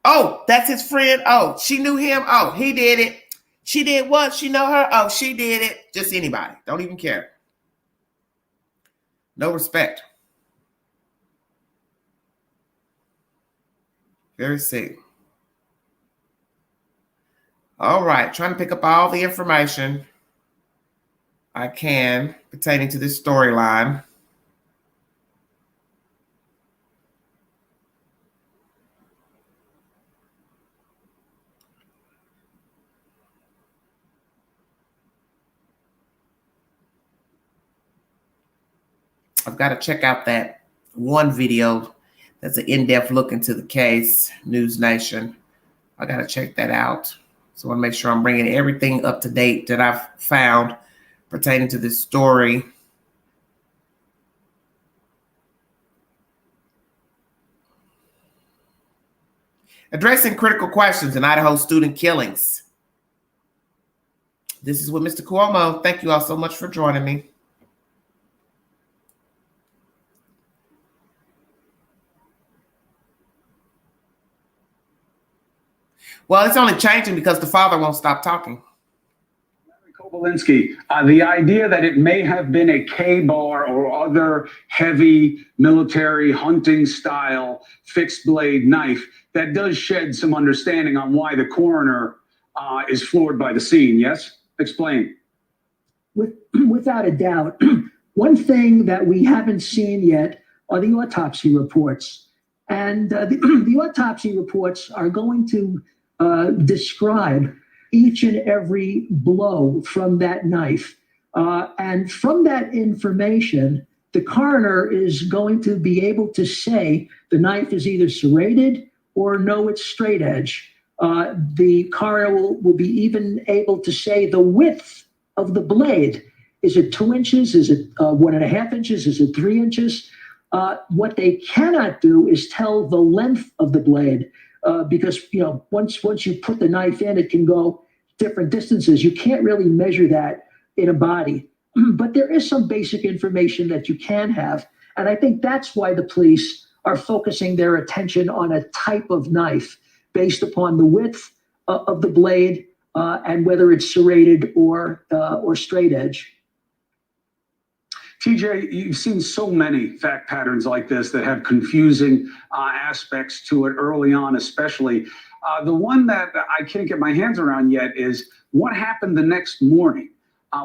Oh, that's his friend. Oh, she knew him. Oh, he did it. She did what? She know her? Oh, she did it. Just anybody. Don't even care. No respect. Very sick. All right, trying to pick up all the information I can pertaining to this storyline. I've got to check out that one video that's an in-depth look into the case, News Nation. I got to check that out. So I want to make sure I'm bringing everything up to date that I've found pertaining to this story. Addressing critical questions in Idaho student killings. This is with Mr. Cuomo. Thank you all so much for joining me. Well, it's only changing because the father won't stop talking. Kobolinsky, the idea that it may have been a K-bar or other heavy military hunting style fixed blade knife, that does shed some understanding on why the coroner is floored by the scene. Yes? Explain. Without a doubt. One thing that we haven't seen yet are the autopsy reports. And the autopsy reports are going to describe each and every blow from that knife. And from that information, the coroner is going to be able to say the knife is either serrated or no, it's straight edge. The coroner will be even able to say the width of the blade. Is it 2 inches? Is it 1.5 inches? Is it 3 inches? What they cannot do is tell the length of the blade because once you put the knife in, it can go different distances. You can't really measure that in a body, but there is some basic information that you can have, and I think that's why the police are focusing their attention on a type of knife based upon the width of the blade and whether it's serrated or straight edge. TJ, you've seen so many fact patterns like this that have confusing aspects to it early on, especially. The one that I can't get my hands around yet is what happened the next morning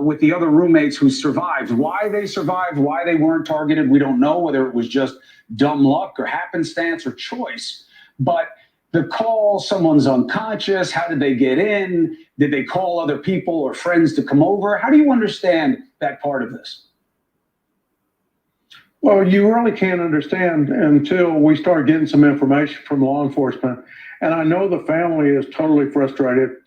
with the other roommates who survived. Why they survived, why they weren't targeted, we don't know, whether it was just dumb luck or happenstance or choice. But the call, someone's unconscious, how did they get in? Did they call other people or friends to come over? How do you understand that part of this? Well, you really can't understand until we start getting some information from law enforcement. And I know the family is totally frustrated.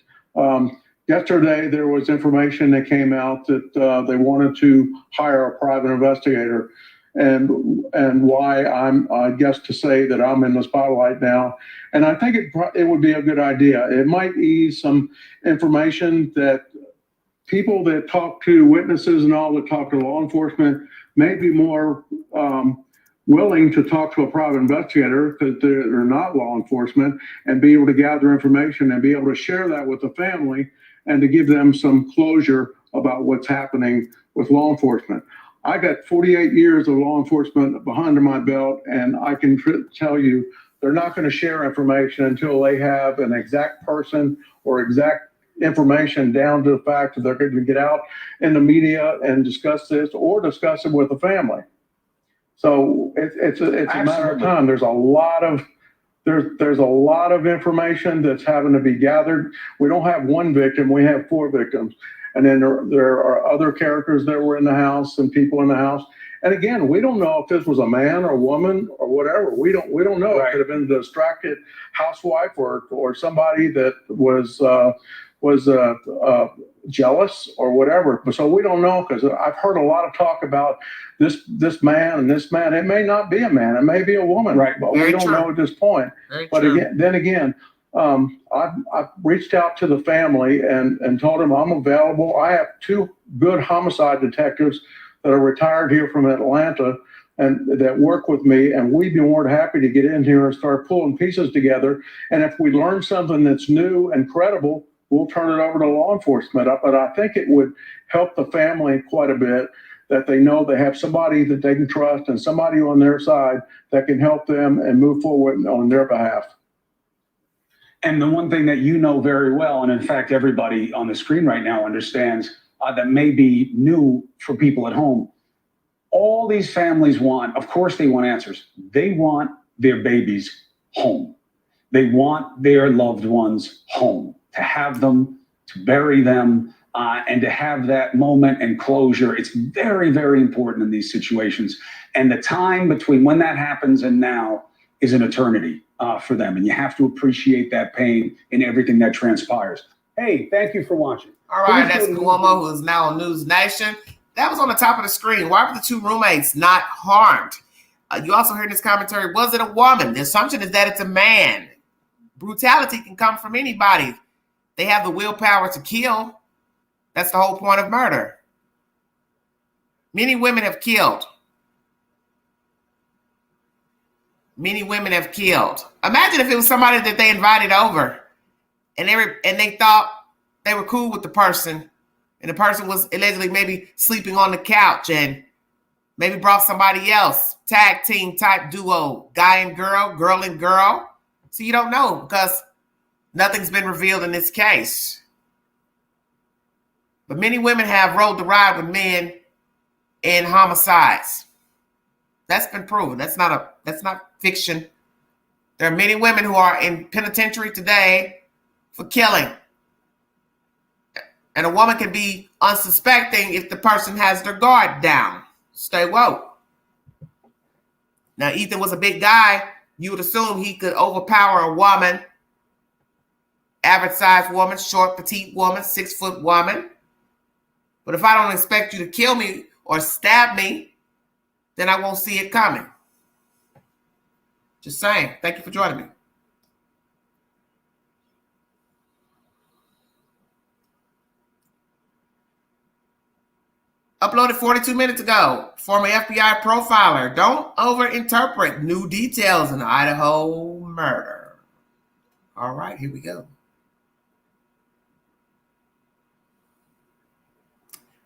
Yesterday, there was information that came out that they wanted to hire a private investigator, and why I guess to say that I'm in the spotlight now. And I think it would be a good idea. It might ease some information that people that talk to witnesses and all that talk to law enforcement may be more willing to talk to a private investigator because they're not law enforcement, and be able to gather information and be able to share that with the family and to give them some closure about what's happening with law enforcement. I got 48 years of law enforcement behind my belt, and I can tell you they're not going to share information until they have an exact person or exact information down to the fact that they're going to get out in the media and discuss this or discuss it with the family. So it's a matter of time. There's a lot of information that's having to be gathered. We don't have one victim, we have 4 victims. And then there are other characters that were in the house and people in the house. And again, we don't know if this was a man or a woman or whatever. We don't know. Right. It could have been a distracted housewife or somebody that was jealous or whatever. So we don't know, because I've heard a lot of talk about this man and this man. It may not be a man. It may be a woman. Right. But we don't know at this point. But again, I've reached out to the family and told them I'm available. I have 2 good homicide detectives that are retired here from Atlanta and that work with me, and we'd be more than happy to get in here and start pulling pieces together. And if we learn something that's new and credible, we'll turn it over to law enforcement. But I think it would help the family quite a bit that they know they have somebody that they can trust and somebody on their side that can help them and move forward on their behalf. And the one thing that you know very well, and in fact, everybody on the screen right now understands that may be new for people at home. All these families want, of course, they want answers. They want their babies home. They want their loved ones home, to have them, to bury them, and to have that moment and closure. It's very, very important in these situations. And the time between when that happens and now is an eternity for them. And you have to appreciate that pain in everything that transpires. Hey, thank you for watching. All right, that's Cuomo, who is now on News Nation. That was on the top of the screen. Why were the 2 roommates not harmed? You also heard in this commentary, was it a woman? The assumption is that it's a man. Brutality can come from anybody. They have the willpower to kill. That's the whole point of murder. Many women have killed. Many women have killed. Imagine if it was somebody that they invited over and they thought they were cool with the person, and the person was allegedly maybe sleeping on the couch and maybe brought somebody else. Tag team type duo, guy and girl, girl and girl. So you don't know, because nothing's been revealed in this case. But many women have rode the ride with men in homicides. That's been proven. That's not fiction. There are many women who are in penitentiary today for killing. And a woman can be unsuspecting if the person has their guard down. Stay woke. Now, Ethan was a big guy. You would assume he could overpower a woman, average sized woman, short, petite woman, 6-foot woman. But if I don't expect you to kill me or stab me, then I won't see it coming. Just saying. Thank you for joining me. Uploaded 42 minutes ago. Former FBI profiler. Don't overinterpret new details in the Idaho murder. All right, here we go.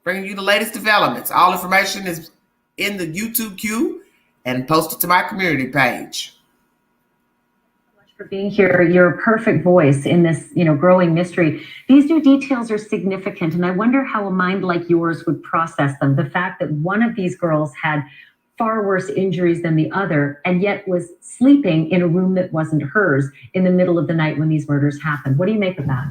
Bringing you the latest developments. All information is in the YouTube queue and posted to my community page. For being here, your perfect voice in this, growing mystery. These new details are significant, and I wonder how a mind like yours would process them. The fact that one of these girls had far worse injuries than the other, and yet was sleeping in a room that wasn't hers in the middle of the night when these murders happened. What do you make of that?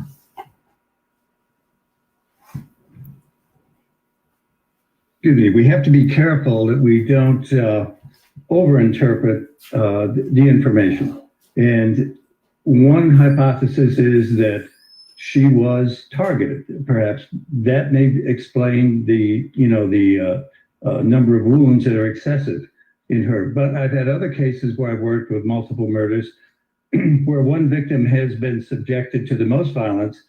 Excuse me, we have to be careful that we don't overinterpret the information. And one hypothesis is that she was targeted. Perhaps that may explain the number of wounds that are excessive in her. But I've had other cases where I've worked with multiple murders where one victim has been subjected to the most violence,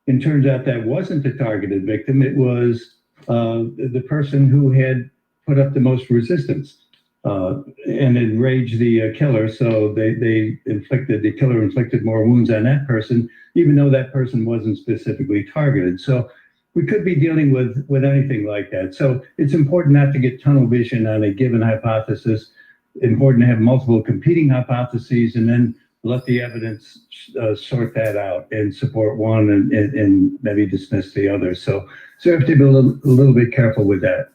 and turns out that wasn't the targeted victim. It was the person who had put up the most resistance. And enraged the killer, so the killer inflicted more wounds on that person, even though that person wasn't specifically targeted. So we could be dealing with anything like that. So it's important not to get tunnel vision on a given hypothesis. Important to have multiple competing hypotheses and then let the evidence sort that out and support one and maybe dismiss the other. So we have to be a little bit careful with that.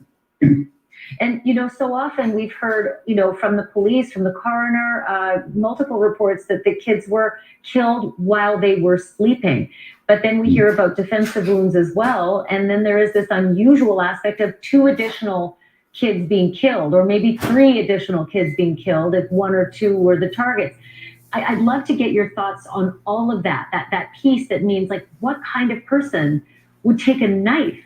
And, so often we've heard, from the police, from the coroner, multiple reports that the kids were killed while they were sleeping. But then we hear about defensive wounds as well. And then there is this unusual aspect of 2 additional kids being killed, or maybe 3 additional kids being killed if 1 or 2 were the targets. I'd love to get your thoughts on all of that piece that means, like, what kind of person would take a knife,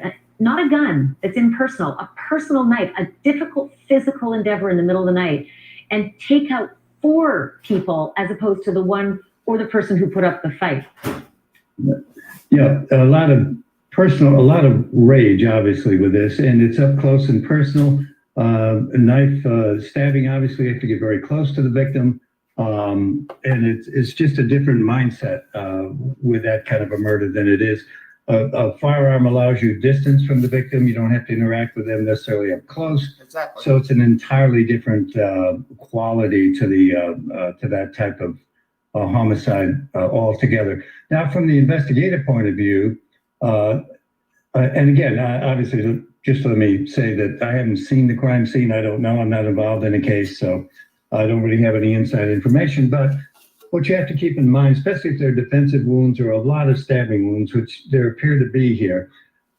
not a gun, that's impersonal, a personal knife, a difficult physical endeavor in the middle of the night, and take out 4 people as opposed to the one or the person who put up the fight. Yeah, a lot of rage, obviously, with this, and it's up close and personal. A knife stabbing, obviously, you have to get very close to the victim, and it's just a different mindset with that kind of a murder than it is. A firearm allows you distance from the victim. You don't have to interact with them necessarily up close. Exactly. So it's an entirely different quality to that type of homicide altogether. Now, from the investigative point of view, and again, obviously, just let me say that I haven't seen the crime scene. I don't know. I'm not involved in the case, so I don't really have any inside information. But what you have to keep in mind, especially if there are defensive wounds or a lot of stabbing wounds, which there appear to be here,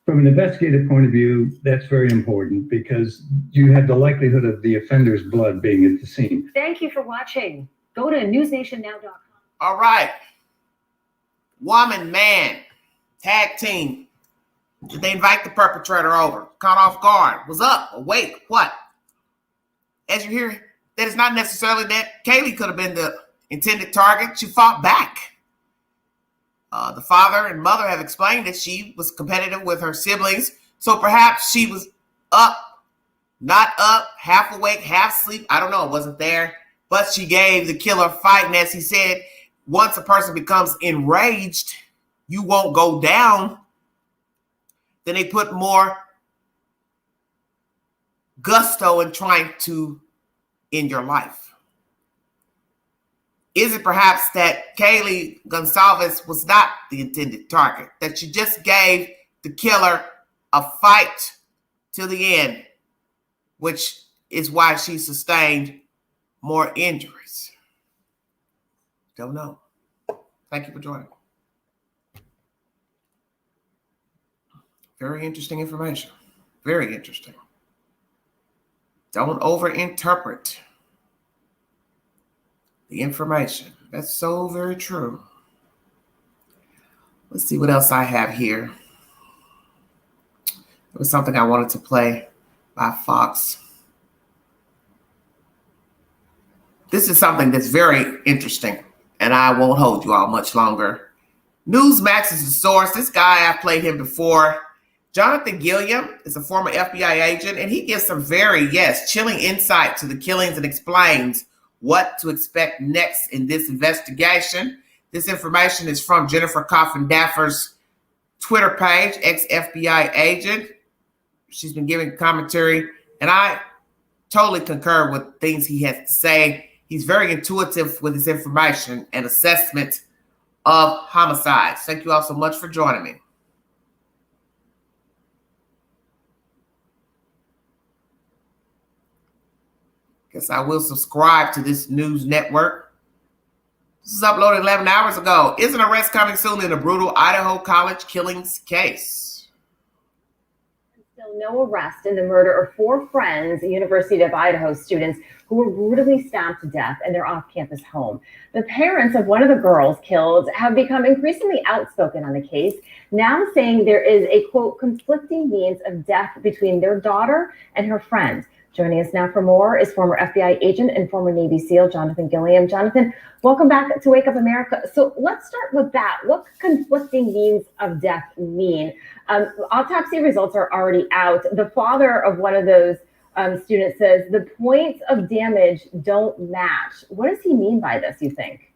from an investigative point of view, that's very important because you have the likelihood of the offender's blood being at the scene. Thank you for watching. Go to newsnationnow.com. All right. Woman, man, tag team. Did they invite the perpetrator over? Caught off guard. Was up, awake, what? As you hear, that is not necessarily that Kaylee could have been the intended target. She fought back. The father and mother have explained that she was competitive with her siblings, so perhaps she was up, not up, half awake, half asleep. I don't know. It wasn't there. But she gave the killer a fight, and as he said, once a person becomes enraged, you won't go down. Then they put more gusto in trying to end your life. Is it perhaps that Kaylee Gonsalves was not the intended target, that she just gave the killer a fight to the end, which is why she sustained more injuries? Don't know. Thank you for joining. Very interesting information. Very interesting. Don't overinterpret the information. That's so very true. Let's see what else I have here. There was something I wanted to play by Fox. This is something that's very interesting, and I won't hold you all much longer. Newsmax is the source. This guy, I've played him before. Jonathan Gilliam is a former FBI agent, and he gives some very, chilling insight to the killings and explains what to expect next in this investigation. This information is from Jennifer Coffin-Daffer's Twitter page, ex-FBI agent. She's been giving commentary, and I totally concur with things he has to say. He's very intuitive with his information and assessment of homicides. Thank you all so much for joining me. Guess I will subscribe to this news network. This was uploaded 11 hours ago. Is an arrest coming soon in a brutal Idaho college killings case? Still no arrest in the murder of 4 friends, University of Idaho students who were brutally stabbed to death in their off-campus home. The parents of one of the girls killed have become increasingly outspoken on the case, now saying there is a, quote, conflicting means of death between their daughter and her friend. Joining us now for more is former FBI agent and former Navy SEAL Jonathan Gilliam. Jonathan, welcome back to Wake Up America. So let's start with that. What conflicting means of death mean? Autopsy results are already out. The father of one of those students says the points of damage don't match. What does he mean by this, you think?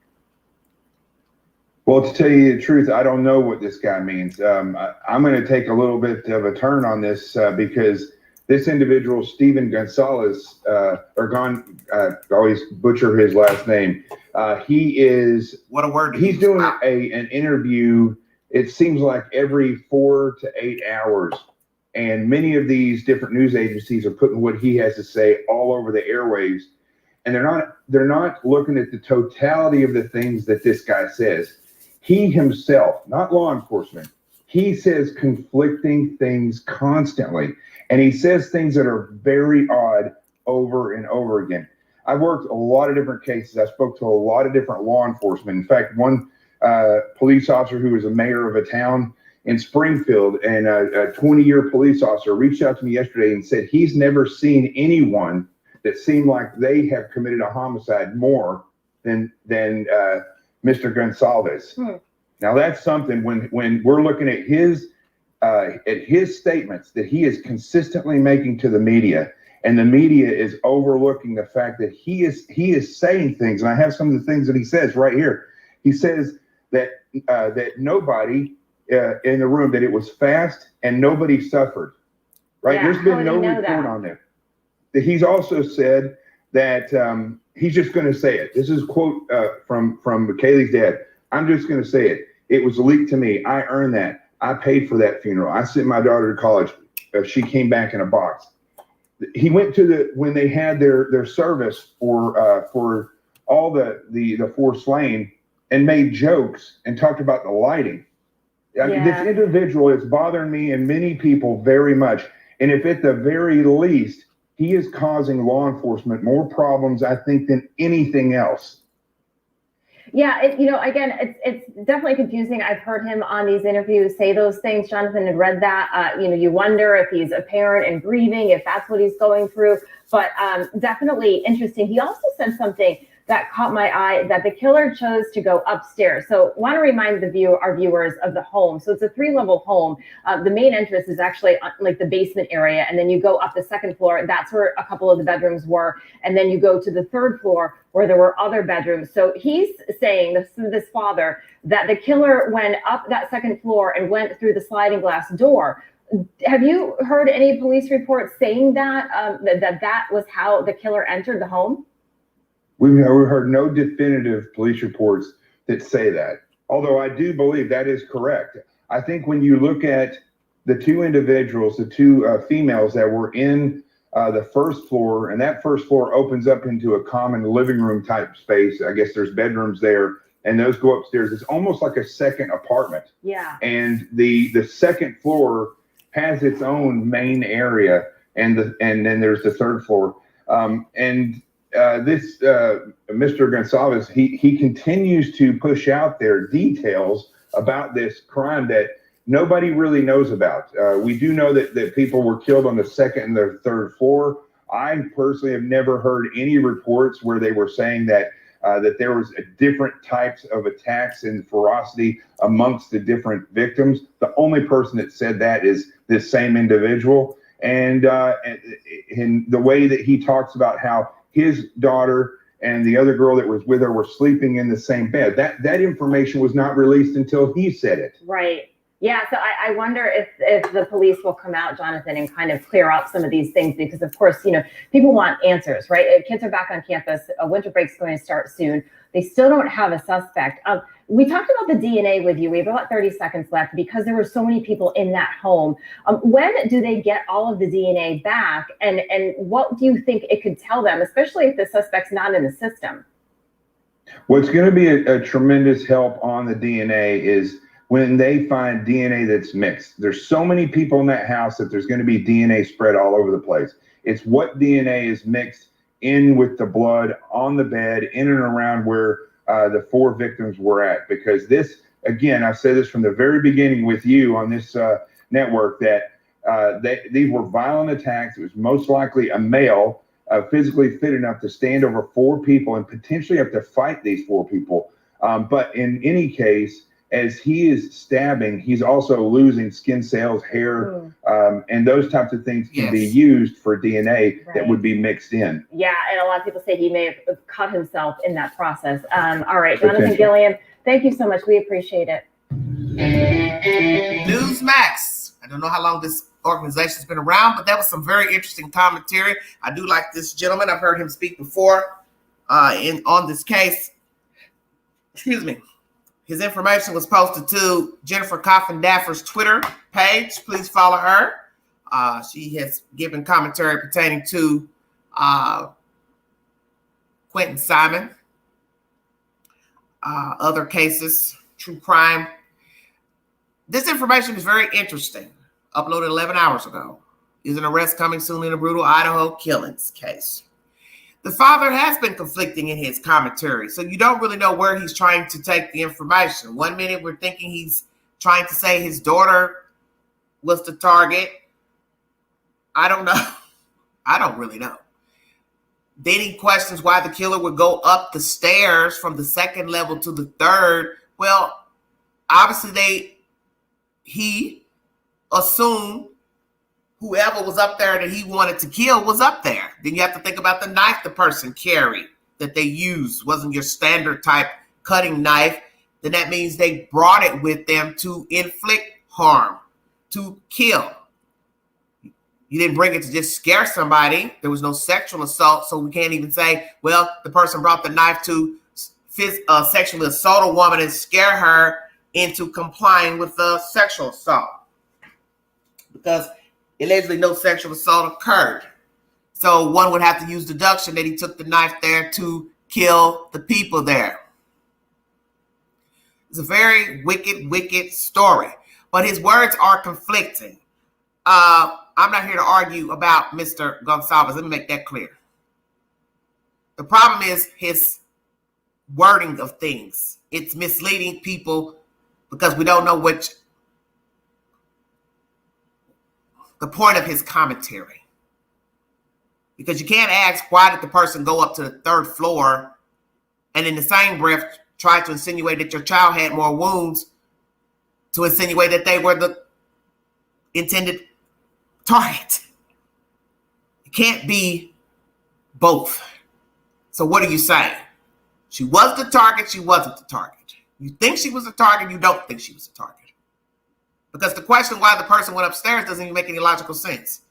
Well, to tell you the truth, I don't know what this guy means. I'm going to take a little bit of a turn on this because this individual, Stephen Gonzalez, I always butcher his last name. He is, what a word. He's doing an interview, it seems like every 4 to 8 hours. And many of these different news agencies are putting what he has to say all over the airwaves. And they're not looking at the totality of the things that this guy says. He himself, not law enforcement, he says conflicting things constantly. And he says things that are very odd over and over again. I've worked a lot of different cases. I spoke to a lot of different law enforcement. In fact, one police officer who was a mayor of a town in Springfield and a 20-year police officer reached out to me yesterday and said he's never seen anyone that seemed like they have committed a homicide more than Mr. Gonzalez. Now that's something when we're looking at his statements that he is consistently making to the media, and the media is overlooking the fact that he is saying things. And I have some of the things that he says right here. He says that nobody in the room, that it was fast and nobody suffered. Right? Yeah, there's been no report on there. He's also said that he's just going to say it. This is a quote from Kaylee's dad. I'm just going to say it. It was leaked to me. I earned that. I paid for that funeral. I sent my daughter to college. She came back in a box. He went to when they had their service for all the 4 slain and made jokes and talked about the lighting. I mean, this individual is bothering me and many people very much. And if at the very least, he is causing law enforcement more problems, I think, than anything else. Yeah, again, it's definitely confusing. I've heard him on these interviews say those things. Jonathan had read that. You wonder if he's a parent and grieving, if that's what he's going through. But definitely interesting. He also said something that caught my eye, that the killer chose to go upstairs. So want to remind our viewers of the home. So it's a 3-level home. The main entrance is actually like the basement area. And then you go up the 2nd floor. That's where a couple of the bedrooms were. And then you go to the 3rd floor where there were other bedrooms. So he's saying, this father, that the killer went up that 2nd floor and went through the sliding glass door. Have you heard any police reports saying that that was how the killer entered the home? We've heard no definitive police reports that say that, although I do believe that is correct. I think when you look at the 2 individuals, the 2 females that were in the 1st floor, and that 1st floor opens up into a common living room type space. I guess there's bedrooms there, and those go upstairs. It's almost like a second apartment. Yeah. And the 2nd floor has its own main area, and then there's the third floor. This Mr. Gonsalves, he continues to push out their details about this crime that nobody really knows about. We do know that people were killed on the second and the third floor. I personally have never heard any reports where they were saying that there was different types of attacks and ferocity amongst the different victims. The only person that said that is this same individual. And the way that he talks about how his daughter and the other girl that was with her were sleeping in the same bed. That information was not released until he said it. Right. Yeah, so I wonder if the police will come out, Jonathan, and kind of clear up some of these things, because of course, people want answers, right? Kids are back on campus. A winter break's going to start soon. They still don't have a suspect. We talked about the DNA with you. We have about 30 seconds left because there were so many people in that home. When do they get all of the DNA back? And what do you think it could tell them, especially if the suspect's not in the system? What's going to be a tremendous help on the DNA is when they find DNA that's mixed. There's so many people in that house that there's going to be DNA spread all over the place. It's what DNA is mixed in with the blood on the bed, in and around where the 4 victims were at. Because this, again, I've said this from the very beginning with you on this network, that these were violent attacks. It was most likely a male physically fit enough to stand over 4 people and potentially have to fight these 4 people. But in any case, as he is stabbing, he's also losing skin cells, hair, and those types of things can be used for DNA that would be mixed in. Yeah, and a lot of people say he may have cut himself in that process. All right, Jonathan Gilliam, thank you so much. We appreciate it. Newsmax. I don't know how long this organization's been around, but that was some very interesting commentary. I do like this gentleman. I've heard him speak before on this case. Excuse me. His information was posted to Jennifer Coffin-Daffer's Twitter page. Please follow her. She has given commentary pertaining to Quentin Simon, other cases, true crime. This information is very interesting. Uploaded 11 hours ago. Is an arrest coming soon in a brutal Idaho killings case. The father has been conflicting in his commentary, so you don't really know where he's trying to take the information. 1 minute we're thinking he's trying to say his daughter was the target. I don't know. I don't really know. Then he questions why the killer would go up the stairs from the 2nd level to the 3rd. Well, obviously he assumed whoever was up there that he wanted to kill was up there. Then you have to think about the knife the person carried that they used. Wasn't your standard type cutting knife. Then that means they brought it with them to inflict harm, to kill. You didn't bring it to just scare somebody. There was no sexual assault, so we can't even say, well, the person brought the knife to sexually assault a woman and scare her into complying with the sexual assault. Because allegedly no sexual assault occurred. So one would have to use deduction that he took the knife there to kill the people there. It's a very wicked story. But his words are conflicting. I'm not here to argue about Mr. Gonsalves. Let me make that clear. The problem is his wording of things. It's misleading people because we don't know the point of his commentary. Because you can't ask, why did the person go up to the 3rd floor and in the same breath try to insinuate that your child had more wounds, to insinuate that they were the intended target. It can't be both. So what are you saying? She was the target, she wasn't the target. You think she was the target, you don't think she was the target. Because the question why the person went upstairs doesn't even make any logical sense.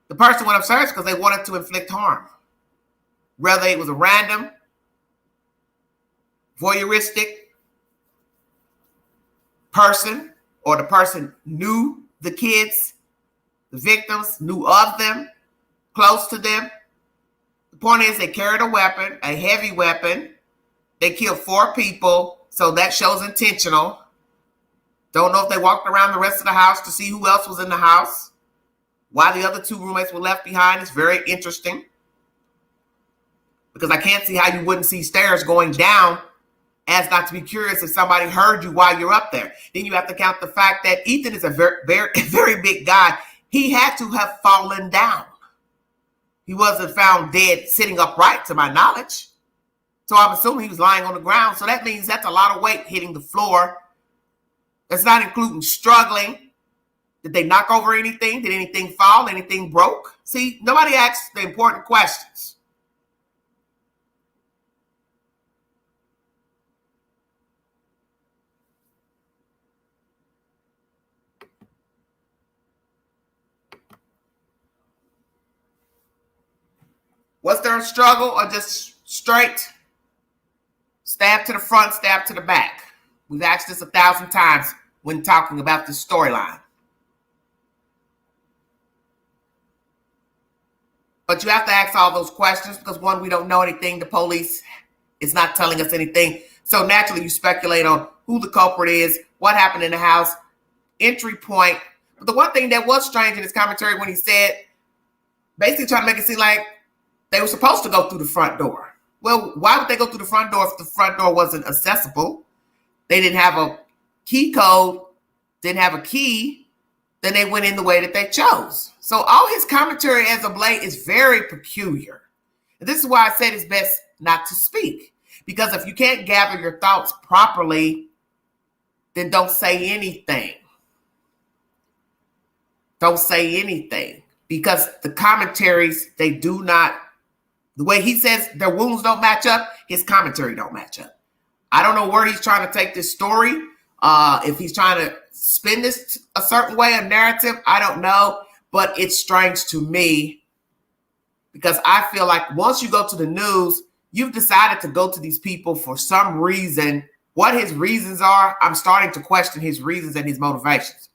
The person went upstairs because they wanted to inflict harm. Whether it was a random, voyeuristic person, or the person knew the kids, the victims, knew of them, close to them. The point is they carried a weapon, a heavy weapon. They killed 4 people, so that shows intentional. Don't know if they walked around the rest of the house to see who else was in the house. Why the other 2 roommates were left behind is very interesting, because I can't see how you wouldn't see stairs going down as not to be curious if somebody heard you while you're up there. Then you have to count the fact that Ethan is a very big guy. He had to have fallen down. He wasn't found dead sitting upright, to my knowledge. So I'm assuming he was lying on the ground. So that means that's a lot of weight hitting the floor. That's not including struggling. Did they knock over anything? Did anything fall? Anything broke? See, nobody asks the important questions. Was there a struggle or just straight stab to the front, stab to the back? We've asked this 1,000 times when talking about this storyline. But you have to ask all those questions because, one, we don't know anything. The police is not telling us anything. So naturally you speculate on who the culprit is, what happened in the house, entry point. But the one thing that was strange in his commentary when he said, basically trying to make it seem like they were supposed to go through the front door. Well, why would they go through the front door if the front door wasn't accessible? They didn't have a key code, didn't have a key, then they went in the way that they chose. So all his commentary as of late is very peculiar. And this is why I said it's best not to speak. Because if you can't gather your thoughts properly, then don't say anything. Don't say anything. Because the commentaries, they do not, the way he says their wounds don't match up, his commentary don't match up. I don't know where he's trying to take this story. If he's trying to spin this a certain way, a narrative, I don't know. But it's strange to me because I feel like once you go to the news, you've decided to go to these people for some reason. What his reasons are, I'm starting to question his reasons and his motivations.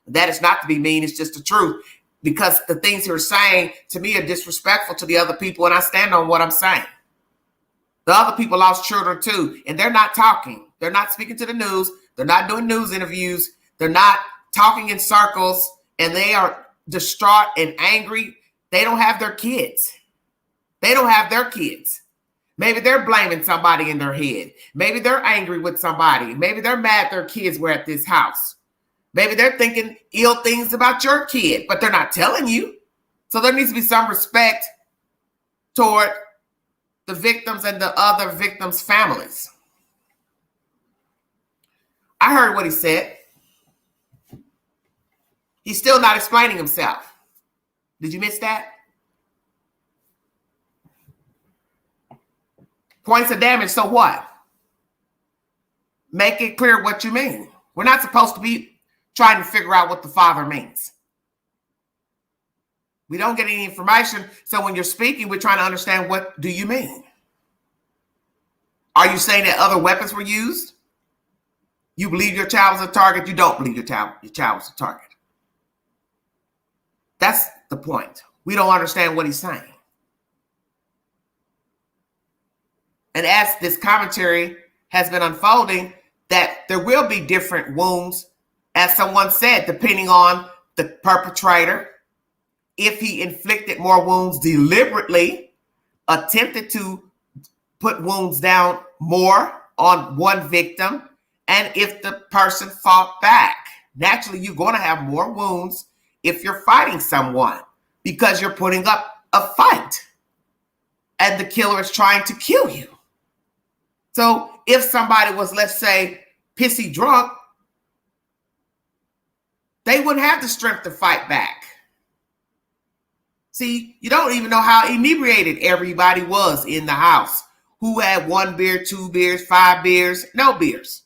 That is not to be mean. It's just the truth. Because the things you're saying to me are disrespectful to the other people, and I stand on what I'm saying. The other people lost children too, and they're not talking. They're not speaking to the news. They're not doing news interviews. They're not talking in circles, and they are distraught and angry. They don't have their kids. They don't have their kids. Maybe they're blaming somebody in their head. Maybe they're angry with somebody. Maybe they're mad their kids were at this house. Maybe they're thinking ill things about your kid, but they're not telling you. So there needs to be some respect toward the victims and the other victims' families. I heard what he said. He's still not explaining himself. Did you miss that? Points of damage, so what? Make it clear what you mean. We're not supposed to be trying to figure out what the father means. We don't get any information, so when you're speaking, we're trying to understand what do you mean? Are you saying that other weapons were used? You believe your child was a target, you don't believe your child was a target. That's the point. We don't understand what he's saying. And as this commentary has been unfolding, that there will be different wounds, as someone said, depending on the perpetrator. If he inflicted more wounds deliberately, attempted to put wounds down more on one victim, and if the person fought back. Naturally, you're going to have more wounds if you're fighting someone because you're putting up a fight and the killer is trying to kill you. So if somebody was, let's say, pissy drunk, they wouldn't have the strength to fight back. See, you don't even know how inebriated everybody was in the house. Who had 1 beer, 2 beers, 5 beers, no beers.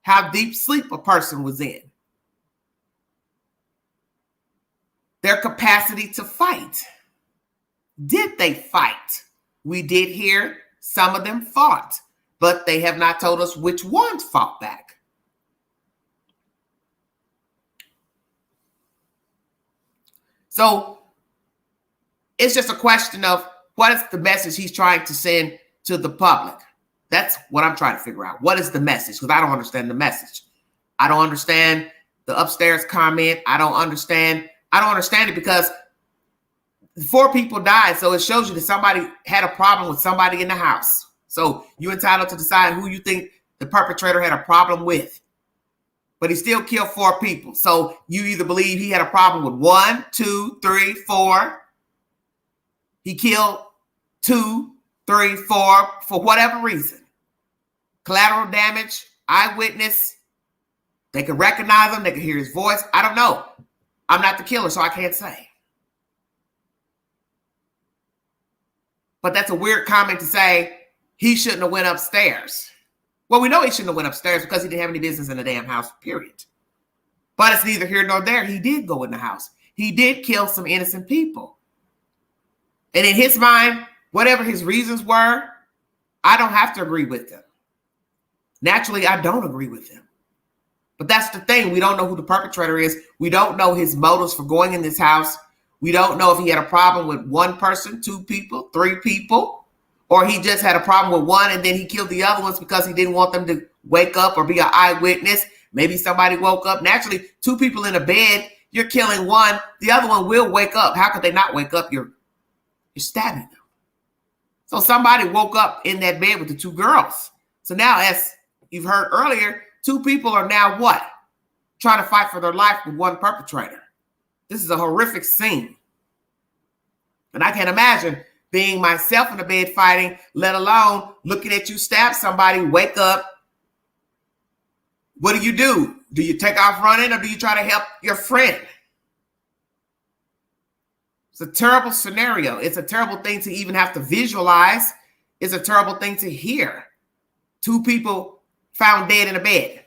How deep sleep a person was in. Their capacity to fight. Did they fight? We did hear some of them fought, but they have not told us which ones fought back. So it's just a question of what is the message he's trying to send to the public. That's what I'm trying to figure out. What is the message? Because I don't understand the message. I don't understand the upstairs comment. I don't understand. I don't understand it because 4 people died. So it shows you that somebody had a problem with somebody in the house. So you're entitled to decide who you think the perpetrator had a problem with. But he still killed 4 people. So you either believe he had a problem with 1, 2, 3, 4. He killed 2, 3, 4 for whatever reason. Collateral damage, eyewitness. They could recognize him. They could hear his voice. I don't know. I'm not the killer, so I can't say. But that's a weird comment to say he shouldn't have went upstairs. Well, we know he shouldn't have went upstairs because he didn't have any business in the damn house, period. But it's neither here nor there. He did go in the house. He did kill some innocent people. And in his mind, whatever his reasons were, I don't have to agree with them. Naturally, I don't agree with them. But that's the thing. We don't know who the perpetrator is. We don't know his motives for going in this house. We don't know if he had a problem with 1 person, 2 people, 3 people, or he just had a problem with 1 and then he killed the other ones because he didn't want them to wake up or be an eyewitness. Maybe somebody woke up. Naturally, 2 people in a bed, you're killing 1. The other one will wake up. How could they not wake up? You're stabbing them. So somebody woke up in that bed with the 2 girls. So now, as you've heard earlier, 2 people are now what? Trying to fight for their life with 1 perpetrator. This is a horrific scene. And I can't imagine being myself in the bed fighting, let alone looking at you stab somebody, wake up. What do? Do you take off running or do you try to help your friend? It's a terrible scenario. It's a terrible thing to even have to visualize. It's a terrible thing to hear. 2 people found dead in a bed.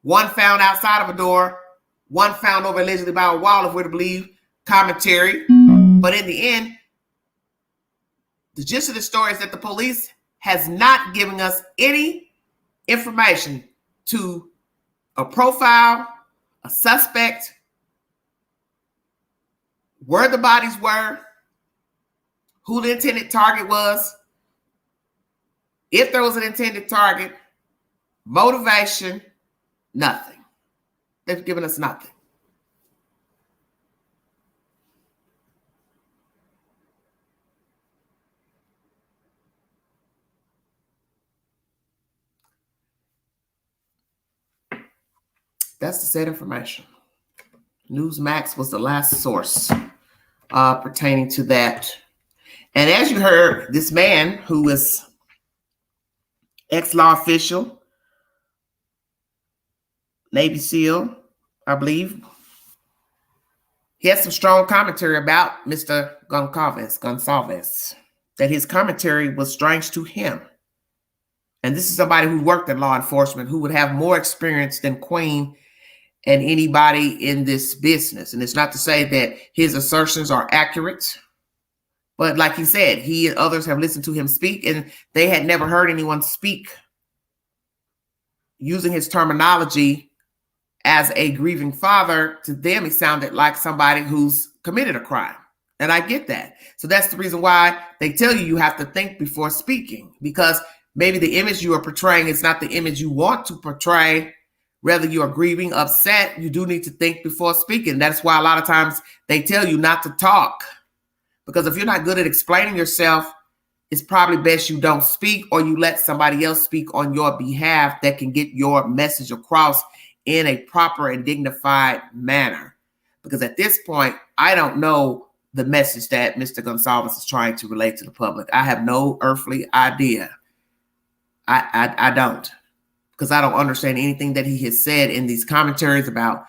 1 found outside of a door. 1 found over allegedly by a wall, if we're to believe commentary. But in the end, the gist of the story is that the police has not given us any information to a profile, a suspect, where the bodies were, who the intended target was, if there was an intended target, motivation, nothing. They've given us nothing. That's the said information. Newsmax was the last source pertaining to that. And as you heard, this man who is ex-law official, Navy SEAL, I believe, he had some strong commentary about Mr. Gonsalves, that his commentary was strange to him. And this is somebody who worked in law enforcement, who would have more experience than Queen and anybody in this business. And it's not to say that his assertions are accurate, but like he said, he and others have listened to him speak, and they had never heard anyone speak using his terminology as a grieving father. To them, it sounded like somebody who's committed a crime. And I get that. So that's the reason why they tell you have to think before speaking, because maybe the image you are portraying is not the image you want to portray. Whether you are grieving, upset, you do need to think before speaking. That's why a lot of times they tell you not to talk. Because if you're not good at explaining yourself, it's probably best you don't speak, or you let somebody else speak on your behalf that can get your message across in a proper and dignified manner. Because at this point, I don't know the message that Mr. Gonsalves is trying to relate to the public. I have no earthly idea. I don't. Because I don't understand anything that he has said in these commentaries about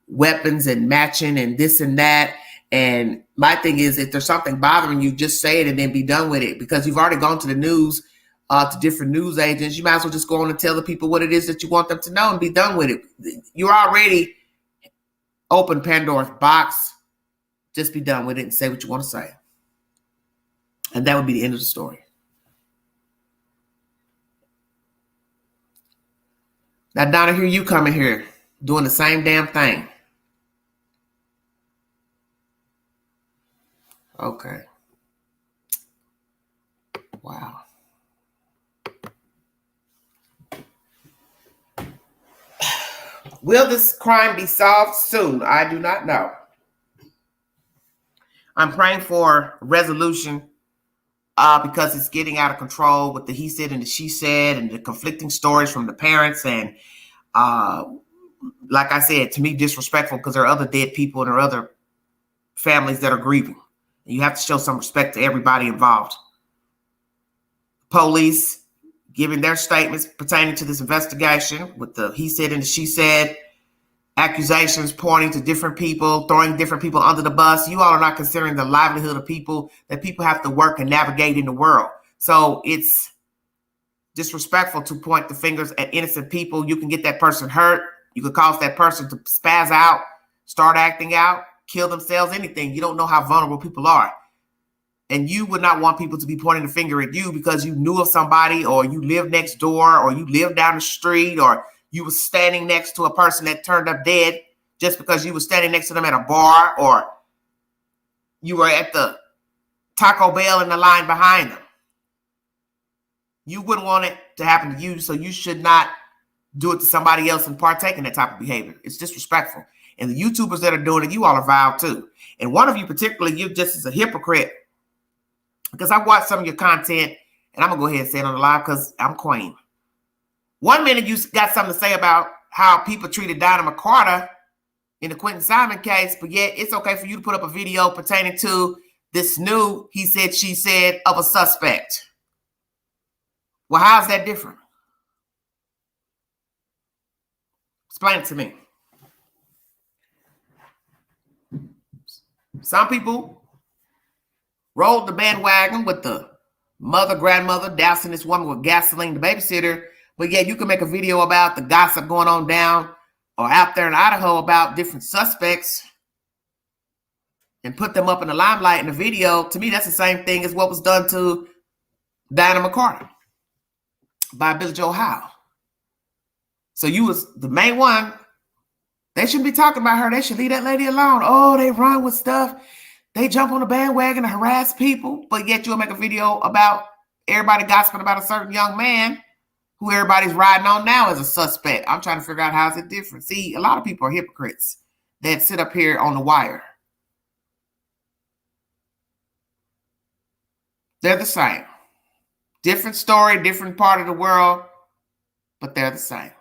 weapons and matching and this and that. And my thing is, if there's something bothering you, just say it and then be done with it. Because you've already gone to the news, to different news agents. You might as well just go on and tell the people what it is that you want them to know and be done with it. You're already open Pandora's box. Just be done with it and say what you want to say. And that would be the end of the story. Now, Donna, here you coming here doing the same damn thing. Okay. Wow. Will this crime be solved soon? I do not know. I'm praying for resolution because it's getting out of control with the he said and the she said and the conflicting stories from the parents. And like I said, to me, disrespectful because there are other dead people and there are other families that are grieving. And you have to show some respect to everybody involved. Police giving their statements pertaining to this investigation with the he said and the she said, accusations pointing to different people, throwing different people under the bus. You all are not considering the livelihood of people that people have to work and navigate in the world. So it's disrespectful to point the fingers at innocent people. You can get that person hurt. You could cause that person to spaz out, start acting out, kill themselves, anything. You don't know how vulnerable people are. And you would not want people to be pointing the finger at you because you knew of somebody or you lived next door or you lived down the street or you were standing next to a person that turned up dead just because you were standing next to them at a bar or you were at the Taco Bell in the line behind them. You wouldn't want it to happen to you, so you should not do it to somebody else and partake in that type of behavior. It's disrespectful. And the YouTubers that are doing it, you all are vile too. And one of you particularly, you just as a hypocrite. Because I watched some of your content, and I'm going to go ahead and say it on the live because I'm queen. 1 minute you got something to say about how people treated Dinah McCarter in the Quentin Simon case, but yet it's okay for you to put up a video pertaining to this new he said, she said of a suspect. Well, how's that different? Explain it to me. Some people rolled the bandwagon with the mother, grandmother dousing this woman with gasoline, the babysitter. But yeah, you can make a video about the gossip going on down or out there in Idaho about different suspects and put them up in the limelight in the video. To me, that's the same thing as what was done to Dinah McCarter by Billy Joe Howe. So you was the main one. They shouldn't be talking about her. They should leave that lady alone. Oh, they run with stuff. They jump on the bandwagon to harass people, but yet you'll make a video about everybody gossiping about a certain young man who everybody's riding on now as a suspect. I'm trying to figure out how is it different. See, a lot of people are hypocrites that sit up here on the wire. They're the same. Different story, different part of the world, but they're the same.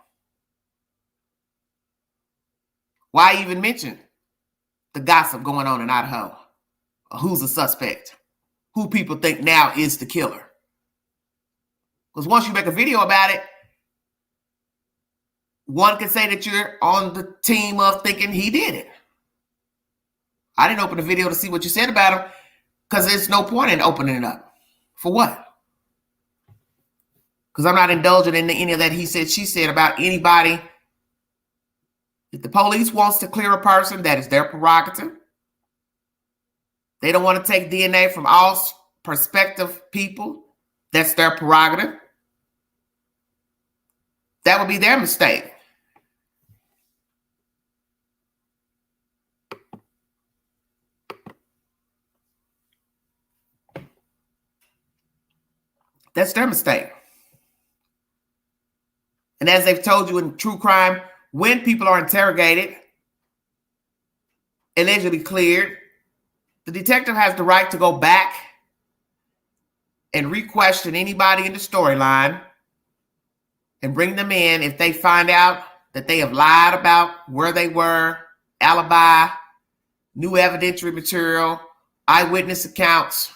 Why even mention the gossip going on in Idaho? Who's a suspect? Who people think now is the killer? Because once you make a video about it, one can say that you're on the team of thinking he did it. I didn't open the video to see what you said about him because there's no point in opening it up. For what? Because I'm not indulging in any of that he said, she said about anybody. If the police wants to clear a person, that is their prerogative. They don't want to take DNA from all prospective people. That's their prerogative. That would be their mistake. That's their mistake. And as they've told you in true crime, when people are interrogated, allegedly cleared, the detective has the right to go back and re-question anybody in the storyline and bring them in if they find out that they have lied about where they were, alibi, new evidentiary material, eyewitness accounts.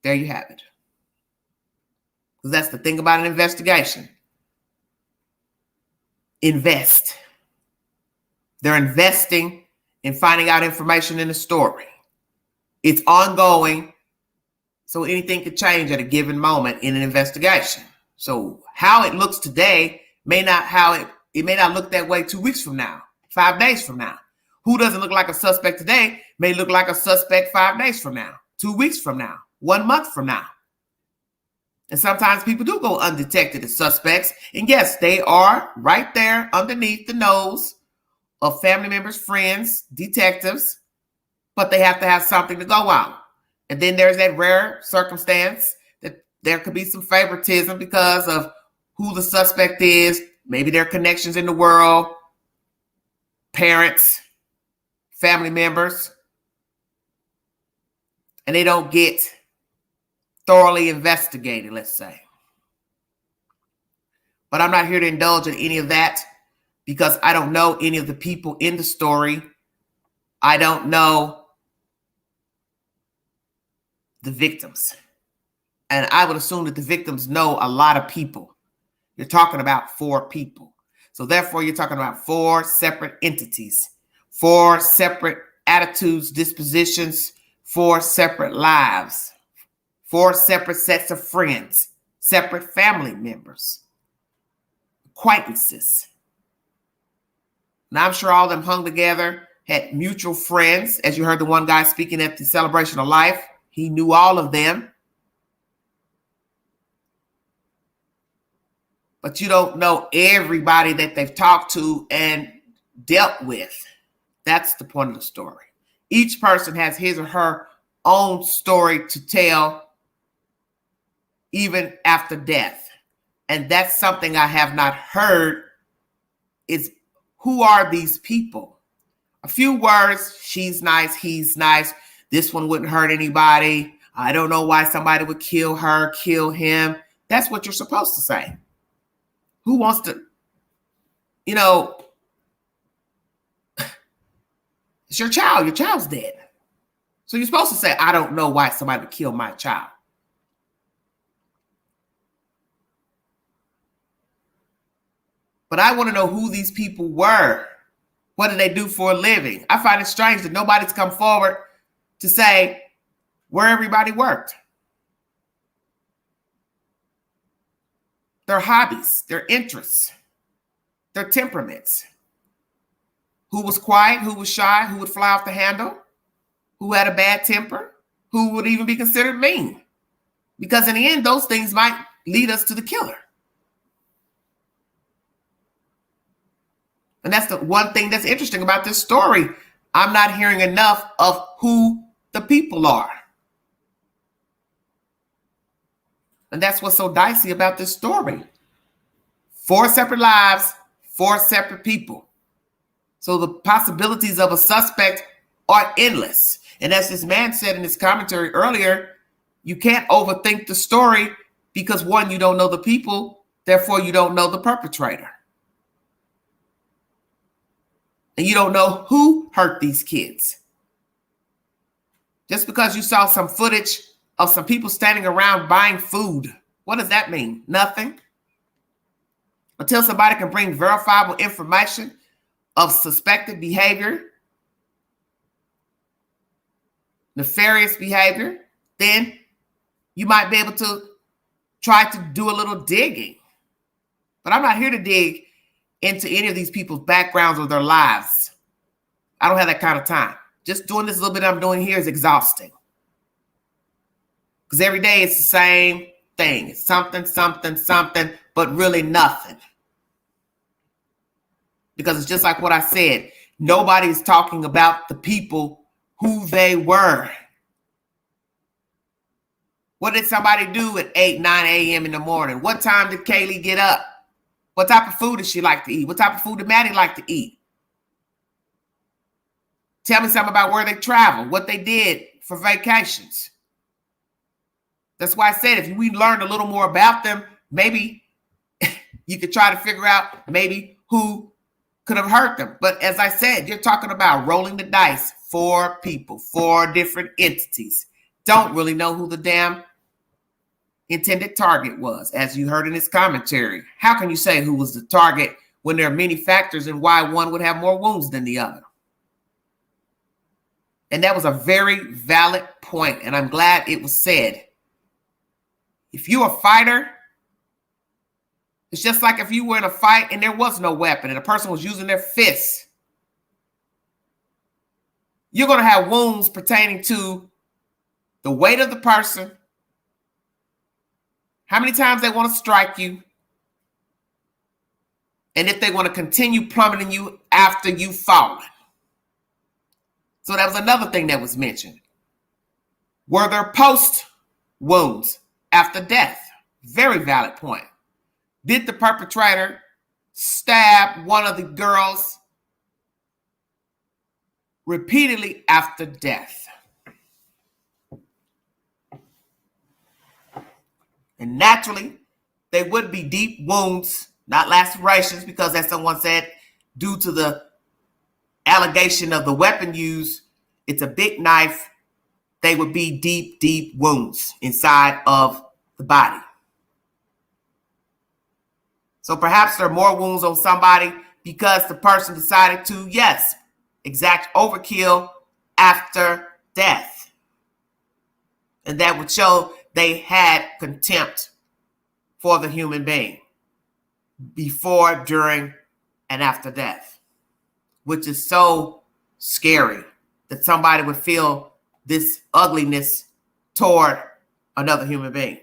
There you have it. Because that's the thing about an investigation. Invest. They're investing in finding out information in the story. It's ongoing, so anything could change at a given moment in an investigation. So how it looks today may not look that way 2 weeks from now, 5 days from now. Who doesn't look like a suspect today may look like a suspect 5 days from now, 2 weeks from now, 1 month from now. And sometimes people do go undetected as suspects. And yes, they are right there underneath the nose of family members, friends, detectives, but they have to have something to go on. And then there's that rare circumstance that there could be some favoritism because of who the suspect is, maybe their connections in the world, parents, family members, and they don't get thoroughly investigated, let's say. But I'm not here to indulge in any of that because I don't know any of the people in the story. I don't know the victims. And I would assume that the victims know a lot of people. You're talking about 4 people. So therefore, you're talking about 4 separate entities, 4 separate attitudes, dispositions, 4 separate lives, 4 separate sets of friends, separate family members, acquaintances. And I'm sure all of them hung together, had mutual friends. As you heard the one guy speaking at the celebration of life, he knew all of them. But you don't know everybody that they've talked to and dealt with. That's the point of the story. Each person has his or her own story to tell, even after death. And that's something I have not heard is, who are these people? A few words, she's nice, he's nice, this one wouldn't hurt anybody. I don't know why somebody would kill her, kill him. That's what you're supposed to say. Who wants to, it's your child. Your child's dead. So you're supposed to say, I don't know why somebody would kill my child. But I want to know who these people were. What did they do for a living? I find it strange that nobody's come forward to say where everybody worked. Their hobbies, their interests, their temperaments. Who was quiet, who was shy, who would fly off the handle, who had a bad temper, who would even be considered mean. Because in the end, those things might lead us to the killer. And that's the one thing that's interesting about this story. I'm not hearing enough of who the people are. And that's what's so dicey about this story. 4 separate lives, 4 separate people. So the possibilities of a suspect are endless. And as this man said in his commentary earlier, you can't overthink the story because 1, you don't know the people, therefore you don't know the perpetrator. And you don't know who hurt these kids. Just because you saw some footage of some people standing around buying food, what does that mean? Nothing. Until somebody can bring verifiable information of suspected behavior, nefarious behavior, then you might be able to try to do a little digging. But I'm not here to dig into any of these people's backgrounds or their lives. I don't have that kind of time. Just doing this little bit I'm doing here is exhausting. Because every day it's the same thing. It's something, but really nothing. Because it's just like what I said. Nobody's talking about the people, who they were. What did somebody do at 8, 9 a.m. in the morning? What time did Kaylee get up? What type of food did she like to eat? What type of food did Maddie like to eat? Tell me something about where they traveled, what they did for vacations. That's why I said if we learned a little more about them, maybe you could try to figure out maybe who could have hurt them. But as I said, you're talking about rolling the dice. 4 people, 4 different entities. Don't really know who the damn intended target was, as you heard in his commentary. How can you say who was the target when there are many factors and why one would have more wounds than the other? And that was a very valid point, and I'm glad it was said. If you're a fighter, it's just like if you were in a fight and there was no weapon and a person was using their fists. You're going to have wounds pertaining to the weight of the person, how many times they want to strike you, and if they want to continue plummeting you after you've fallen. So that was another thing that was mentioned. Were there post wounds after death? Very valid point. Did the perpetrator stab one of the girls repeatedly after death. And naturally, they would be deep wounds, not lacerations, because as someone said, due to the allegation of the weapon used, it's a big knife. They would be deep, deep wounds inside of the body. So perhaps there are more wounds on somebody because the person decided to, yes, exact overkill after death. And that would show they had contempt for the human being before, during, and after death, which is so scary that somebody would feel this ugliness toward another human being.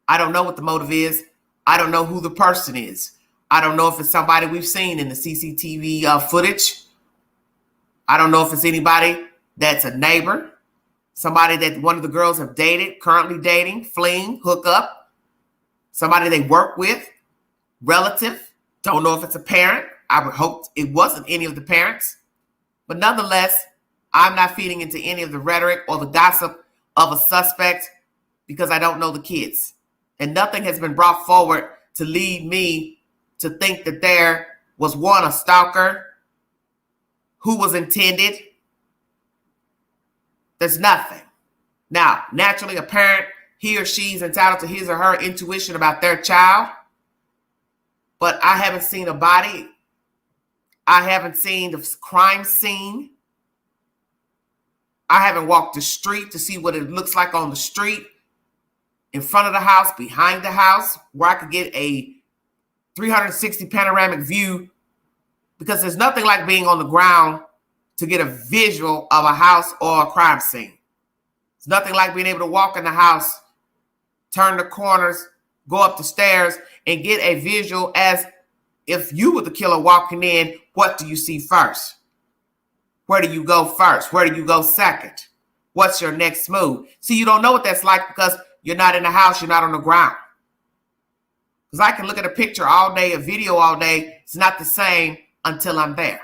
I don't know what the motive is. I don't know who the person is. I don't know if it's somebody we've seen in the CCTV footage. I don't know if it's anybody that's a neighbor, somebody that one of the girls have dated, currently dating, fleeing, hook up, somebody they work with, relative. Don't know if it's a parent. I would hope it wasn't any of the parents. But nonetheless, I'm not feeding into any of the rhetoric or the gossip of a suspect because I don't know the kids. And nothing has been brought forward to lead me to think that there was one, a stalker, who was intended. There's nothing. Now, naturally, a parent, he or she's entitled to his or her intuition about their child. But I haven't seen a body. I haven't seen the crime scene. I haven't walked the street to see what it looks like on the street, in front of the house, behind the house, where I could get a 360 panoramic view, because there's nothing like being on the ground to get a visual of a house or a crime scene. It's nothing like being able to walk in the house, turn the corners, go up the stairs, and get a visual as if you were the killer walking in. What do you see first? Where do you go first? Where do you go second? What's your next move? See, you don't know what that's like because you're not in the house, you're not on the ground. Because I can look at a picture all day, a video all day. It's not the same until I'm there.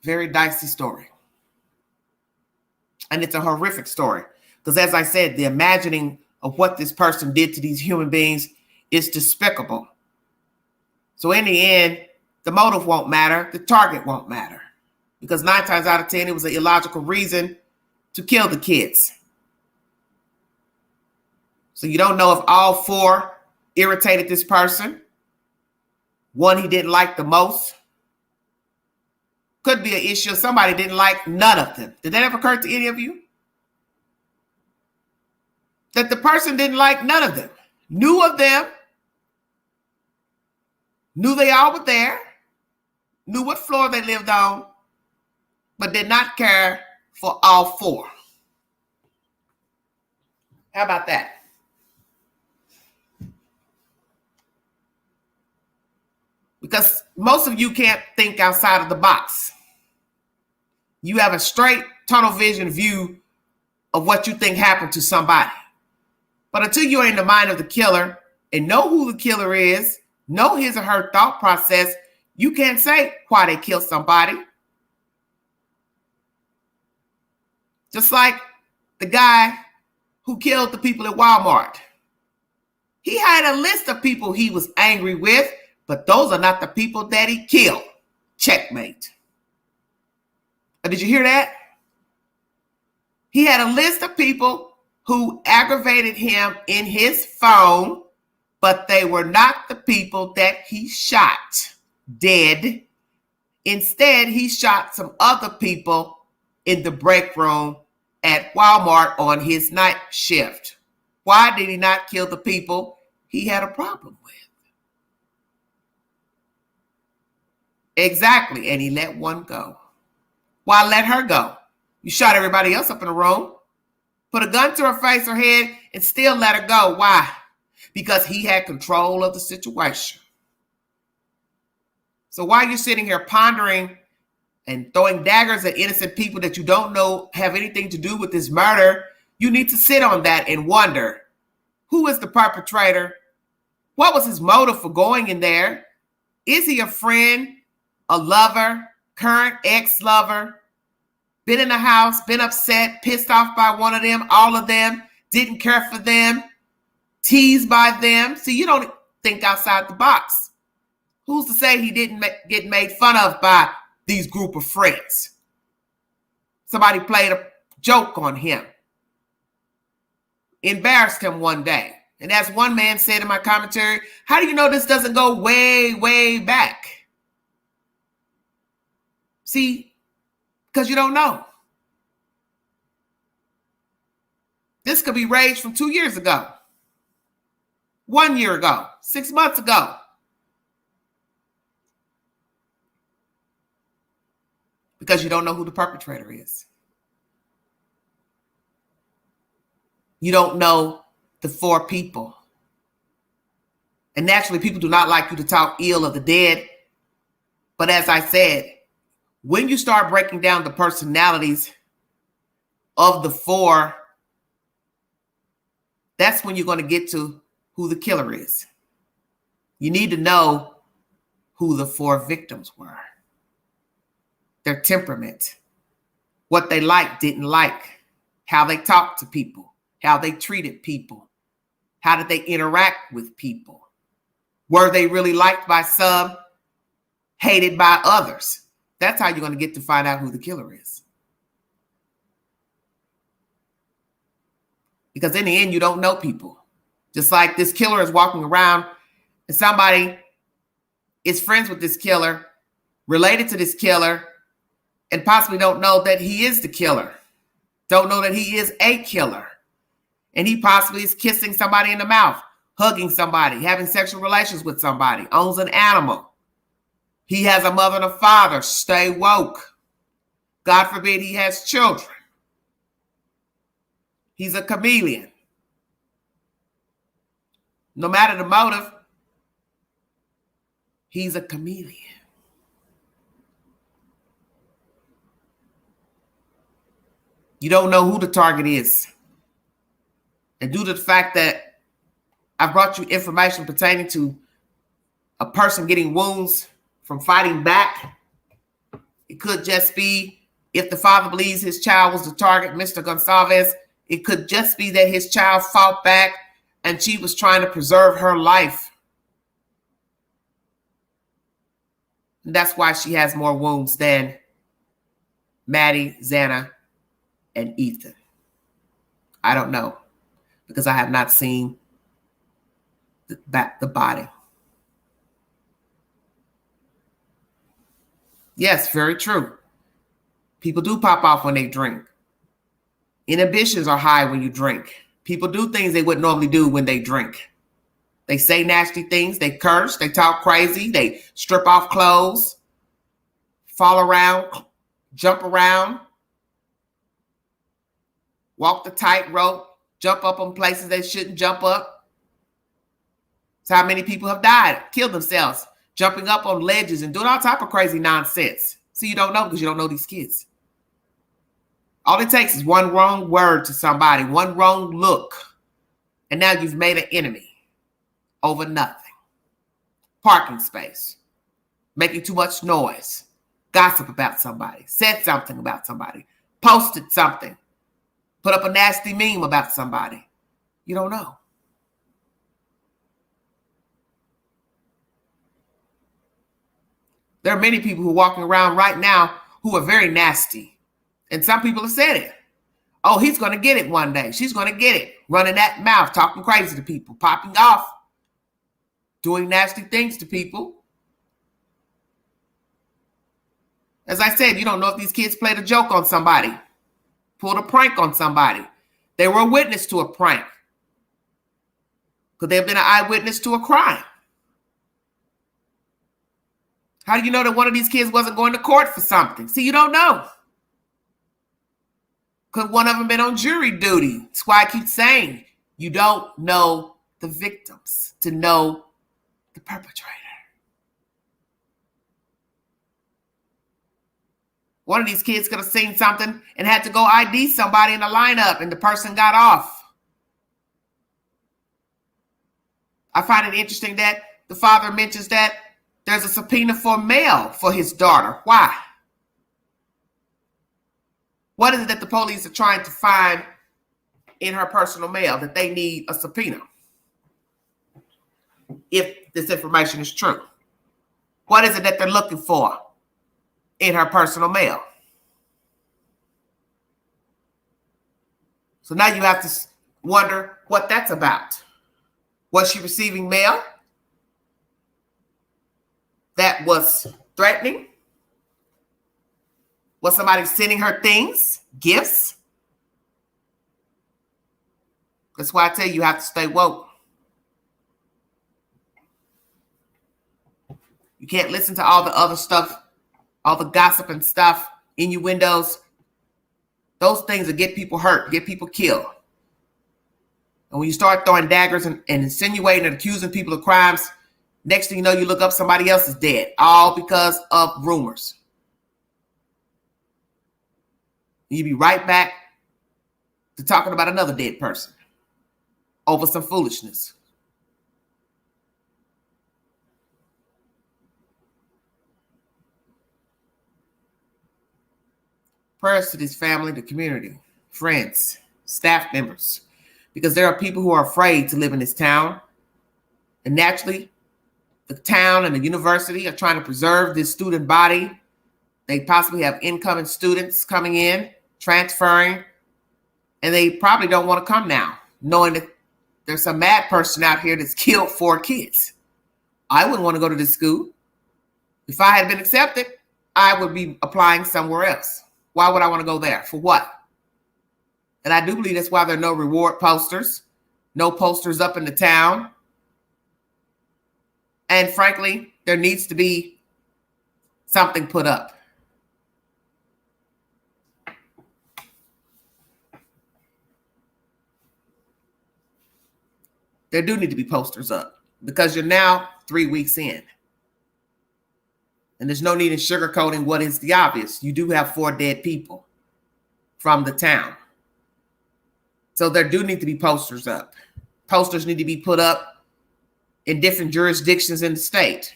Very dicey story. And it's a horrific story. Because as I said, the imagining of what this person did to these human beings is despicable. So in the end, the motive won't matter. The target won't matter. Because 9 times out of 10, it was an illogical reason to kill the kids. So you don't know if all 4 irritated this person. One he didn't like the most. Could be an issue of somebody didn't like none of them. Did that ever occur to any of you? That the person didn't like none of them. Knew of them. Knew they all were there. Knew what floor they lived on. But did not care for all 4. How about that? Because most of you can't think outside of the box. You have a straight tunnel vision view of what you think happened to somebody. But until you're in the mind of the killer and know who the killer is, know his or her thought process, you can't say why they killed somebody. Just like the guy who killed the people at Walmart. He had a list of people he was angry with, but those are not the people that he killed. Checkmate. Did you hear that? He had a list of people who aggravated him in his phone, but they were not the people that he shot dead. Instead, he shot some other people in the break room at Walmart on his night shift. Why did he not kill the people he had a problem with? Exactly, and he let one go. Why let her go? You shot everybody else up in the room, put a gun to her face or head, and still let her go. Why? Because he had control of the situation. So while you're sitting here pondering and throwing daggers at innocent people that you don't know have anything to do with this murder, You need to sit on that and wonder, who is the perpetrator? What was his motive for going in there? Is he a friend, a lover, current ex-lover? Been in the house, been upset, pissed off by one of them, all of them, didn't care for them, teased by them. See, you don't think outside the box. Who's to say he didn't get made fun of by these group of friends? Somebody played a joke on him, embarrassed him one day. And as one man said in my commentary, how do you know this doesn't go way, way back? See, because you don't know. This could be rage from 2 years ago, 1 year ago, 6 months ago. Because you don't know who the perpetrator is. You don't know the 4 people. And naturally, people do not like you to talk ill of the dead. But as I said, when you start breaking down the personalities of the 4, that's when you're going to get to who the killer is. You need to know who the 4 victims were, their temperament, what they liked, didn't like, how they talked to people, how they treated people, how did they interact with people? Were they really liked by some, hated by others? That's how you're going to get to find out who the killer is. Because in the end, you don't know people. Just like this killer is walking around and somebody is friends with this killer, related to this killer, and possibly don't know that he is the killer. Don't know that he is a killer. And he possibly is kissing somebody in the mouth, hugging somebody, having sexual relations with somebody, owns an animal. He has a mother and a father. Stay woke. God forbid he has children. He's a chameleon. No matter the motive, he's a chameleon. You don't know who the target is. And due to the fact that I brought you information pertaining to a person getting wounds from fighting back, it could just be, if the father believes his child was the target, Mr. Gonsalves, it could just be that his child fought back and she was trying to preserve her life. And that's why she has more wounds than Maddie, Xana, and Ethan. I don't know, because I have not seen the body. Yes, very true. People do pop off when they drink. Inhibitions are high when you drink. People do things they wouldn't normally do when they drink. They say nasty things. They curse. They talk crazy. They strip off clothes, fall around, jump around, walk the tightrope, jump up on places they shouldn't jump up. That's how many people have died, killed themselves, jumping up on ledges and doing all type of crazy nonsense. See, you don't know because you don't know these kids. All it takes is one wrong word to somebody, one wrong look, and now you've made an enemy over nothing. Parking space, making too much noise, gossip about somebody, said something about somebody, posted something, put up a nasty meme about somebody. You don't know. There are many people who are walking around right now who are very nasty. And some people have said it. Oh, he's going to get it one day. She's going to get it. Running that mouth, talking crazy to people, popping off, doing nasty things to people. As I said, you don't know if these kids played a joke on somebody, pulled a prank on somebody. They were a witness to a prank. Could they have been an eyewitness to a crime? How do you know that one of these kids wasn't going to court for something? See, you don't know. Could one of them been on jury duty? That's why I keep saying you don't know the victims to know the perpetrator. One of these kids could have seen something and had to go ID somebody in the lineup, and the person got off. I find it interesting that the father mentions that there's a subpoena for mail for his daughter. Why? What is it that the police are trying to find in her personal mail that they need a subpoena? If this information is true, what is it that they're looking for in her personal mail? So now you have to wonder what that's about. Was she receiving mail that was threatening? Was somebody sending her things, gifts? That's why I tell you have to stay woke. You can't listen to all the other stuff, all the gossip and stuff, innuendos. Those things that get people hurt, get people killed. And when you start throwing daggers and insinuating and accusing people of crimes, next thing you know, you look up, somebody else is dead, all because of rumors. And you be right back to talking about another dead person over some foolishness. Prayers to this family, the community, friends, staff members, because there are people who are afraid to live in this town. And naturally, the town and the university are trying to preserve this student body. They possibly have incoming students coming in, transferring, and they probably don't want to come now, knowing that there's some mad person out here that's killed 4 kids. I wouldn't want to go to this school. If I had been accepted, I would be applying somewhere else. Why would I want to go there? For what? And I do believe that's why there are no reward posters, no posters up in the town. And frankly, there needs to be something put up. There do need to be posters up because you're now 3 weeks in. And there's no need in sugarcoating what is the obvious. You do have 4 dead people from the town. So there do need to be posters up. Posters need to be put up in different jurisdictions in the state.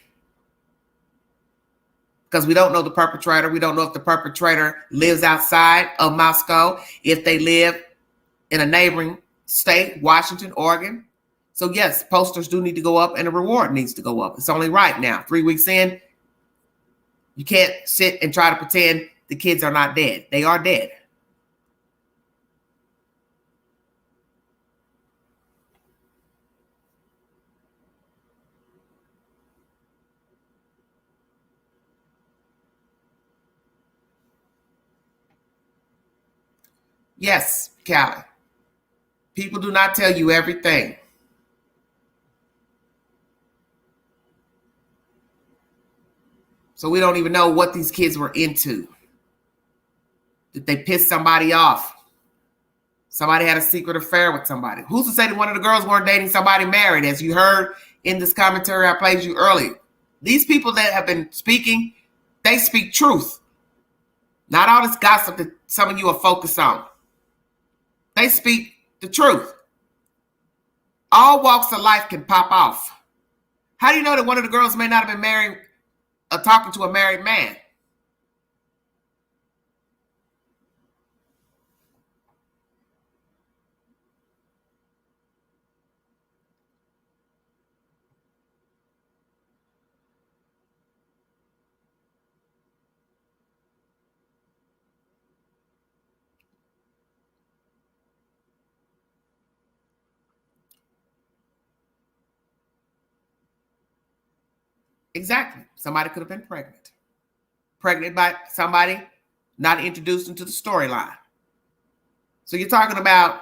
Because we don't know the perpetrator. We don't know if the perpetrator lives outside of Moscow, if they live in a neighboring state, Washington, Oregon. So yes, posters do need to go up and the reward needs to go up. It's only right now. 3 weeks in, you can't sit and try to pretend the kids are not dead. They are dead. Yes, Callie. People do not tell you everything. So we don't even know what these kids were into. Did they piss somebody off? Somebody had a secret affair with somebody. Who's to say that one of the girls weren't dating somebody married? As you heard in this commentary I played you earlier. These people that have been speaking, they speak truth. Not all this gossip that some of you are focused on. They speak the truth. All walks of life can pop off. How do you know that one of the girls may not have been married or talking to a married man? Exactly. Somebody could have been pregnant. Pregnant by somebody not introduced into the storyline. So you're talking about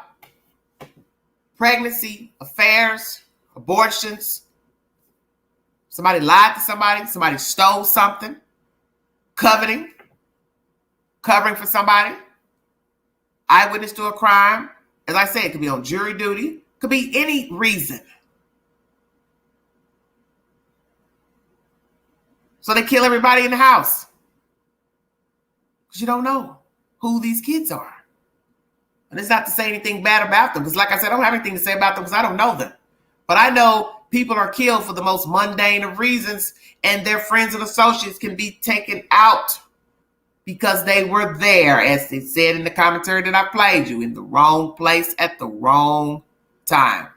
pregnancy, affairs, abortions. Somebody lied to somebody. Somebody stole something. Coveting. Covering for somebody. Eyewitness to a crime. As I said, it could be on jury duty. Could be any reason. So they kill everybody in the house. because you don't know who these kids are. And it's not to say anything bad about them, because like I said, I don't have anything to say about them because I don't know them. But I know people are killed for the most mundane of reasons, and their friends and associates can be taken out because they were there, as they said in the commentary that I played you, in the wrong place at the wrong time.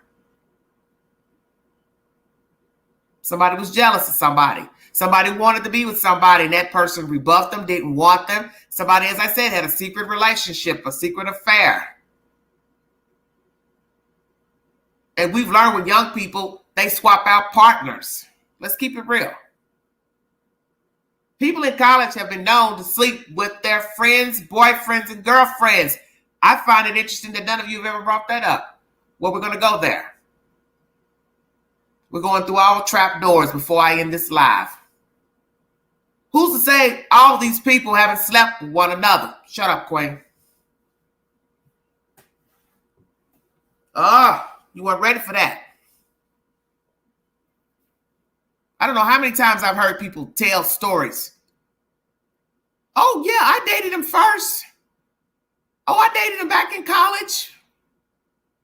Somebody was jealous of somebody. Somebody wanted to be with somebody, and that person rebuffed them, didn't want them. Somebody, as I said, had a secret relationship, a secret affair. And we've learned with young people, they swap out partners. Let's keep it real. People in college have been known to sleep with their friends, boyfriends, and girlfriends. I find it interesting that none of you have ever brought that up. Well, we're going to go there. We're going through all trap doors before I end this live. Who's to say all these people haven't slept with one another? Shut up, Queen. You weren't ready for that. I don't know how many times I've heard people tell stories. Oh, yeah, I dated him first. Oh, I dated him back in college.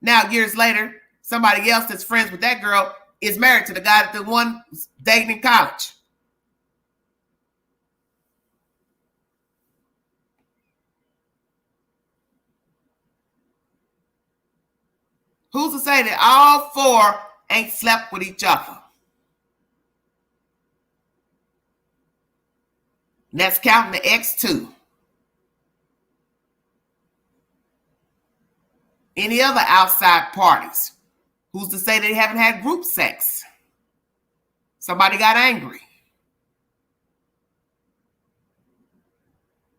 Now, years later, somebody else that's friends with that girl is married to the guy that the one was dating in college. Who's to say that all four ain't slept with each other? And that's counting the ex too. Any other outside parties? Who's to say they haven't had group sex? Somebody got angry.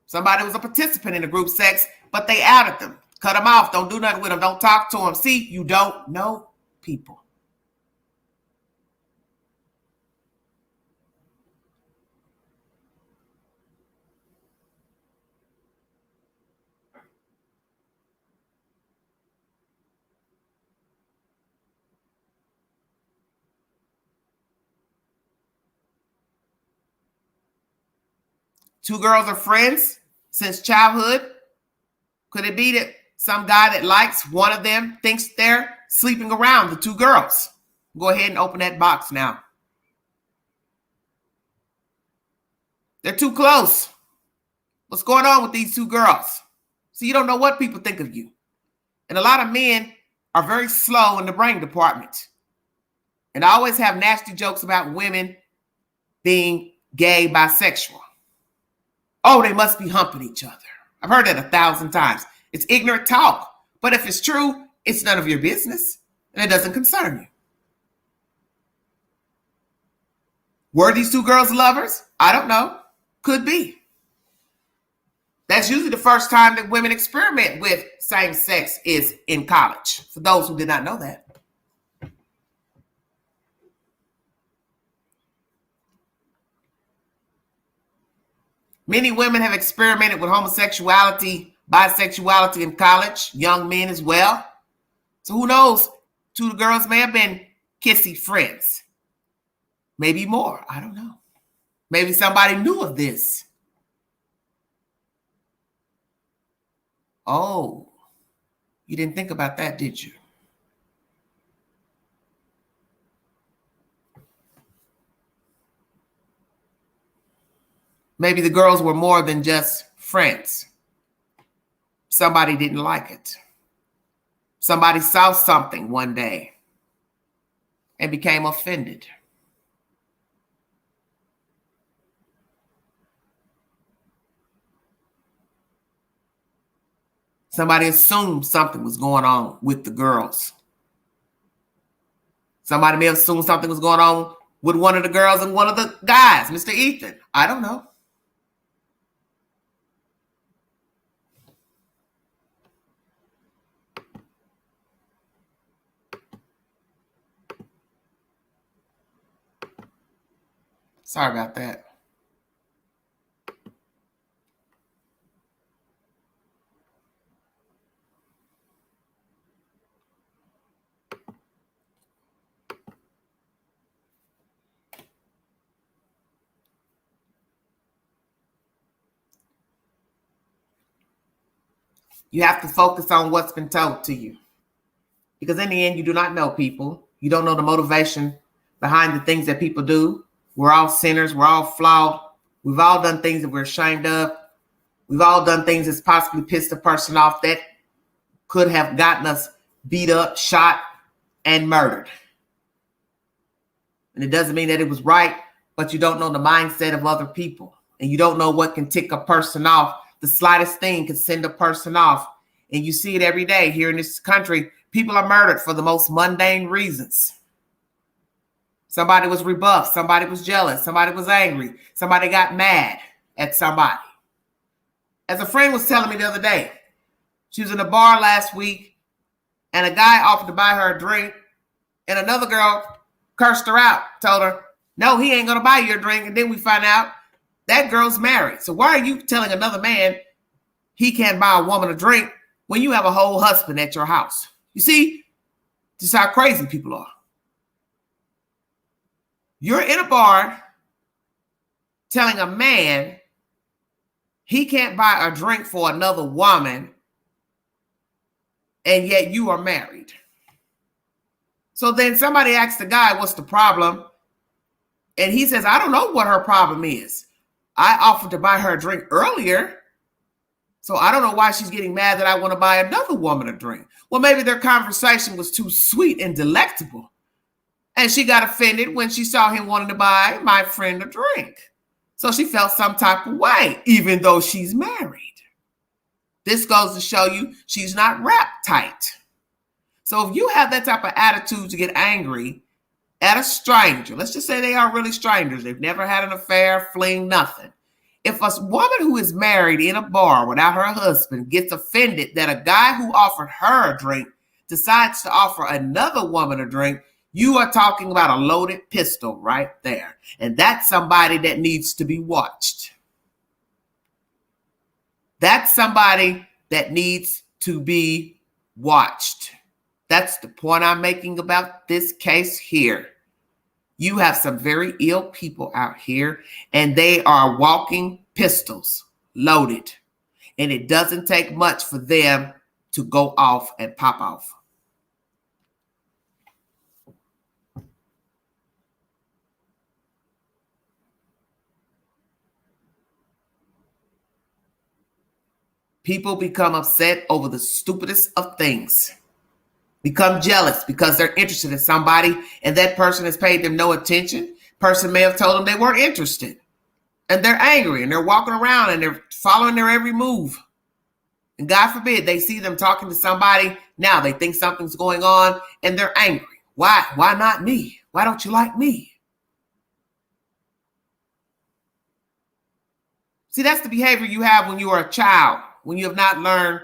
Somebody was a participant in the group sex, but they outed them. Cut them off. Don't do nothing with them. Don't talk to them. See, you don't know people. Two girls are friends since childhood. Could it be that some guy that likes one of them thinks they're sleeping around the two girls? Go ahead and open that box now. They're too close. What's going on with these two girls? So you don't know what people think of you. And a lot of men are very slow in the brain department. And I always have nasty jokes about women being gay, bisexual. Oh, they must be humping each other. I've heard that 1,000 times. It's ignorant talk. But if it's true, it's none of your business. And it doesn't concern you. Were these two girls lovers? I don't know. Could be. That's usually the first time that women experiment with same sex is in college. For those who did not know that. Many women have experimented with homosexuality, bisexuality in college, young men as well. So who knows? Two of the girls may have been kissy friends. Maybe more. I don't know. Maybe somebody knew of this. Oh, you didn't think about that, did you? Maybe the girls were more than just friends. Somebody didn't like it. Somebody saw something one day and became offended. Somebody assumed something was going on with the girls. Somebody may have assumed something was going on with one of the girls and one of the guys, Mr. Ethan. I don't know. Sorry about that. You have to focus on what's been told to you. Because in the end, you do not know people. You don't know the motivation behind the things that people do. We're all sinners. We're all flawed. We've all done things that we're ashamed of. We've all done things that's possibly pissed a person off that could have gotten us beat up, shot, and murdered. And it doesn't mean that it was right, but you don't know the mindset of other people. And you don't know what can tick a person off. The slightest thing can send a person off. And you see it every day here in this country. People are murdered for the most mundane reasons. Somebody was rebuffed. Somebody was jealous. Somebody was angry. Somebody got mad at somebody. As a friend was telling me the other day, she was in a bar last week and a guy offered to buy her a drink and another girl cursed her out, told her, no, he ain't going to buy you a drink. And then we find out that girl's married. So why are you telling another man he can't buy a woman a drink when you have a whole husband at your house? You see, just how crazy people are. You're in a bar telling a man he can't buy a drink for another woman, and yet you are married. So then somebody asks the guy, what's the problem? And he says, I don't know what her problem is. I offered to buy her a drink earlier, so I don't know why she's getting mad that I want to buy another woman a drink. Well, maybe their conversation was too sweet and delectable, and she got offended when she saw him wanting to buy my friend a drink. So she felt some type of way, even though she's married. This goes to show you she's not wrapped tight. So if you have that type of attitude to get angry at a stranger, let's just say they are really strangers. They've never had an affair, fling, nothing. If a woman who is married in a bar without her husband gets offended that a guy who offered her a drink decides to offer another woman a drink, you are talking about a loaded pistol right there. And that's somebody that needs to be watched. That's somebody that needs to be watched. That's the point I'm making about this case here. You have some very ill people out here, and they are walking pistols, loaded. And it doesn't take much for them to go off and pop off. People become upset over the stupidest of things. Become jealous because they're interested in somebody and that person has paid them no attention. Person may have told them they weren't interested. And they're angry and they're walking around and they're following their every move. And God forbid they see them talking to somebody. Now they think something's going on and they're angry. Why? Why not me? Why don't you like me? See, that's the behavior you have when you are a child, when you have not learned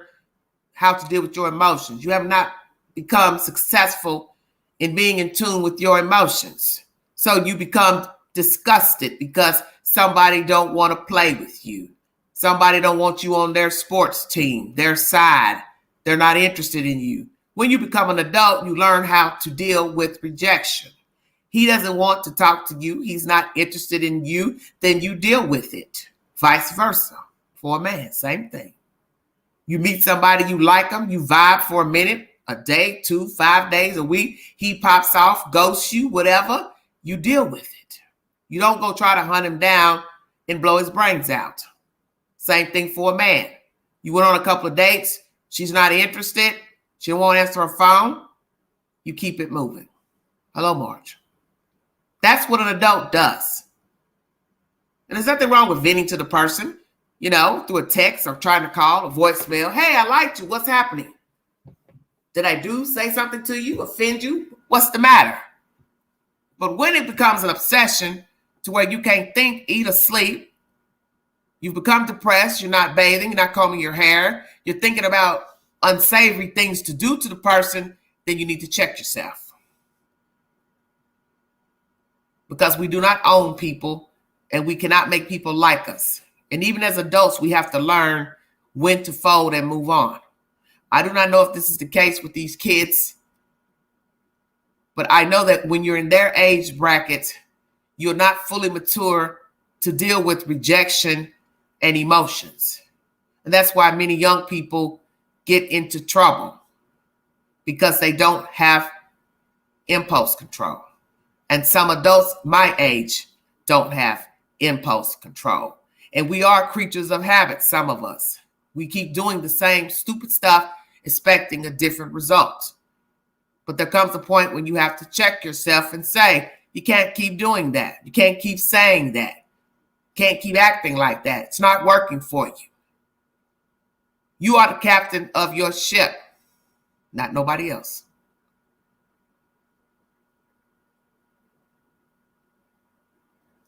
how to deal with your emotions. You have not become successful in being in tune with your emotions. So you become disgusted because somebody don't want to play with you. Somebody don't want you on their sports team, their side. They're not interested in you. When you become an adult, you learn how to deal with rejection. He doesn't want to talk to you. He's not interested in you. Then you deal with it. Vice versa. For a man, same thing. You meet somebody, you like them, you vibe for a minute, a day, 2, 5 days, a week. He pops off, ghosts you, whatever. You deal with it. You don't go try to hunt him down and blow his brains out. Same thing for a man. You went on a couple of dates. She's not interested. She won't answer her phone. You keep it moving. Hello, Marge. That's what an adult does. And there's nothing wrong with venting to the person, you know, through a text or trying to call, a voicemail. Hey, I liked you. What's happening? Did I say something to you, offend you? What's the matter? But when it becomes an obsession to where you can't think, eat, or sleep, you've become depressed, you're not bathing, you're not combing your hair, you're thinking about unsavory things to do to the person, then you need to check yourself. Because we do not own people and we cannot make people like us. And even as adults, we have to learn when to fold and move on. I do not know if this is the case with these kids, but I know that when you're in their age bracket, you're not fully mature to deal with rejection and emotions. And that's why many young people get into trouble because they don't have impulse control. And some adults my age don't have impulse control. And we are creatures of habit, some of us. We keep doing the same stupid stuff, expecting a different result. But there comes a point when you have to check yourself and say, you can't keep doing that. You can't keep saying that. You can't keep acting like that. It's not working for you. You are the captain of your ship, not nobody else.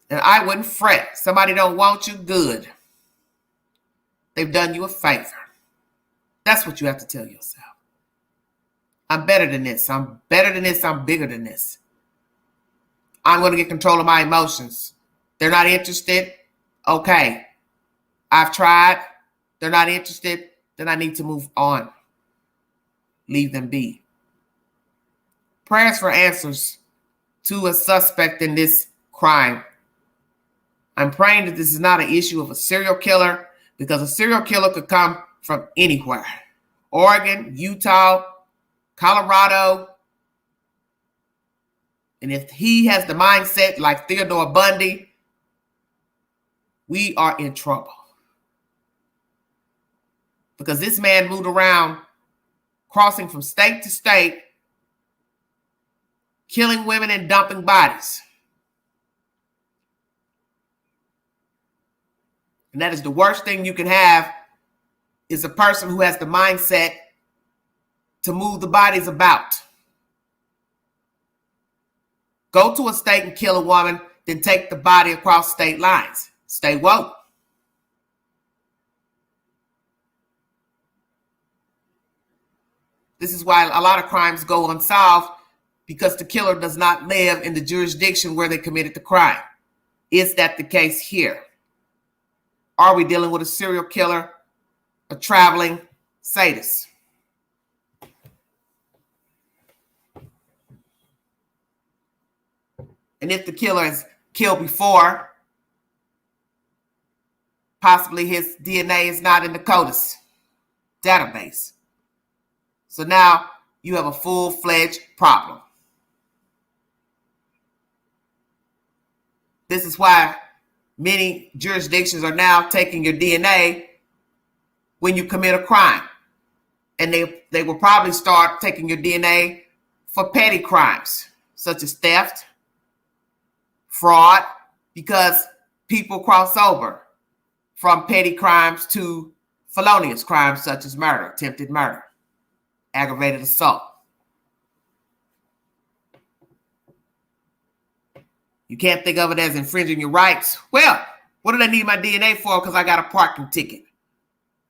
And I wouldn't fret. Somebody don't want you, good. They've done you a favor. That's what you have to tell yourself. I'm better than this. I'm better than this. I'm bigger than this. I'm going to get control of my emotions. They're not interested. Okay. I've tried. They're not interested. Then I need to move on. Leave them be. Prayers for answers to a suspect in this crime. I'm praying that this is not an issue of a serial killer, because a serial killer could come from anywhere. Oregon, Utah, Colorado. And if he has the mindset like Theodore Bundy, we are in trouble. Because this man moved around, crossing from state to state, killing women and dumping bodies. And that is the worst thing you can have, is a person who has the mindset to move the bodies about. Go to a state and kill a woman, then take the body across state lines. Stay woke. This is why a lot of crimes go unsolved, because the killer does not live in the jurisdiction where they committed the crime. Is that the case here? Are we dealing with a serial killer, a traveling sadist? And if the killer has killed before, possibly his DNA is not in the CODIS database. So now you have a full-fledged problem. This is why many jurisdictions are now taking your DNA when you commit a crime. And they will probably start taking your DNA for petty crimes, such as theft, fraud, because people cross over from petty crimes to felonious crimes such as murder, attempted murder, aggravated assault. You can't think of it as infringing your rights. Well, what do they need my DNA for? Because I got a parking ticket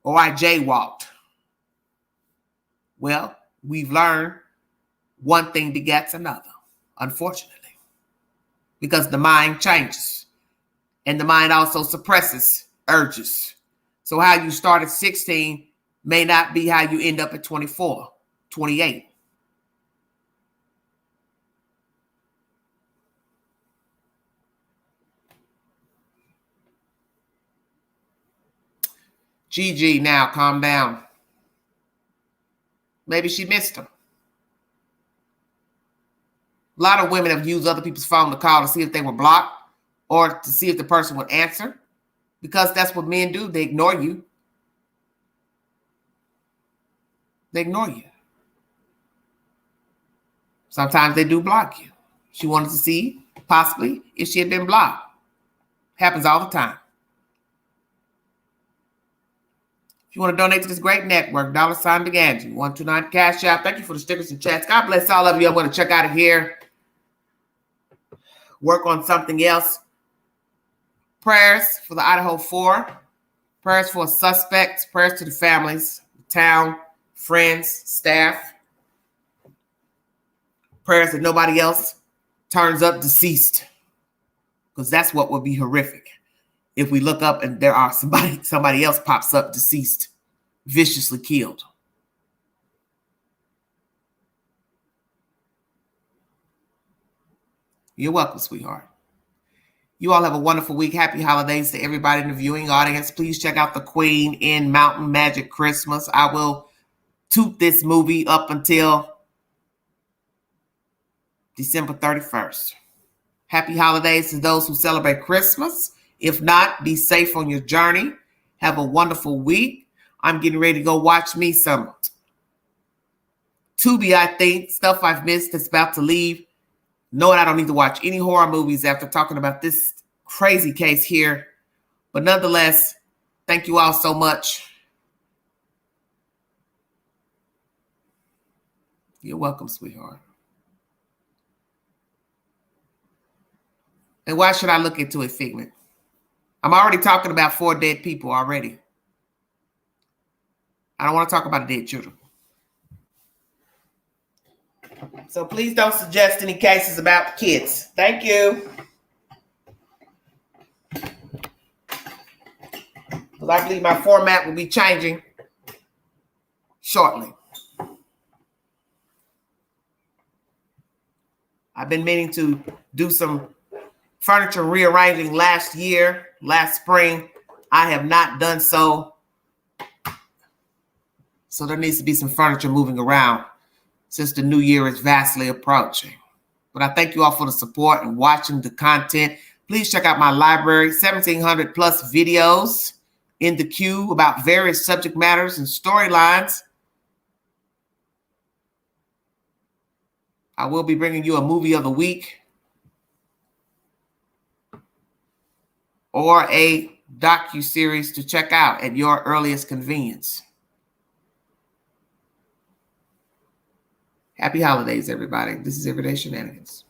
or I jaywalked. Well, we've learned one thing begets another, unfortunately, because the mind changes and the mind also suppresses urges. So how you start at 16 may not be how you end up at 24, 28. Gigi, now calm down. Maybe she missed him. A lot of women have used other people's phone to call to see if they were blocked or to see if the person would answer, because that's what men do. They ignore you. They ignore you. Sometimes they do block you. She wanted to see, possibly, if she had been blocked. Happens all the time. If you want to donate to this great network, $sign Beganji, 129 Cash App. Thank you for the stickers and chats. God bless all of you. I'm going to check out of here. Work on something else. Prayers for the Idaho 4. Prayers for suspects. Prayers to the families, the town, friends, staff. Prayers that nobody else turns up deceased, because that's what would be horrific. If we look up and there are somebody else pops up deceased, viciously killed. You're welcome, sweetheart. You all have a wonderful week. Happy holidays to everybody in the viewing audience. Please check out the Queen in Mountain Magic Christmas. I will toot this movie up until December 31st. Happy holidays to those who celebrate Christmas. If not, be safe on your journey. Have a wonderful week. I'm getting ready to go watch me some Tubi, I think. Stuff I've missed that's about to leave. Knowing I don't need to watch any horror movies after talking about this crazy case here. But nonetheless, thank you all so much. You're welcome, sweetheart. And why should I look into it, Figment? I'm already talking about 4 dead people already. I don't want to talk about dead children. So please don't suggest any cases about kids. Thank you. Because I believe my format will be changing shortly. I've been meaning to do some furniture rearranging last spring. I have not done so. So there needs to be some furniture moving around since the new year is vastly approaching. But I thank you all for the support and watching the content. Please check out my library, 1,700 plus videos in the queue about various subject matters and storylines. I will be bringing you a movie of the week or a docu-series to check out at your earliest convenience. Happy holidays, everybody. This is Everyday Shenanigans.